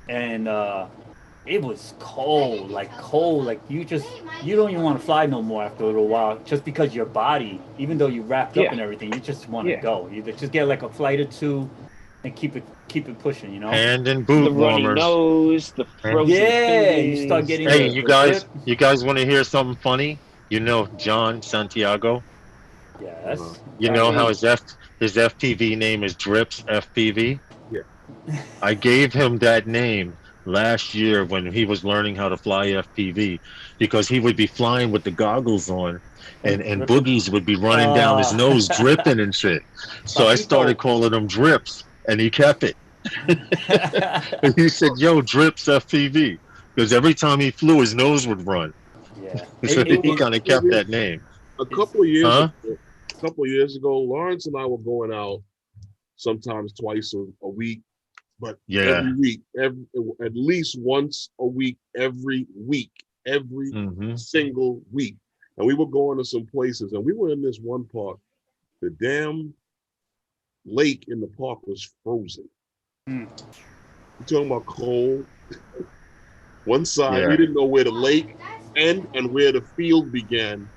Speaker 3: and it was cold. Like you don't even want to fly no more after a little while, just because your body, even though you wrapped up
Speaker 4: Yeah.
Speaker 3: and everything, you just want to
Speaker 4: Yeah.
Speaker 3: go. You just get like a flight or two, and keep it pushing.
Speaker 2: Hand and
Speaker 4: The
Speaker 2: boot
Speaker 4: runny
Speaker 2: warmers.
Speaker 4: nose, the
Speaker 2: And-
Speaker 4: frozen
Speaker 3: Yeah, you start
Speaker 4: fingers.
Speaker 3: getting
Speaker 2: Hey,
Speaker 3: the drip.
Speaker 2: you guys want to hear something funny? You know John Santiago.
Speaker 3: Yes.
Speaker 2: You
Speaker 4: Not
Speaker 2: know how
Speaker 4: me.
Speaker 2: his FPV name is Drips FPV.
Speaker 1: Yeah.
Speaker 2: I gave him that name last year when he was learning how to fly FPV because he would be flying with the goggles on and
Speaker 3: Dripping.
Speaker 2: boogies would be running down his nose dripping and shit. So I started calling him Drips and he kept it. And he said, "Yo, Drips FPV," because every time he flew, his nose would run.
Speaker 3: Yeah.
Speaker 2: So he
Speaker 3: It-
Speaker 2: kind of kept that name.
Speaker 1: A couple of years
Speaker 2: Huh?
Speaker 1: ago, Lawrence and I were going out sometimes twice a week, but
Speaker 2: Yeah.
Speaker 1: every week, at least once a week, every
Speaker 2: Hmm.
Speaker 1: single week. And we were going to some places, and we were in this one park. The damn lake in the park was frozen.
Speaker 3: Hmm.
Speaker 1: You're talking about cold. One side,
Speaker 2: Yeah.
Speaker 1: we didn't know where the lake ended and where the field began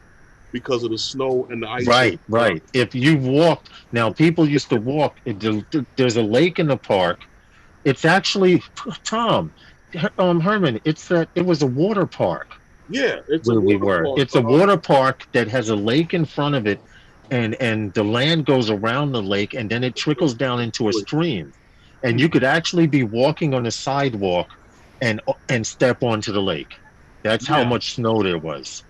Speaker 1: because of the snow and the ice.
Speaker 2: Right. If you walked, now people used to walk. There's a lake in the park. It's actually Tom, Herman. It was a water park
Speaker 1: Yeah, it's
Speaker 2: where
Speaker 1: a
Speaker 2: we
Speaker 1: water
Speaker 2: were.
Speaker 1: park.
Speaker 2: It's a water park that has a lake in front of it, and the land goes around the lake, and then it trickles down into a stream, and you could actually be walking on a sidewalk, and step onto the lake. That's how
Speaker 1: Yeah.
Speaker 2: much snow there was.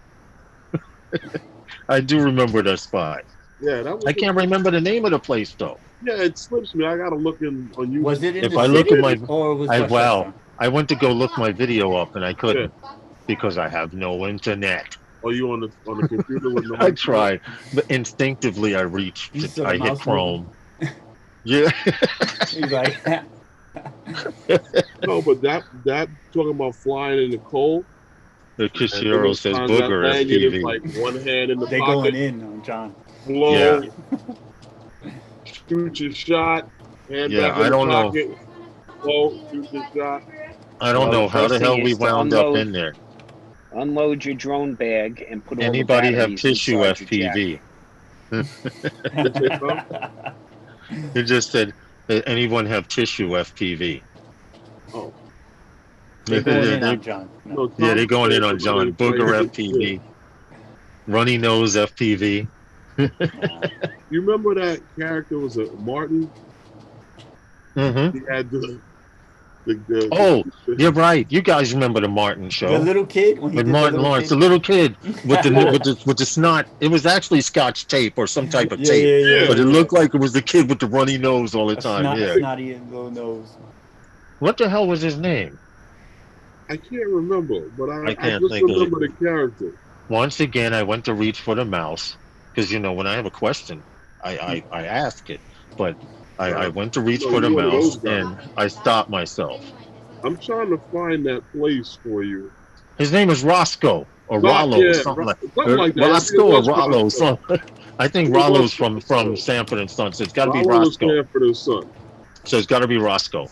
Speaker 2: I do remember that spot.
Speaker 1: Yeah, that was.
Speaker 2: I can't remember the name of the place though.
Speaker 1: Yeah, it slips me. I gotta look in on YouTube.
Speaker 3: Was it in
Speaker 2: If
Speaker 3: the
Speaker 2: I look at
Speaker 3: city
Speaker 2: my,
Speaker 3: or was
Speaker 2: I
Speaker 3: Westchester?
Speaker 2: I went to go look my video up and I
Speaker 1: Yeah.
Speaker 2: couldn't because I have no internet.
Speaker 1: Are you on the computer with no
Speaker 2: I
Speaker 1: internet?
Speaker 2: tried, but instinctively I reached.
Speaker 3: You saw the
Speaker 2: I hit
Speaker 3: mouse moving.
Speaker 2: Chrome. Yeah.
Speaker 3: He's like,
Speaker 1: No, but that talking about flying in the cold
Speaker 2: The
Speaker 1: and then
Speaker 2: Kishiro
Speaker 1: those
Speaker 2: says
Speaker 1: times that
Speaker 2: booger
Speaker 1: lanyard is
Speaker 2: FPV.
Speaker 1: like one hand in the
Speaker 3: they going
Speaker 1: pocket,
Speaker 3: in on John.
Speaker 1: blow,
Speaker 2: Yeah.
Speaker 1: shoot your shot, hand
Speaker 2: Yeah,
Speaker 1: back in
Speaker 2: I
Speaker 1: the
Speaker 2: don't know.
Speaker 1: pocket, blow, shoot your shot.
Speaker 2: I don't
Speaker 4: Well, the
Speaker 2: know how
Speaker 4: first
Speaker 2: the
Speaker 4: thing
Speaker 2: hell we
Speaker 4: is to
Speaker 2: wound up in there.
Speaker 4: unload your drone bag and put all the
Speaker 2: Anybody have
Speaker 4: batteries
Speaker 2: tissue
Speaker 4: inside your jacket.
Speaker 2: FPV?
Speaker 1: What's that, Tom?
Speaker 2: It just said, anyone have tissue FPV?
Speaker 1: Oh,
Speaker 3: They going in
Speaker 2: They-
Speaker 3: on John. No.
Speaker 1: no,
Speaker 2: yeah,
Speaker 1: Tom
Speaker 2: they're going
Speaker 1: said
Speaker 2: in on
Speaker 1: somebody
Speaker 2: John.
Speaker 1: that's like,
Speaker 2: Booger
Speaker 1: yeah.
Speaker 2: FPV, runny nose FPV.
Speaker 3: Nah.
Speaker 1: You remember that character was a Martin?
Speaker 2: Hmm.
Speaker 1: He had the
Speaker 2: Oh, you're right. You guys remember the Martin
Speaker 3: The
Speaker 2: show
Speaker 3: little kid when he
Speaker 2: with
Speaker 3: did
Speaker 2: Martin
Speaker 3: the little
Speaker 2: Lawrence,
Speaker 3: kid.
Speaker 2: the little kid with the snot. It was actually Scotch tape or some type of
Speaker 3: Yeah,
Speaker 2: tape,
Speaker 3: yeah, yeah.
Speaker 2: but it
Speaker 3: yeah.
Speaker 2: looked like it was the kid with the runny nose all the
Speaker 3: A
Speaker 2: time. Yeah.
Speaker 3: snotty little nose.
Speaker 2: What the hell was his name?
Speaker 1: I can't remember, but
Speaker 2: I
Speaker 1: I
Speaker 2: can't
Speaker 1: just
Speaker 2: think of it.
Speaker 1: remember the character.
Speaker 2: Once again, I went to reach for the mouse because when I have a question, I ask it. But I went to reach
Speaker 1: No,
Speaker 2: for the
Speaker 1: you're one of
Speaker 2: mouse
Speaker 1: those guys.
Speaker 2: and I stopped myself.
Speaker 1: I'm trying to find that place for you.
Speaker 2: His name is Roscoe or
Speaker 1: Rock,
Speaker 2: Rollo,
Speaker 1: yeah,
Speaker 2: something like
Speaker 1: something like that. I think
Speaker 2: Roscoe
Speaker 1: it
Speaker 2: or
Speaker 1: was
Speaker 2: Rollo.
Speaker 1: Roscoe.
Speaker 2: I think
Speaker 1: It was
Speaker 2: Rollo's
Speaker 1: Roscoe.
Speaker 2: from Sanford and Son, so it's got to be
Speaker 1: Rollo was
Speaker 2: Roscoe.
Speaker 1: Sanford and Son.
Speaker 2: So it's got to be Roscoe.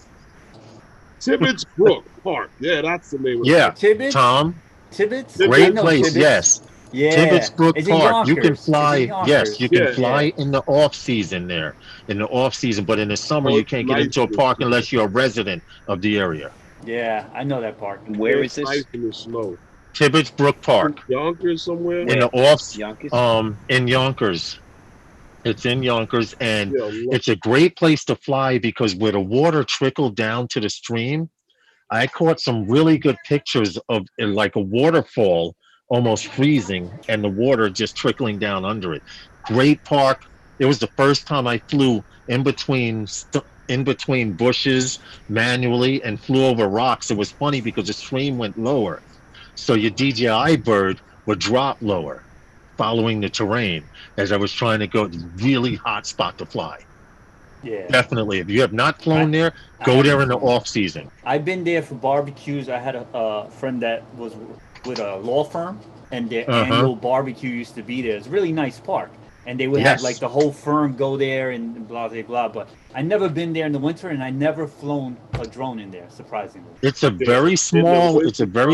Speaker 1: Tibbetts Brook Park. Yeah, that's the name of
Speaker 2: Yeah,
Speaker 3: Tibbetts?
Speaker 2: Tom,
Speaker 3: Tibbetts?
Speaker 1: Tibbetts?
Speaker 3: I
Speaker 2: great
Speaker 3: know
Speaker 2: place.
Speaker 3: Tibbetts.
Speaker 2: Yes,
Speaker 3: Yeah.
Speaker 2: Tibbetts Brook
Speaker 3: It's in
Speaker 2: Park. You can
Speaker 3: Yonkers. It's in
Speaker 2: fly.
Speaker 3: Yonkers.
Speaker 2: Yes, you can
Speaker 1: Yeah.
Speaker 2: fly in the off season there. In the off season, but in the summer
Speaker 1: Oh,
Speaker 2: you
Speaker 1: it's
Speaker 2: can't get
Speaker 1: nice
Speaker 2: into a
Speaker 1: this
Speaker 2: park
Speaker 1: season.
Speaker 2: unless you're a resident of the area.
Speaker 3: Yeah, I know that park.
Speaker 4: And where
Speaker 1: It's
Speaker 4: is
Speaker 1: nice
Speaker 4: this?
Speaker 1: in the snow.
Speaker 2: Tibbetts Brook Park
Speaker 1: Yonkers somewhere.
Speaker 2: in the off
Speaker 4: Yonkers?
Speaker 2: in Yonkers. It's in Yonkers, and
Speaker 1: Yeah,
Speaker 2: it's a great place to fly because where the water trickled down to the stream, I caught some really good pictures of like a waterfall almost freezing and the water just trickling down under it. Great park. It was the first time I flew in between bushes manually and flew over rocks. It was funny because the stream went lower, so your DJI bird would drop lower, following the terrain as I was trying to go. Really hot spot to fly.
Speaker 3: Yeah.
Speaker 2: Definitely, if you have not flown there,
Speaker 3: I
Speaker 2: go there
Speaker 3: haven't
Speaker 2: in the
Speaker 3: flown.
Speaker 2: off season.
Speaker 3: I've been there for barbecues. I had a friend that was with a law firm, and their annual barbecue used to be there. It's a really nice park, and they would have
Speaker 2: Yes.
Speaker 3: like the whole firm go there and blah blah blah. But I never been there in the winter, and I never flown a drone in there. Surprisingly.
Speaker 2: It's a very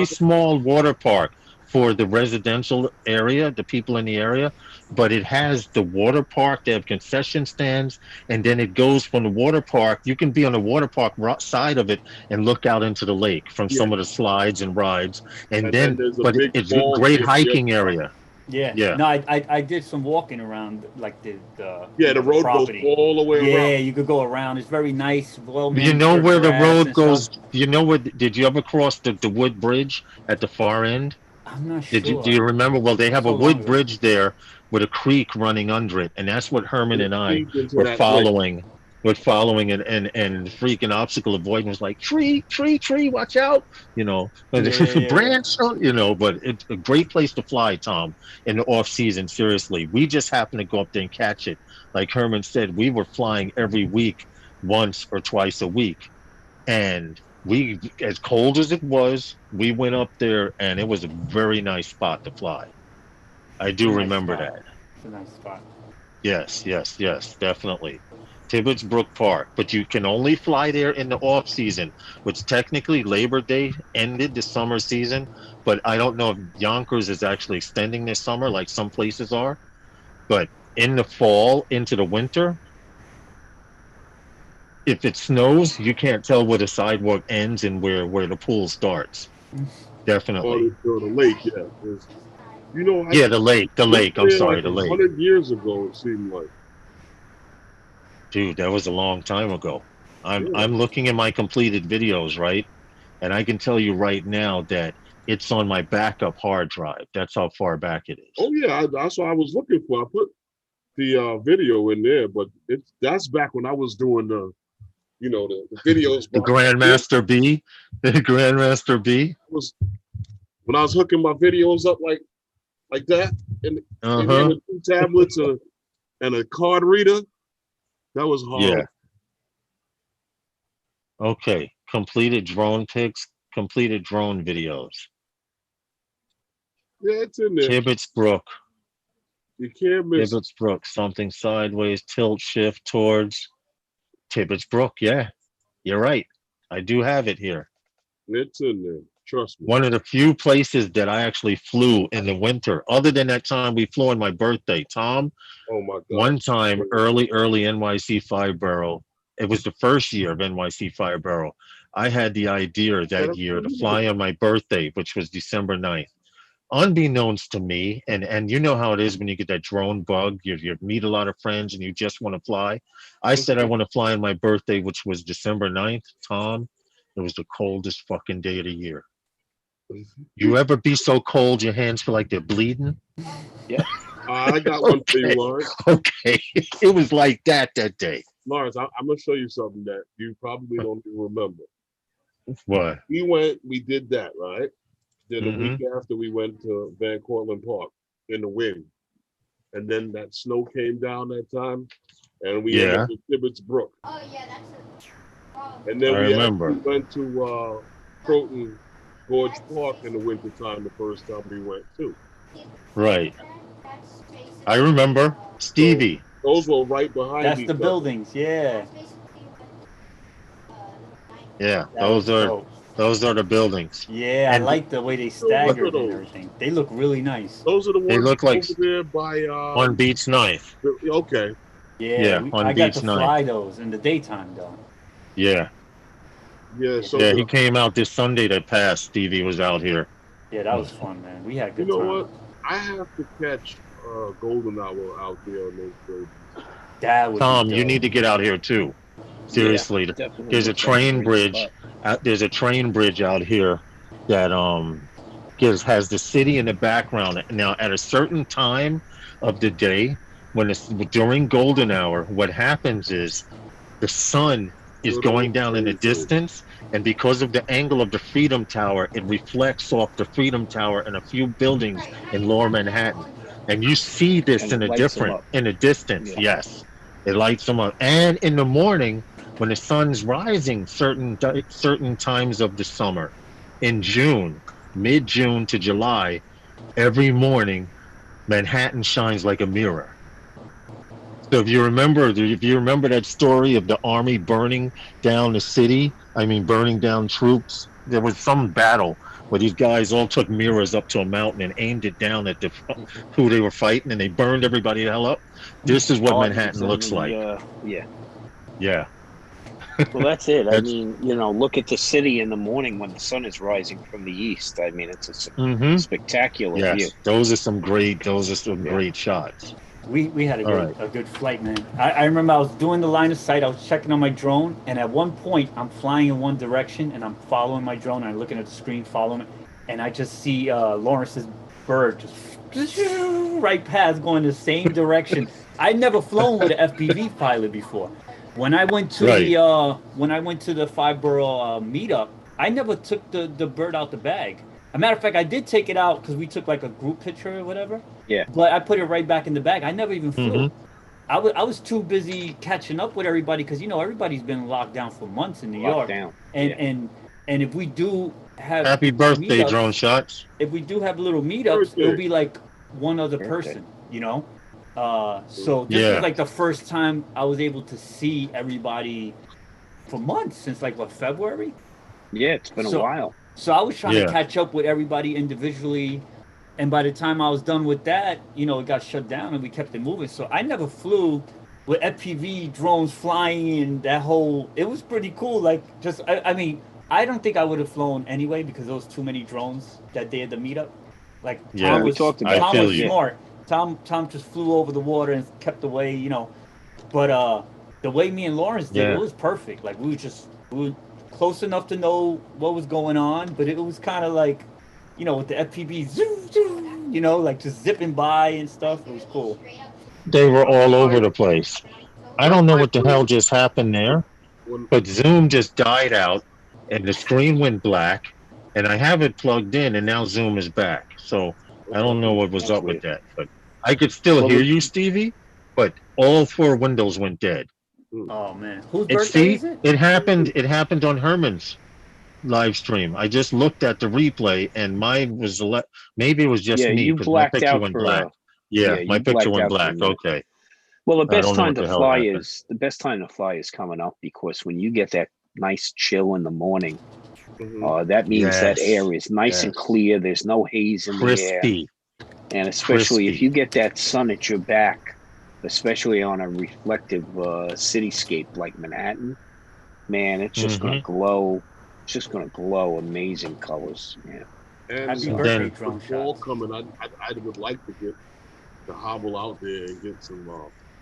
Speaker 2: small water park for the residential area, the people in the area, but it has the water park. They have concession stands, and then it goes from the water park. You can be on the water park side of it and look out into the lake from some of the slides and rides, and then
Speaker 1: there's a
Speaker 2: but
Speaker 1: big
Speaker 2: it's a
Speaker 1: ball
Speaker 2: great
Speaker 1: pit
Speaker 2: hiking
Speaker 1: there.
Speaker 2: area.
Speaker 3: Yeah.
Speaker 2: Yeah.
Speaker 3: No, I did some walking around like the
Speaker 1: Yeah, the road
Speaker 3: property.
Speaker 1: goes all the way
Speaker 3: Yeah,
Speaker 1: around.
Speaker 3: you could go around. It's very nice. Well,
Speaker 2: You know where the
Speaker 3: grass
Speaker 2: road
Speaker 3: and
Speaker 2: goes?
Speaker 3: stuff.
Speaker 2: You know where? Did you ever cross the wood bridge at the far end?
Speaker 3: I'm not sure.
Speaker 2: Do you remember? Well, they have
Speaker 3: So
Speaker 2: a
Speaker 3: long
Speaker 2: wood
Speaker 3: ago.
Speaker 2: bridge there with a creek running under it, and that's what Herman and I
Speaker 1: Feeds into
Speaker 2: were
Speaker 1: that lake.
Speaker 2: following. We're following and freaking obstacle avoidance, like tree, watch out,
Speaker 3: Yeah.
Speaker 2: branch, But it's a great place to fly, Tom, in the off season. Seriously, we just happened to go up there and catch it. Like Herman said, we were flying every week, once or twice a week, and we, as cold as it was, we went up there and it was a very nice spot to fly. I do
Speaker 3: It's a nice
Speaker 2: remember
Speaker 3: spot.
Speaker 2: that.
Speaker 3: It's a nice spot.
Speaker 2: Yes, definitely. Tibbetts Brook Park, but you can only fly there in the off season, which technically Labor Day ended the summer season, but I don't know if Yonkers is actually extending their summer like some places are. But in the fall into the winter, if it snows, you can't tell where the sidewalk ends and where the pool starts. Definitely.
Speaker 1: Or the lake, yeah.
Speaker 2: Yeah, the lake. I'm sorry, the lake.
Speaker 1: 100 years ago, it seemed like.
Speaker 2: Dude, that was a long time ago.
Speaker 1: Yeah.
Speaker 2: I'm looking at my completed videos, right? And I can tell you right now that it's on my backup hard drive. That's how far back it is.
Speaker 1: Oh yeah, that's what I was looking for. the video in there, but that's back when I was doing the videos.
Speaker 2: The Grandmaster B, the Grandmaster B.
Speaker 1: Was when I was hooking my videos up like that, and maybe with 2 tablets and a card reader. That was hard.
Speaker 2: Yeah. Okay. Completed drone pics, completed drone videos.
Speaker 1: Yeah, it's in there.
Speaker 2: Tibbetts Brook.
Speaker 1: You can't miss.
Speaker 2: Tibbetts Brook. Something sideways, tilt, shift towards Tibbetts Brook. Yeah, you're right. I do have it here.
Speaker 1: It's in there. Trust me.
Speaker 2: One of the few places that I actually flew in the winter, other than that time we flew on my birthday. Tom,
Speaker 1: Oh my God.
Speaker 2: one time, early NYC Five Barrel, it was the first year of NYC Five Barrel. I had the idea that year to fly on my birthday, which was December 9th. Unbeknownst to me, and you know how it is when you get that drone bug, you meet a lot of friends and you just want to fly. I said I want to fly on my birthday, which was December 9th. Tom, it was the coldest fucking day of the year. You ever be so cold your hands feel like they're bleeding?
Speaker 4: Yeah.
Speaker 1: I got one for you, Lawrence.
Speaker 2: Okay. It was like that day.
Speaker 1: Lawrence, I'm gonna show you something that you probably don't even remember.
Speaker 2: What?
Speaker 1: We did that, right? Then the
Speaker 2: Mhm.
Speaker 1: week after we went to Van Cortlandt Park in the wind. And then that snow came down that time. And we ended up at Tibbetts Brook.
Speaker 5: Oh yeah, that's a.
Speaker 1: And then
Speaker 2: I
Speaker 1: we
Speaker 2: remember.
Speaker 1: actually went to Croton Gorge Park in the wintertime the first time we went too.
Speaker 2: Right. I remember. Stevie.
Speaker 1: Those were right behind
Speaker 3: That's
Speaker 1: each
Speaker 3: the
Speaker 1: other.
Speaker 3: buildings, yeah.
Speaker 2: Yeah,
Speaker 3: That was
Speaker 2: those
Speaker 3: dope.
Speaker 2: are the buildings.
Speaker 3: Yeah, I
Speaker 2: And-
Speaker 3: like the way they staggered and
Speaker 1: those.
Speaker 3: everything. They look really nice.
Speaker 1: Those are the ones
Speaker 2: They look like
Speaker 1: over there by
Speaker 2: on Beach Knife.
Speaker 1: okay.
Speaker 3: Yeah,
Speaker 2: on
Speaker 3: I got
Speaker 2: Beach
Speaker 3: to
Speaker 2: Night.
Speaker 3: fly those in the daytime though.
Speaker 2: Yeah.
Speaker 1: Yeah, so
Speaker 2: Yeah, he came out this Sunday that passed. Stevie was out here.
Speaker 3: Yeah, that was fun, man. We had
Speaker 1: you
Speaker 3: good
Speaker 1: know
Speaker 3: time.
Speaker 1: what? I have to catch golden hour out there on those birds.
Speaker 3: That would
Speaker 2: Tom,
Speaker 3: be
Speaker 2: you
Speaker 3: dope.
Speaker 2: need to get out here too. Seriously.
Speaker 4: Definitely
Speaker 2: There's a
Speaker 4: looks like
Speaker 2: train
Speaker 4: great
Speaker 2: bridge.
Speaker 4: spot.
Speaker 2: There's a train bridge out here that has the city in the background. Now, at a certain time of the day, when it's during golden hour, what happens is the sun is going down in the distance, and because of the angle of the Freedom Tower, it reflects off the Freedom Tower and a few buildings in Lower Manhattan. And you see this
Speaker 4: And
Speaker 2: in
Speaker 4: it
Speaker 2: a
Speaker 4: lights 'em
Speaker 2: different
Speaker 4: up.
Speaker 2: in a distance.
Speaker 4: Yeah.
Speaker 2: Yes, it lights them up. And in the morning, when the sun's rising, certain times of the summer, in June, mid-June to July, every morning, Manhattan shines like a mirror. So if you remember that story of the army burning down the city, burning down troops, there was some battle where these guys all took mirrors up to a mountain and aimed it down at who they were fighting, and they burned everybody the hell up. This is what
Speaker 4: Oh,
Speaker 2: Manhattan looks like.
Speaker 4: Yeah.
Speaker 2: Yeah.
Speaker 4: Well, that's it.
Speaker 2: That's-
Speaker 4: Look at the city in the morning when the sun is rising from the east. It's a
Speaker 2: Mm-hmm.
Speaker 4: spectacular view.
Speaker 2: Yes, those are some great shots.
Speaker 3: We had
Speaker 2: All right.
Speaker 3: a good flight, man. I remember I was doing the line of sight. I was checking on my drone, and at one point, I'm flying in one direction, and I'm following my drone. And I'm looking at the screen, following it, and I just see Lawrence's bird just right past, going the same direction. I'd never flown with an FPV pilot before. When I went to the Five Borough meetup, I never took the bird out the bag. As a matter of fact, I did take it out because we took like a group picture or whatever.
Speaker 4: Yeah.
Speaker 3: But I put it right back in the bag. I never even flew.
Speaker 2: Mhm.
Speaker 3: I was too busy catching up with everybody because everybody's been locked down for months in New York.
Speaker 4: Lockdown.
Speaker 3: And if we do have
Speaker 2: Happy birthday,
Speaker 3: meetups-
Speaker 2: drone shots.
Speaker 3: if we do have little meetups,
Speaker 1: Birthday.
Speaker 3: it'll be like one other
Speaker 4: Birthday.
Speaker 3: person, So this
Speaker 2: Yeah.
Speaker 3: was like the first time I was able to see everybody for months, since like February.
Speaker 4: Yeah, it's been a
Speaker 3: So-
Speaker 4: while.
Speaker 3: So I was trying
Speaker 2: Yeah.
Speaker 3: to catch up with everybody individually, and by the time I was done with that, it got shut down and we kept it moving. So I never flew with FPV drones flying and that whole. It was pretty cool. Like I don't think I would have flown anyway because there was too many drones that day at the meetup. Like
Speaker 2: Yeah,
Speaker 3: Tom
Speaker 4: we
Speaker 3: was,
Speaker 4: talked about
Speaker 3: Tom
Speaker 2: I feel
Speaker 3: was
Speaker 2: you.
Speaker 3: smart. Tom just flew over the water and kept away, But the way me and Lawrence did,
Speaker 2: Yeah.
Speaker 3: it was perfect. Like we were close enough to know what was going on, but it was kind of like, with the FPV, zoom, zoom, like just zipping by and stuff. It was cool.
Speaker 2: They were all over the place. I don't know what the hell just happened there,
Speaker 1: When,
Speaker 2: but Zoom just died out and the screen went black and I have it plugged in and now Zoom is back. So I don't know what was
Speaker 4: That's
Speaker 2: up with
Speaker 4: weird.
Speaker 2: that, but I could still
Speaker 4: Well,
Speaker 2: hear
Speaker 4: the-
Speaker 2: you, Stevie, but all four windows went dead.
Speaker 3: Oh man, whose
Speaker 2: It
Speaker 3: birthday
Speaker 2: see,
Speaker 3: is it?
Speaker 2: it happened on Herman's live stream. I just looked at the replay and mine was maybe it was just
Speaker 4: Yeah,
Speaker 2: me
Speaker 4: you
Speaker 2: because my
Speaker 4: blacked
Speaker 2: picture
Speaker 4: out
Speaker 2: went
Speaker 4: for
Speaker 2: black.
Speaker 4: yeah,
Speaker 2: Yeah, my
Speaker 4: you
Speaker 2: picture
Speaker 4: blacked
Speaker 2: went
Speaker 4: out for a
Speaker 2: black.
Speaker 4: minute.
Speaker 2: Okay.
Speaker 4: Well, the
Speaker 2: I
Speaker 4: best
Speaker 2: don't know
Speaker 4: time
Speaker 2: what
Speaker 4: to
Speaker 2: the hell
Speaker 4: fly
Speaker 2: happened.
Speaker 4: is coming up because when you get that nice chill in the morning, that means that
Speaker 2: Yes.
Speaker 4: air is nice and
Speaker 2: Yes.
Speaker 4: clear. There's no haze in the air,
Speaker 2: Crispy.
Speaker 4: and especially if
Speaker 2: Crispy.
Speaker 4: you get that sun at your back, especially on a reflective cityscape like Manhattan, man, it's just gonna glow. It's just gonna glow amazing colors, man.
Speaker 1: and
Speaker 3: Happy
Speaker 2: And
Speaker 3: birthday,
Speaker 2: then
Speaker 3: drone
Speaker 1: with fall
Speaker 3: shots.
Speaker 1: coming, I would like to get to hobble out there and get some.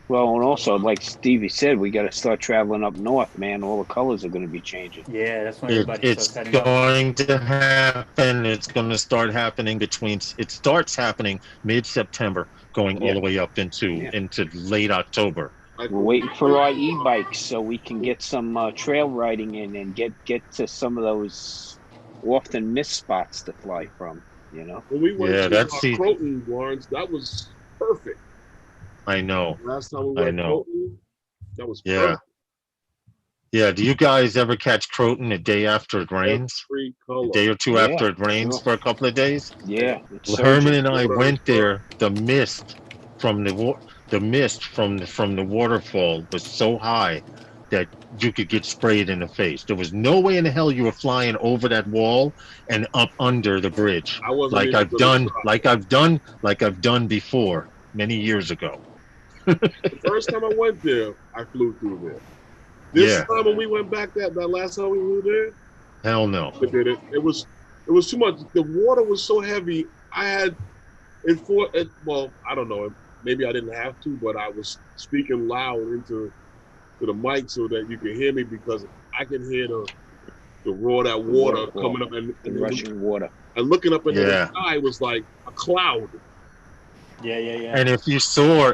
Speaker 4: Well, and also, like Stevie said, we got to start traveling up north, man. All the colors are going to be changing.
Speaker 3: Yeah, that's when everybody
Speaker 2: it's
Speaker 3: starts heading up.
Speaker 2: going to happen. It's going to start happening it starts happening mid-September, going all
Speaker 4: Yeah.
Speaker 2: the way up into late October.
Speaker 1: Like
Speaker 4: We're waiting for our e-bikes so we can get some trail riding in and get to some of those often missed spots to fly from. You know.
Speaker 1: when we went
Speaker 2: Yeah,
Speaker 1: to
Speaker 2: that's
Speaker 1: Croton, Lawrence, that was perfect.
Speaker 2: I know.
Speaker 1: Last time we
Speaker 2: I
Speaker 1: went to
Speaker 2: know.
Speaker 1: Croton, that was
Speaker 2: Yeah.
Speaker 1: perfect.
Speaker 2: Yeah. Do you guys ever catch Croton a day after it rains?
Speaker 1: Every
Speaker 2: A
Speaker 1: color.
Speaker 2: day or two
Speaker 4: Yeah,
Speaker 2: after it rains
Speaker 4: sure.
Speaker 2: for a couple of days?
Speaker 4: Yeah, it's
Speaker 2: Herman
Speaker 4: surging.
Speaker 2: and I
Speaker 1: Water
Speaker 2: went
Speaker 1: is
Speaker 2: there. The mist from the waterfall was so high that you could get sprayed in the face. There was no way in the hell you were flying over that wall and up under the bridge,
Speaker 1: I wasn't
Speaker 2: like
Speaker 1: even
Speaker 2: I've
Speaker 1: gonna
Speaker 2: done,
Speaker 1: try.
Speaker 2: like I've done before many years ago.
Speaker 1: The first time I went there, I flew through there. This
Speaker 2: Yeah.
Speaker 1: time when we went back that last time we flew there,
Speaker 2: Hell no.
Speaker 1: I did it. It was too much. The water was so heavy. I had it for it. Well, I don't know. Maybe I didn't have to, but I was speaking loud into the mic so that you could hear me because I can hear the roar of that water coming up and
Speaker 4: rushing water.
Speaker 1: And looking up into the
Speaker 2: Yeah.
Speaker 1: sky was like a cloud.
Speaker 3: Yeah.
Speaker 2: And if you saw,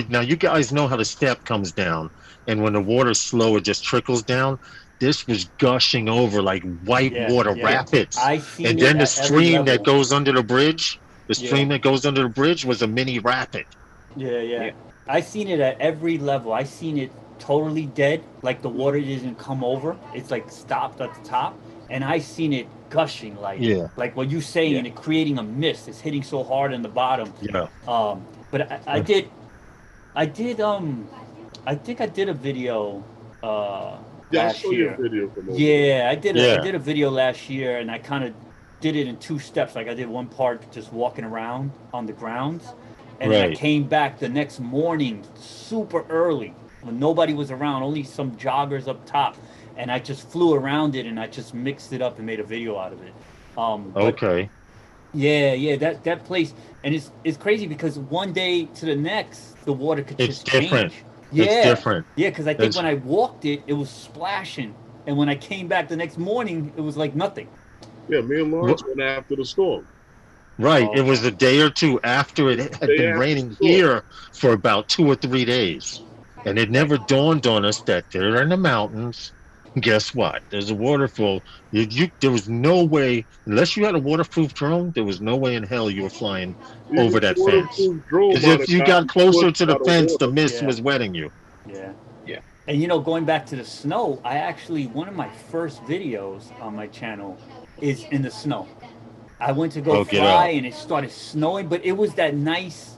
Speaker 2: now you guys know how the step comes down, and when the water's slow, it just trickles down. This was gushing over like white water rapids.
Speaker 3: I seen
Speaker 2: And
Speaker 3: it
Speaker 2: then the
Speaker 3: at every
Speaker 2: stream that
Speaker 3: level.
Speaker 2: goes under the bridge, was a mini rapid.
Speaker 3: Yeah. I seen it at every level. I seen it totally dead, like the water doesn't come over. It's like stopped at the top, and I seen it gushing like what you saying, it creating a mist. It's hitting so hard in the bottom.
Speaker 2: Yeah.
Speaker 3: But I think I did a video last year. I did a video last year, and I kind of did it in two steps. Like I did one part just walking around on the grounds, and then I came back the next morning super early when nobody was around, only some joggers up top, and I just flew around it and I just mixed it up and made a video out of it.
Speaker 2: Okay.
Speaker 3: Yeah, that place, and it's crazy because one day to the next, the water could just
Speaker 2: different.
Speaker 3: change.
Speaker 2: It's different.
Speaker 3: Yeah, because I think when I walked it, it was splashing, and when I came back the next morning, it was like nothing.
Speaker 1: Yeah, me and Lawrence went after the storm.
Speaker 2: Right. It was a day or two after it had been raining here for about 2 or 3 days. And it never dawned on us that they're in the mountains. Guess what? There's a waterfall. There was no way, unless you had a waterproof drone, there was no way in hell you were flying over that fence. Because if you got closer to the fence, the mist was wetting you.
Speaker 3: Yeah. And going back to the snow, one of my first videos on my channel is in the snow. I went to go fly and it started snowing, but it was that nice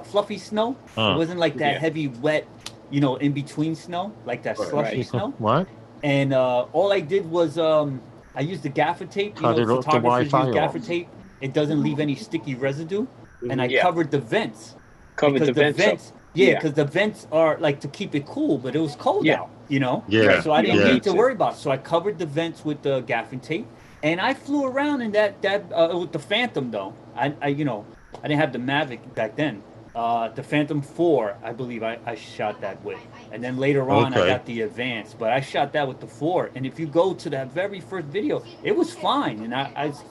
Speaker 3: fluffy snow. It wasn't like that heavy wet, in between snow, like that slushy snow.
Speaker 2: What?
Speaker 3: And all I did was I used the gaffer tape.
Speaker 2: Cut it off the Wi-Fi
Speaker 3: use gaffer tape. It doesn't leave any sticky residue. And I
Speaker 4: Yeah.
Speaker 3: covered the vents.
Speaker 4: Covered the vents up.
Speaker 3: Yeah, because the vents are like to keep it cool, but it was cold out,
Speaker 2: Yeah.
Speaker 3: So I didn't
Speaker 2: Yeah.
Speaker 3: need to worry about it. So I covered the vents with the gaffing tape, and I flew around in that with the Phantom though. I didn't have the Mavic back then. The Phantom 4, I believe I shot that with, and then later on I got the Advance, but I shot that with the 4. And if you go to that very first video, it was fine, and I was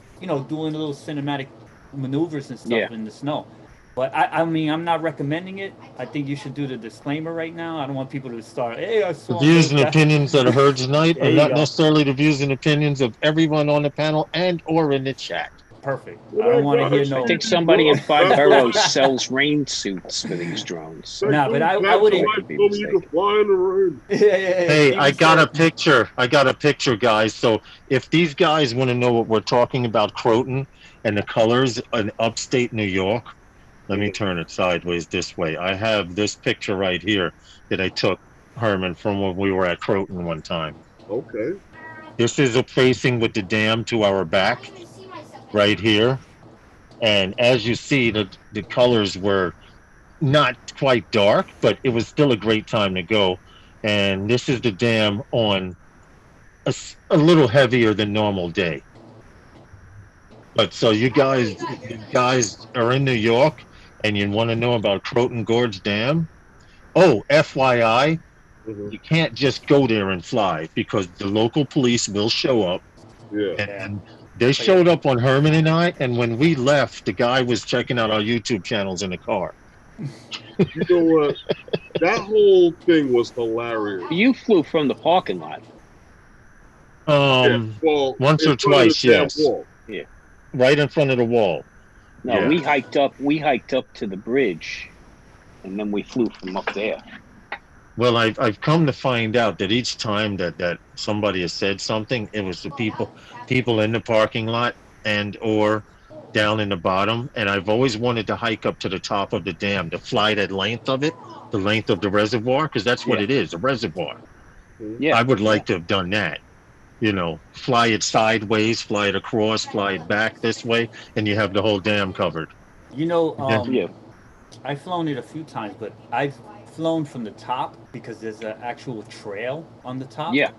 Speaker 3: doing little cinematic maneuvers and stuff in the snow. But I mean, I'm not recommending it. I think you should do the disclaimer right now. I don't want people to start, hey, I
Speaker 2: The
Speaker 3: saw
Speaker 2: views and
Speaker 3: that.
Speaker 2: opinions that are heard tonight
Speaker 3: There
Speaker 2: are
Speaker 3: you
Speaker 2: not
Speaker 3: go.
Speaker 2: necessarily the views and opinions of everyone on the panel and or in the chat.
Speaker 3: Perfect.
Speaker 1: Well,
Speaker 3: I don't
Speaker 1: that
Speaker 3: want to hear
Speaker 1: guy's
Speaker 3: no.
Speaker 4: I think
Speaker 1: shooting
Speaker 4: somebody in
Speaker 1: drugs.
Speaker 4: Five
Speaker 1: That's
Speaker 4: Boroughs
Speaker 1: what-
Speaker 4: sells rain suits for these drones.
Speaker 1: that
Speaker 3: Nah, but
Speaker 1: dude
Speaker 3: I
Speaker 1: back to
Speaker 3: wouldn't.
Speaker 1: life
Speaker 4: Could be
Speaker 1: told me you
Speaker 4: mistaken.
Speaker 1: could fly in the rain.
Speaker 2: Hey,
Speaker 3: Steven
Speaker 2: I got a
Speaker 3: said-
Speaker 2: picture. I got a picture, guys. So if these guys want to know what we're talking about, Croton and the colors in upstate New York, let me turn it sideways this way. I have this picture right here that I took, Herman, from when we were at Croton one time.
Speaker 1: Okay.
Speaker 2: This is a facing with the dam to our back right here. And as you see, the colors were not quite dark, but it was still a great time to go. And this is the dam on a little heavier than normal day. But so you guys are in New York and you want to know about Croton Gorge Dam. Oh, FYI,
Speaker 1: Mhm.
Speaker 2: you can't just go there and fly because the local police will show up.
Speaker 1: Yeah.
Speaker 2: And they showed up on Herman and I, and when we left, the guy was checking out our YouTube channels in the car.
Speaker 1: You know what? That whole thing was hilarious.
Speaker 4: You flew from the parking lot.
Speaker 1: Well,
Speaker 2: Once
Speaker 1: in
Speaker 2: or
Speaker 1: front of
Speaker 2: twice,
Speaker 1: the damn
Speaker 2: yes,
Speaker 1: wall.
Speaker 2: right in front of the wall.
Speaker 4: No,
Speaker 2: Yeah.
Speaker 4: we hiked up. We hiked up to the bridge, and then we flew from up there.
Speaker 2: Well, I've come to find out that each time that somebody has said something, it was the people in the parking lot and or down in the bottom. And I've always wanted to hike up to the top of the dam to fly that length of it, the length of the reservoir, because that's what
Speaker 4: Yeah.
Speaker 2: it is, a reservoir.
Speaker 4: Yeah,
Speaker 2: I would like to have done that. You know, fly it sideways, fly it across, fly it back this way, and you have the whole dam covered.
Speaker 3: You know,
Speaker 4: yeah.
Speaker 3: I've flown it a few times, but I've flown from the top because there's an actual trail on the top.
Speaker 4: Yeah.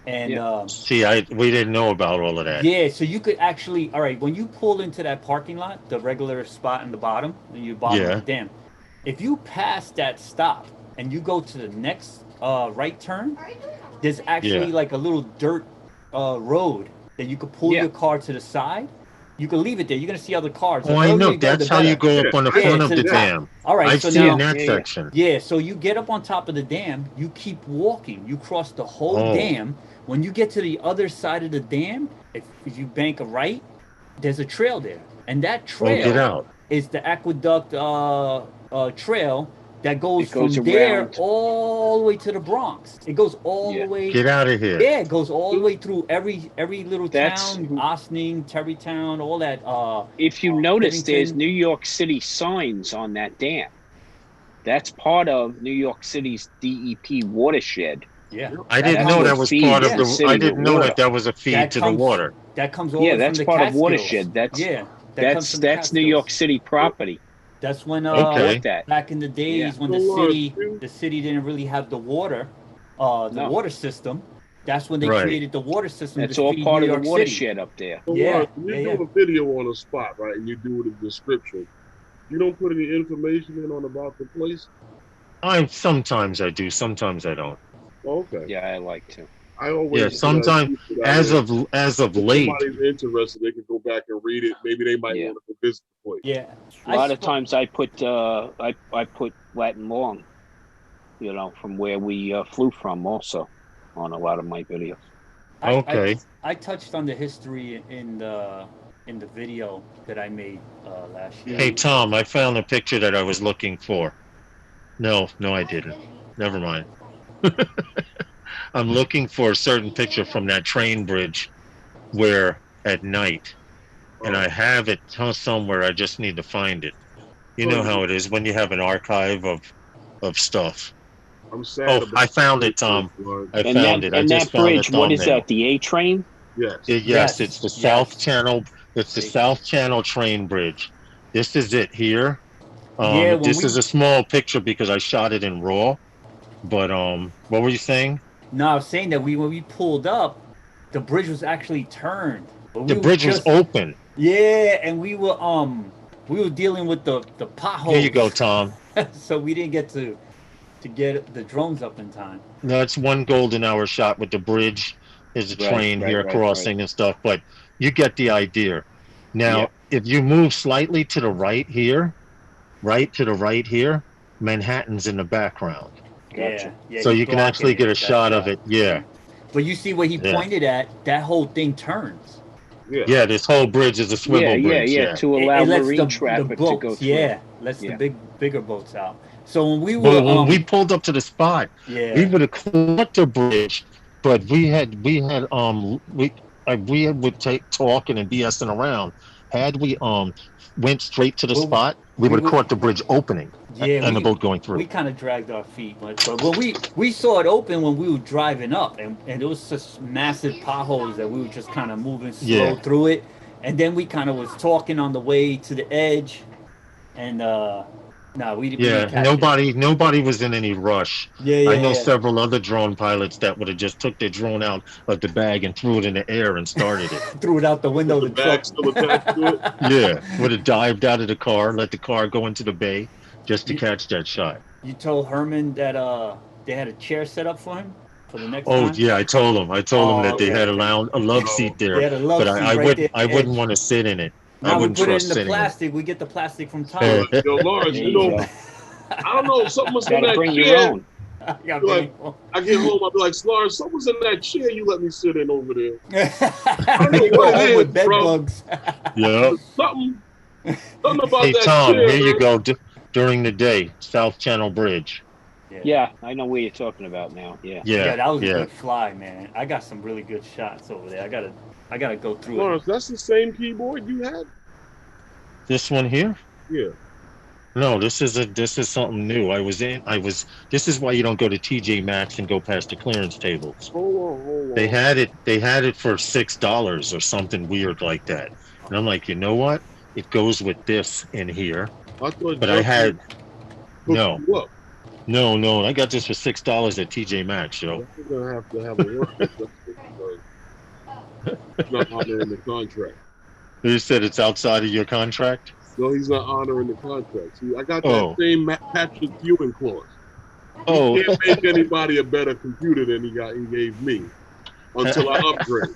Speaker 3: And
Speaker 4: Yeah.
Speaker 2: See, we didn't know about all of that.
Speaker 3: yeah, so you could actually, all right, when you pull into that parking lot, the regular spot in the bottom, you bottom
Speaker 2: Yeah.
Speaker 3: of the dam, if you pass that stop and you go to the next right turn, there's actually
Speaker 2: Yeah.
Speaker 3: like a little dirt road that you could pull
Speaker 4: Yeah.
Speaker 3: your car to the side. You can leave it there. You're gonna see other cars.
Speaker 2: Oh,
Speaker 3: The
Speaker 2: I
Speaker 3: earlier
Speaker 2: know.
Speaker 3: you go,
Speaker 2: That's
Speaker 3: the
Speaker 2: how you
Speaker 3: better.
Speaker 2: go up on the
Speaker 3: Yeah,
Speaker 2: front of
Speaker 3: to
Speaker 2: the
Speaker 3: the top.
Speaker 2: dam.
Speaker 3: All right,
Speaker 2: I've
Speaker 3: so
Speaker 2: seen
Speaker 3: now,
Speaker 2: that
Speaker 4: Yeah.
Speaker 2: section.
Speaker 3: yeah, so you get up on top of the dam, you keep walking, you cross the whole
Speaker 2: Oh.
Speaker 3: dam. When you get to the other side of the dam, if you bank a right, there's a trail there. And that
Speaker 2: Oh, get
Speaker 3: trail
Speaker 2: out.
Speaker 3: is the aqueduct trail that goes,
Speaker 4: It goes
Speaker 3: from there
Speaker 4: around.
Speaker 3: all the way to the Bronx. It goes all
Speaker 4: Yeah.
Speaker 3: the way.
Speaker 2: Get out of here.
Speaker 3: Yeah, it goes all the way through every little
Speaker 4: That's-
Speaker 3: town, Ossining, Terrytown, all that.
Speaker 4: If you notice, there's
Speaker 3: Bennington.
Speaker 4: New York City signs on that dam. That's part of New York City's DEP watershed.
Speaker 3: Yeah,
Speaker 2: I
Speaker 3: that
Speaker 2: didn't
Speaker 3: comes-
Speaker 2: know that was
Speaker 4: feeds
Speaker 2: part of
Speaker 3: the
Speaker 2: the.
Speaker 4: city
Speaker 2: I
Speaker 4: with
Speaker 2: didn't know
Speaker 4: water.
Speaker 2: that was a feed
Speaker 3: That
Speaker 2: to
Speaker 3: comes-
Speaker 2: the water.
Speaker 3: That comes all
Speaker 4: Yeah,
Speaker 3: the way
Speaker 4: that's
Speaker 3: from the
Speaker 4: part of
Speaker 3: Catskills.
Speaker 4: watershed. That's
Speaker 3: yeah, that comes from the
Speaker 4: that's New
Speaker 3: Catskills.
Speaker 4: York City property.
Speaker 3: That's when
Speaker 4: They
Speaker 2: Okay.
Speaker 4: bought that.
Speaker 3: back in the days
Speaker 4: Yeah.
Speaker 3: when the city didn't really have the water,
Speaker 4: No.
Speaker 3: water system. That's when they
Speaker 2: Right.
Speaker 3: created the water system.
Speaker 4: That's
Speaker 3: to
Speaker 4: all
Speaker 3: feed
Speaker 4: part
Speaker 3: New
Speaker 4: of
Speaker 3: York
Speaker 4: the
Speaker 3: City.
Speaker 4: watershed up there.
Speaker 1: So
Speaker 3: Yeah,
Speaker 1: Lawrence, when you
Speaker 3: yeah,
Speaker 1: do a video on a spot, right, and you do the description, you don't put any information in on about the place?
Speaker 2: Sometimes I do, sometimes I don't.
Speaker 1: Okay.
Speaker 4: Yeah, I like to.
Speaker 1: I always
Speaker 2: Yeah, sometimes as of
Speaker 1: if
Speaker 2: late.
Speaker 1: somebody's interested, they can go back and read it. Maybe they might
Speaker 4: Yeah.
Speaker 1: want to visit the place.
Speaker 3: Yeah.
Speaker 4: A lot of times I put Latin long, from where we flew from also on a lot of my videos.
Speaker 2: Okay.
Speaker 3: I touched on the history in the video that I made last year.
Speaker 2: Hey Tom, I found a picture that I was looking for. No, I didn't. Never mind. I'm looking for a certain picture from that train bridge where at night, and I have it somewhere. I just need to find it. You know how it is when you have an archive of stuff.
Speaker 1: I'm sad.
Speaker 2: Oh,
Speaker 1: about
Speaker 2: I found it, Tom. I
Speaker 4: And
Speaker 2: found it. I
Speaker 4: and
Speaker 2: just
Speaker 4: that
Speaker 2: found
Speaker 4: bridge,
Speaker 2: the
Speaker 4: what is
Speaker 2: thumbnail.
Speaker 4: that? The A train?
Speaker 1: Yes.
Speaker 2: Yes,
Speaker 3: Yes,
Speaker 2: it's the
Speaker 3: yes.
Speaker 2: South Channel. It's the South Channel train bridge. This is it here.
Speaker 3: Yeah, when
Speaker 2: This
Speaker 3: we-
Speaker 2: is a small picture because I shot it in RAW. But what were you saying?
Speaker 3: No, I was saying that when we pulled up, the bridge was actually turned. But
Speaker 2: The bridge was open.
Speaker 3: Yeah, and we were dealing with the potholes.
Speaker 2: Here you go, Tom.
Speaker 3: So we didn't get to get the drones up in time.
Speaker 2: No, it's one golden hour shot with the bridge. There's a
Speaker 4: Right,
Speaker 2: train
Speaker 4: right,
Speaker 2: here
Speaker 4: right,
Speaker 2: crossing and stuff, but you get the idea. Now,
Speaker 4: Yeah.
Speaker 2: if you move slightly to the right here, right to the right here, Manhattan's in the background.
Speaker 4: Gotcha.
Speaker 3: Yeah.
Speaker 2: So
Speaker 3: he's
Speaker 2: you can
Speaker 3: blocking
Speaker 2: actually
Speaker 3: it
Speaker 2: get a
Speaker 3: with that
Speaker 2: shot of it. Yeah.
Speaker 3: But you see what he
Speaker 2: Yeah.
Speaker 3: pointed at, that whole thing turns.
Speaker 1: Yeah.
Speaker 2: Yeah, this whole bridge is a swivel bridge. Yeah.
Speaker 4: To allow
Speaker 3: It lets
Speaker 4: marine
Speaker 3: the
Speaker 4: traffic
Speaker 3: boats,
Speaker 4: to go through.
Speaker 3: yeah, lets
Speaker 4: Yeah.
Speaker 3: the bigger boats out. So when we were
Speaker 2: Well, when we pulled up to the spot,
Speaker 3: yeah,
Speaker 2: we would have caught the bridge, but we would take talking and BSing around. Had we went straight to the
Speaker 3: Well,
Speaker 2: spot, we
Speaker 3: we
Speaker 2: would have
Speaker 3: would-
Speaker 2: caught the bridge opening
Speaker 3: yeah,
Speaker 2: and the boat going
Speaker 3: we
Speaker 2: through.
Speaker 3: kind of dragged our feet, but when we saw it open when we were driving up, and it was such massive potholes that we were just kind of moving slow
Speaker 2: Yeah.
Speaker 3: through it, and then we kind of was talking on the way to the edge, and no, we
Speaker 2: Yeah,
Speaker 3: didn't catch it.
Speaker 2: nobody was in any rush.
Speaker 3: Yeah,
Speaker 2: I know
Speaker 3: yeah.
Speaker 2: several other drone pilots that would have just took their drone out of the bag and threw it in the air and started it.
Speaker 3: Threw it out the window
Speaker 1: With
Speaker 3: of
Speaker 1: the
Speaker 3: the truck.
Speaker 1: bag still attached to it.
Speaker 2: Yeah, would have dived out of the car, let the car go into the bay just to
Speaker 3: You-
Speaker 2: catch that shot.
Speaker 3: You told Herman that they had a chair set up for him for the next
Speaker 2: Oh
Speaker 3: time.
Speaker 2: yeah, I told him that they
Speaker 3: okay.
Speaker 2: had a love seat
Speaker 3: They
Speaker 2: there,
Speaker 3: had a love
Speaker 2: but
Speaker 3: seat
Speaker 2: I
Speaker 3: right there.
Speaker 2: I wouldn't want to sit in it. I
Speaker 3: Now we
Speaker 2: wouldn't
Speaker 3: put it
Speaker 2: trust
Speaker 3: in the
Speaker 2: sitting in it.
Speaker 3: plastic. We get the plastic from Tom.
Speaker 1: Yo, Lawrence,
Speaker 4: There
Speaker 1: you
Speaker 4: you
Speaker 1: know,
Speaker 4: go.
Speaker 1: I don't know, something was in
Speaker 4: Gotta
Speaker 1: that
Speaker 4: bring your
Speaker 1: chair.
Speaker 4: own.
Speaker 3: I got
Speaker 1: Like, I get home, I'll be like, Lawrence, something's in that chair you let me sit in over there.
Speaker 3: I
Speaker 1: know
Speaker 3: you go
Speaker 1: what it
Speaker 3: home
Speaker 1: is,
Speaker 3: with bed
Speaker 1: bro.
Speaker 3: bugs.
Speaker 2: Yeah.
Speaker 1: Something about
Speaker 2: Hey
Speaker 1: that
Speaker 2: Tom,
Speaker 1: chair,
Speaker 2: here you
Speaker 1: man.
Speaker 2: go. During the day, South Channel Bridge.
Speaker 4: Yeah, I know where you're talking about now. Yeah.
Speaker 3: Yeah, that was a
Speaker 2: yeah.
Speaker 3: good fly, man. I got some really good shots over there. I gotta go through
Speaker 1: Lawrence, that's the same keyboard you had?
Speaker 2: This one here?
Speaker 1: Yeah.
Speaker 2: No, this is something new. This is why you don't go to TJ Maxx and go past the clearance tables.
Speaker 1: Hold on.
Speaker 2: They had it for $6 or something weird like that. And I'm like, you know what? It goes with this in here.
Speaker 1: I thought
Speaker 2: But I had no.
Speaker 1: you up.
Speaker 2: No, I got this for $6 at TJ Maxx, yo.
Speaker 1: You're gonna have to have a word with Justin because he's not honoring the contract.
Speaker 2: You said it's outside of your contract?
Speaker 1: No, he's not honoring the contract. See, I got
Speaker 2: Oh.
Speaker 1: that same Patrick Ewing clause.
Speaker 2: Oh,
Speaker 1: He can't make anybody a better computer than he gave me until I upgrade.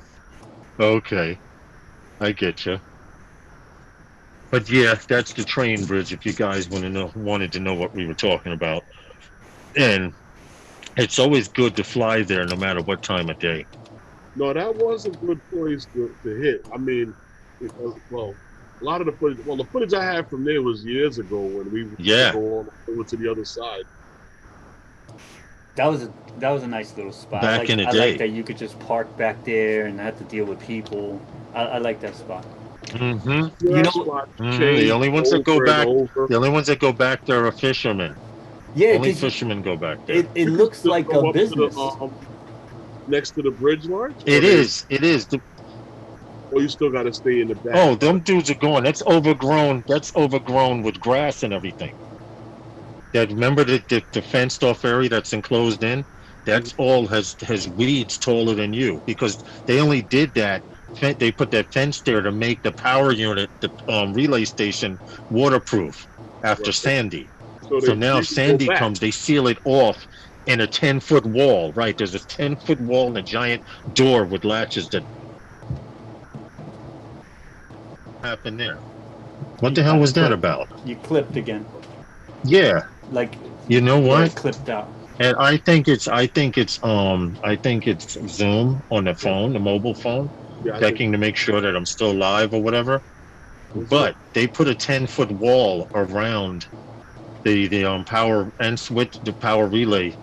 Speaker 2: okay. I get you. But yeah, that's the train bridge. If you guys wanted to know what we were talking about, and it's always good to fly there, no matter what time of day.
Speaker 1: No, that was a good place to hit. I mean, a lot of the footage. Well, the footage I had from there was years ago when we would go all over to the other side.
Speaker 3: That was a nice little spot.
Speaker 2: Back in the
Speaker 3: I
Speaker 2: day.
Speaker 3: like that you could just park back there and not have to deal with people. I like that spot.
Speaker 2: Mm-hmm.
Speaker 3: You know-
Speaker 2: The only ones that go back,
Speaker 1: over.
Speaker 2: the only ones that go back there are fishermen.
Speaker 3: Yeah,
Speaker 2: Only
Speaker 3: 'cause
Speaker 2: fishermen go back there.
Speaker 3: it looks
Speaker 1: Still
Speaker 3: like
Speaker 1: go
Speaker 3: a
Speaker 1: up to
Speaker 3: business.
Speaker 1: next to the bridge large?
Speaker 2: It is.
Speaker 1: Or you still got to stay in the back?
Speaker 2: Oh, them dudes are gone. That's overgrown. That's overgrown with grass and everything. That remember the fenced off area that's enclosed in? That's all has weeds taller than you because they only did that. They put that fence there to make the power unit, the relay station, waterproof after
Speaker 1: Right.
Speaker 2: Sandy.
Speaker 1: So
Speaker 2: So now
Speaker 1: they
Speaker 2: if
Speaker 1: can go
Speaker 2: Sandy
Speaker 1: back.
Speaker 2: comes, they seal it off in a 10-foot wall. Right, there's a 10-foot wall and a giant door with latches that happened there. What the hell was that about?
Speaker 3: You clipped again,
Speaker 2: Yeah,
Speaker 3: like
Speaker 2: you know
Speaker 3: yeah,
Speaker 2: what?
Speaker 3: clipped out.
Speaker 2: And I think it's Zoom on the phone, the mobile phone,
Speaker 1: Yeah, I think
Speaker 2: checking to make sure that I'm still live or whatever. But they put a 10-foot wall around the power and switch the power relay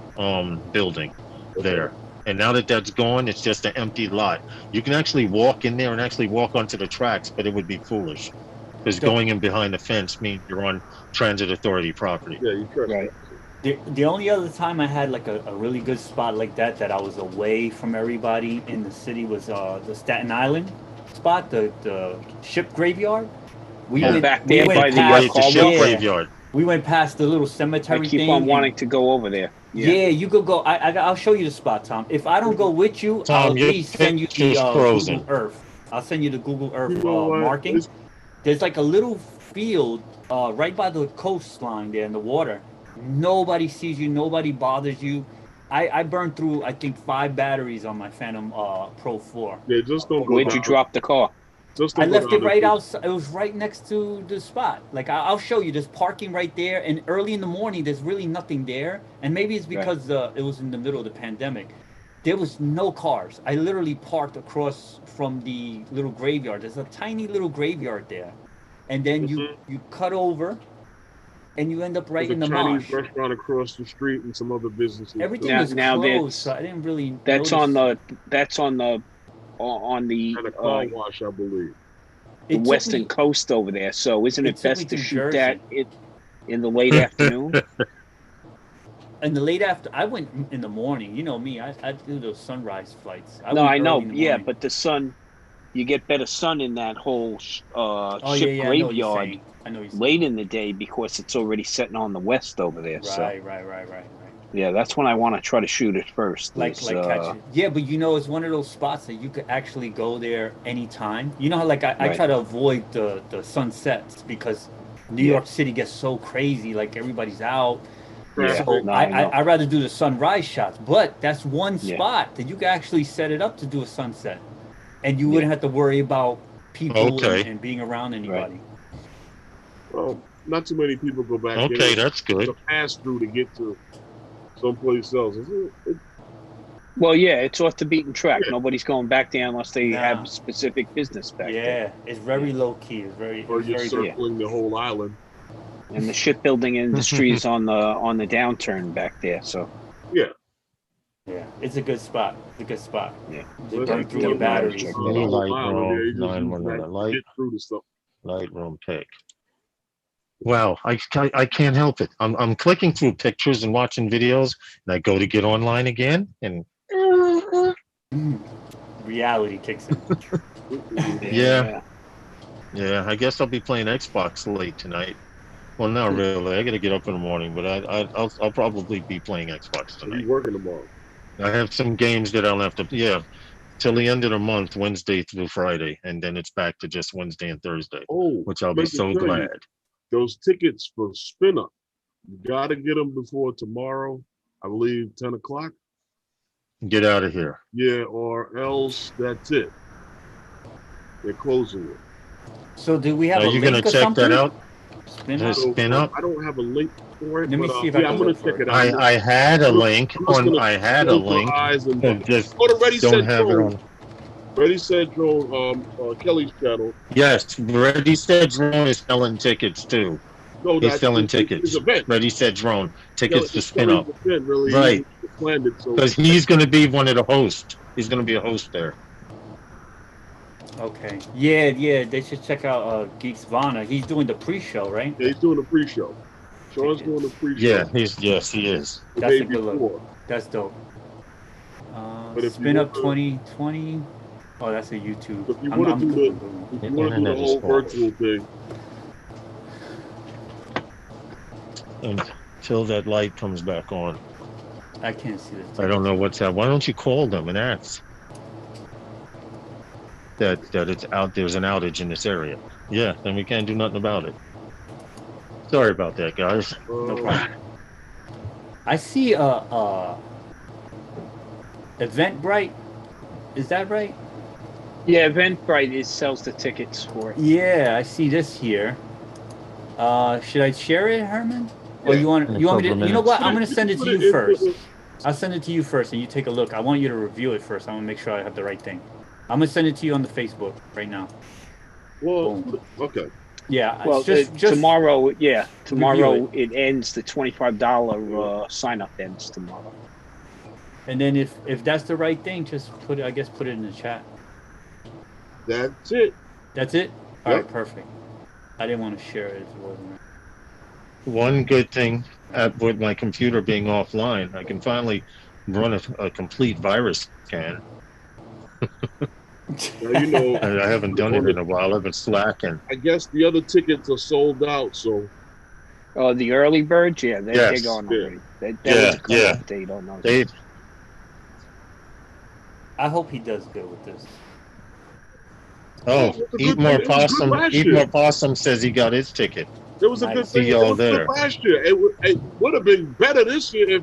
Speaker 2: building there. And now that that's gone, it's just an empty lot. You can actually walk in there and actually walk onto the tracks, but it would be foolish because going in behind the fence means you're on transit authority property.
Speaker 1: Yeah, you trust
Speaker 4: Right.
Speaker 3: The only other time I had like a really good spot like that I was away from everybody in the city was the Staten Island spot, the ship graveyard. We
Speaker 2: Yeah.
Speaker 4: Back there by the
Speaker 2: Right, the
Speaker 4: Caldwell?
Speaker 2: ship
Speaker 3: yeah,
Speaker 2: graveyard.
Speaker 3: we went past the little
Speaker 4: I
Speaker 3: cemetery
Speaker 4: keep
Speaker 3: thing.
Speaker 4: on
Speaker 3: and-
Speaker 4: wanting to go over there.
Speaker 3: Yeah, you could go. I'll show you the spot, Tom. If I don't go with you,
Speaker 2: Tom,
Speaker 3: I'll at
Speaker 2: your
Speaker 3: least send you the
Speaker 2: picture's frozen.
Speaker 3: Google Earth. I'll send you the Google Earth
Speaker 1: You know what?
Speaker 3: marking.
Speaker 1: It's-
Speaker 3: There's like a little field right by the coastline there in the water. Nobody sees you. Nobody bothers you. I burned through I think 5 batteries on my Phantom Pro 4.
Speaker 1: Yeah, just don't go
Speaker 4: Where'd you
Speaker 1: down.
Speaker 4: drop the car?
Speaker 1: Just
Speaker 3: I
Speaker 1: don't go
Speaker 3: left it
Speaker 1: down
Speaker 3: right
Speaker 1: there.
Speaker 3: outside. It was right next to the spot. Like I'll show you. There's parking right there, and early in the morning, there's really nothing there. And maybe it's because it was in the middle of the pandemic. There was no cars. I literally parked across from the little graveyard. There's a tiny little graveyard there, and then you cut over, and you end up right
Speaker 1: There's
Speaker 3: in
Speaker 1: a
Speaker 3: the
Speaker 1: Chinese
Speaker 3: marsh.
Speaker 1: restaurant across the street and some other businesses.
Speaker 3: Everything
Speaker 1: too.
Speaker 4: Now-
Speaker 3: was
Speaker 4: now
Speaker 3: closed,
Speaker 4: that's-
Speaker 3: so I didn't really.
Speaker 4: That's
Speaker 3: notice.
Speaker 4: on the
Speaker 1: And a car wash, I believe.
Speaker 4: the
Speaker 3: It took
Speaker 4: western
Speaker 3: me-
Speaker 4: coast over there. So isn't
Speaker 3: it
Speaker 4: it
Speaker 3: took me
Speaker 4: best to
Speaker 3: to
Speaker 4: shoot
Speaker 3: Jersey.
Speaker 4: that in the late afternoon?
Speaker 3: In the late after, I went in the morning. You know me, I do those sunrise flights.
Speaker 4: No,
Speaker 3: went
Speaker 4: I know.
Speaker 3: early in the
Speaker 4: Yeah,
Speaker 3: morning.
Speaker 4: but the sun, you get better sun in that whole ship
Speaker 3: I know what you're
Speaker 4: graveyard
Speaker 3: saying. I know what you're saying.
Speaker 4: late in the day because it's already setting on the west over there. So
Speaker 3: Right.
Speaker 4: yeah, that's when I want to try to shoot it first.
Speaker 3: Like
Speaker 4: is,
Speaker 3: catch it. Yeah, but you know, it's one of those spots that you could actually go there anytime. You know how like I
Speaker 4: Right.
Speaker 3: try to avoid the sunsets because New
Speaker 4: Yeah.
Speaker 3: York City gets so crazy. Like everybody's out.
Speaker 4: Yeah,
Speaker 3: So
Speaker 4: no, I know.
Speaker 3: I'd rather do the sunrise shots, but that's one
Speaker 4: Yeah.
Speaker 3: spot that you can actually set it up to do a sunset, and you wouldn't have to worry about people
Speaker 2: Okay.
Speaker 3: and being around anybody.
Speaker 1: Well, not too many people go back
Speaker 2: Okay,
Speaker 1: there.
Speaker 2: that's good.
Speaker 1: It's a pass through to get to someplace else.
Speaker 4: Well, yeah, it's off the beaten track.
Speaker 1: Yeah.
Speaker 4: Nobody's going back there unless they
Speaker 3: Nah.
Speaker 4: have specific business back there.
Speaker 3: Yeah, it's very low key. It's very,
Speaker 1: Or
Speaker 3: it's
Speaker 1: you're
Speaker 3: very
Speaker 1: circling the whole island.
Speaker 4: And the shipbuilding industry is on the downturn back there. So
Speaker 3: yeah. It's a good spot. It's a good spot.
Speaker 4: Yeah.
Speaker 3: You burn through your batteries.
Speaker 4: Check
Speaker 1: The
Speaker 4: that out.
Speaker 1: whole
Speaker 2: Light
Speaker 1: island,
Speaker 2: room,
Speaker 1: yeah, you just
Speaker 2: 911
Speaker 1: use that
Speaker 2: light.
Speaker 1: to get through the stuff.
Speaker 2: Lightroom pick. Wow, I can't help it. I'm clicking through pictures and watching videos, and I go to get online again, and
Speaker 3: Reality kicks in.
Speaker 2: Yeah. yeah, I guess I'll be playing Xbox late tonight. Well, not really. I got to get up in the morning, but I'll probably be playing Xbox
Speaker 1: So
Speaker 2: tonight.
Speaker 1: you working tomorrow?
Speaker 2: I have some games that I'll have to, till the end of the month, Wednesday through Friday, and then it's back to just Wednesday and Thursday,
Speaker 1: Oh,
Speaker 2: which I'll be
Speaker 1: meant to
Speaker 2: so
Speaker 1: tell you,
Speaker 2: glad.
Speaker 1: Those tickets for Spin Up, you got to get them before tomorrow. I believe 10 o'clock.
Speaker 2: Get out of here.
Speaker 1: Yeah, or else that's it. They're closing it.
Speaker 3: So do we have
Speaker 2: Are
Speaker 3: a
Speaker 2: you
Speaker 3: link
Speaker 2: going to
Speaker 3: or
Speaker 2: check
Speaker 3: something?
Speaker 2: that out?
Speaker 3: Spin
Speaker 2: Just-
Speaker 3: up?
Speaker 2: Spin Up?
Speaker 1: I don't have a link for it.
Speaker 3: Let me
Speaker 1: but,
Speaker 3: see if I
Speaker 1: yeah,
Speaker 3: can
Speaker 1: I'm gonna
Speaker 3: look for
Speaker 1: check
Speaker 3: it.
Speaker 1: it out.
Speaker 2: I had a link
Speaker 1: I'm just
Speaker 2: on.
Speaker 1: gonna
Speaker 2: I had a
Speaker 1: close my
Speaker 2: link.
Speaker 1: eyes and
Speaker 2: But just
Speaker 1: go to Ready
Speaker 2: don't
Speaker 1: Set
Speaker 2: have it
Speaker 1: Drone.
Speaker 2: on.
Speaker 1: Ready Set Drone. Kelly's channel.
Speaker 2: Yes, Ready Set Drone is selling tickets too.
Speaker 1: No,
Speaker 2: He's
Speaker 1: that's
Speaker 2: selling
Speaker 1: his
Speaker 2: tickets.
Speaker 1: event.
Speaker 2: Ready Set Drone tickets to
Speaker 1: It's
Speaker 2: Spin
Speaker 1: Kelly's
Speaker 2: Up
Speaker 1: event, really.
Speaker 2: Right.
Speaker 1: He planned it, so
Speaker 2: because he's going to be one of the hosts. He's going to be a host there.
Speaker 3: Okay. Yeah. They should check out Geeks Vana. He's doing the pre-show, right?
Speaker 1: yeah, he's doing a pre-show. Sean's doing a pre-show.
Speaker 2: Yeah, he is.
Speaker 1: the
Speaker 3: That's
Speaker 1: day
Speaker 3: a good look.
Speaker 1: before.
Speaker 3: That's dope.
Speaker 1: But if you
Speaker 3: Spin Up
Speaker 1: wanna-
Speaker 3: 2020. Oh, that's a YouTube.
Speaker 1: If you wanna do
Speaker 3: Googling.
Speaker 1: If you want to do
Speaker 2: Internet
Speaker 1: the
Speaker 2: is
Speaker 1: whole
Speaker 2: horrible.
Speaker 1: virtual thing,
Speaker 2: Until that light comes back on.
Speaker 3: I can't see this.
Speaker 2: I don't know what's that. Why don't you call them and ask that it's out? There's an outage in this area. Yeah, then we can't do nothing about it. Sorry about that, guys.
Speaker 3: No problem. I see Eventbrite. Is that right?
Speaker 4: Yeah, Eventbrite sells the tickets for it.
Speaker 3: Yeah, I see this here. Should I share it, Herman? Or
Speaker 1: Yeah.
Speaker 3: you want
Speaker 2: In a
Speaker 3: me to?
Speaker 2: couple of
Speaker 3: You know what?
Speaker 1: Put
Speaker 3: I'm
Speaker 1: it-
Speaker 3: gonna send it to
Speaker 1: put
Speaker 3: you
Speaker 1: in-
Speaker 3: first. I'll send it to you first, and you take a look. I want you to review it first. I want to make sure I have the right thing. I'm gonna send it to you on the Facebook right now.
Speaker 1: Well,
Speaker 3: Boom.
Speaker 1: okay.
Speaker 3: Yeah,
Speaker 4: Well,
Speaker 3: it's just
Speaker 4: tomorrow, tomorrow
Speaker 3: Review
Speaker 4: it ends. The $25 sign up ends tomorrow.
Speaker 3: And then if that's the right thing, just put it. I guess put it in the chat.
Speaker 1: That's it.
Speaker 3: That's it. All
Speaker 1: Yep.
Speaker 3: right, perfect. I didn't want to share it if it wasn't.
Speaker 2: One good thing with my computer being offline, I can finally run a complete virus scan.
Speaker 1: Now, you know,
Speaker 2: I haven't done it in a while. I've been slacking.
Speaker 1: I guess the other tickets are sold out, so
Speaker 4: Oh, the early birds, yeah, they're
Speaker 2: Yes.
Speaker 4: gone
Speaker 1: Yeah.
Speaker 4: already. That
Speaker 2: Yeah,
Speaker 4: was a cutoff date on those.
Speaker 2: They
Speaker 3: I hope he does good with this.
Speaker 2: Oh,
Speaker 1: It was a
Speaker 2: Eat
Speaker 1: good-
Speaker 2: More
Speaker 1: it was good
Speaker 2: Possum.
Speaker 1: last
Speaker 2: Eat
Speaker 1: year.
Speaker 2: More Possum says he got his ticket.
Speaker 1: it was a
Speaker 3: I
Speaker 1: good
Speaker 3: see
Speaker 1: thing.
Speaker 2: y'all
Speaker 1: It was good
Speaker 2: there.
Speaker 1: last year. It would have been better this year if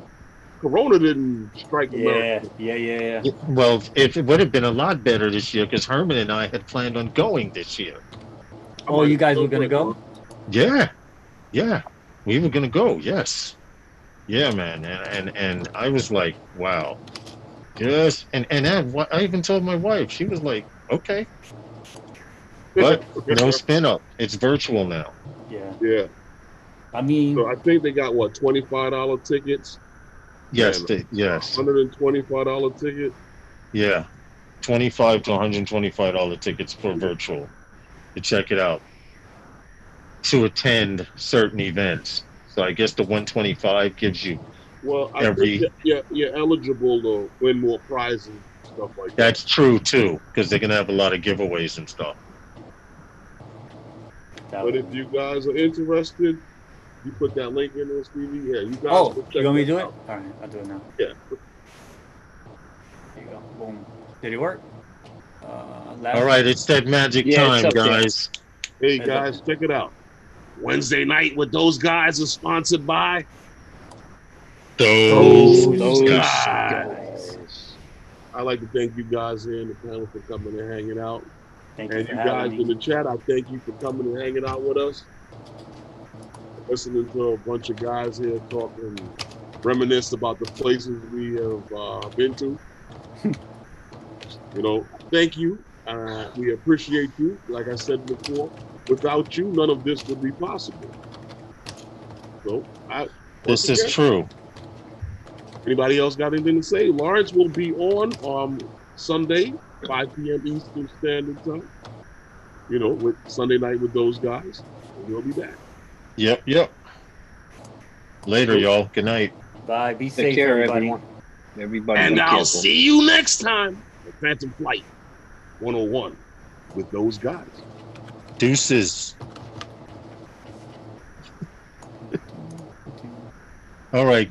Speaker 1: Corona didn't strike
Speaker 3: Yeah,
Speaker 1: America.
Speaker 3: yeah.
Speaker 2: Well, if it would have been a lot better this year because Herman and I had planned on going this year.
Speaker 1: I
Speaker 3: Oh,
Speaker 1: might
Speaker 3: you
Speaker 1: have
Speaker 3: guys
Speaker 1: still
Speaker 3: were gonna
Speaker 1: went,
Speaker 3: go?
Speaker 2: Yeah, yeah, we were gonna go. Yes, yeah, man, and I was like, wow, yes, and I even told my wife. She was like, okay, but no spin up. It's virtual now.
Speaker 3: Yeah.
Speaker 1: Yeah.
Speaker 3: I mean,
Speaker 1: So I think they got what, $25 tickets
Speaker 2: Yes,
Speaker 1: and
Speaker 2: yes,
Speaker 1: $125 ticket.
Speaker 2: yeah, 25 to $125 tickets for virtual to check it out to attend certain events. So I guess the 125 gives you
Speaker 1: Well, I think
Speaker 2: every.
Speaker 1: that you're eligible to win more prizes and stuff like that.
Speaker 2: That's true too, because they're gonna have a lot of giveaways and stuff.
Speaker 1: But if you guys are interested, you put that link in there, Stevie. Yeah, you guys
Speaker 3: oh,
Speaker 1: can check
Speaker 3: you want me to
Speaker 1: that
Speaker 3: do it?
Speaker 1: out.
Speaker 3: All right, I'll do it now.
Speaker 1: Yeah.
Speaker 3: There you go. Boom. Did it work?
Speaker 2: All right, it's that magic
Speaker 4: Yeah, it's
Speaker 2: time,
Speaker 4: up there.
Speaker 2: guys.
Speaker 1: Hey
Speaker 3: It's
Speaker 1: guys,
Speaker 3: up
Speaker 1: check it out. Wednesday night with those guys is sponsored by
Speaker 2: Those
Speaker 1: guys.
Speaker 3: guys.
Speaker 1: I'd like to thank you guys here in the panel for coming and hanging out.
Speaker 3: Thank you
Speaker 1: And
Speaker 3: for
Speaker 1: you guys
Speaker 3: having
Speaker 1: in
Speaker 3: me.
Speaker 1: the chat, I thank you for coming and hanging out with us. Listening to a bunch of guys here talking, reminisce about the places we have been to. You know, thank you. We appreciate you. Like I said before, without you, none of this would be possible. So,
Speaker 2: This is true.
Speaker 1: Anybody else got anything to say? Lawrence will be on Sunday, 5 p.m. Eastern Standard Time. You know, with Sunday night with those guys. And we'll be back.
Speaker 2: Yep. Later, y'all. Good night.
Speaker 3: Bye. Be
Speaker 4: Take
Speaker 3: safe,
Speaker 4: care,
Speaker 3: everybody.
Speaker 4: everyone. Everybody
Speaker 1: And
Speaker 4: be
Speaker 1: I'll
Speaker 4: careful.
Speaker 1: see you next time at Phantom Flight 101 with those guys.
Speaker 2: Deuces. All right.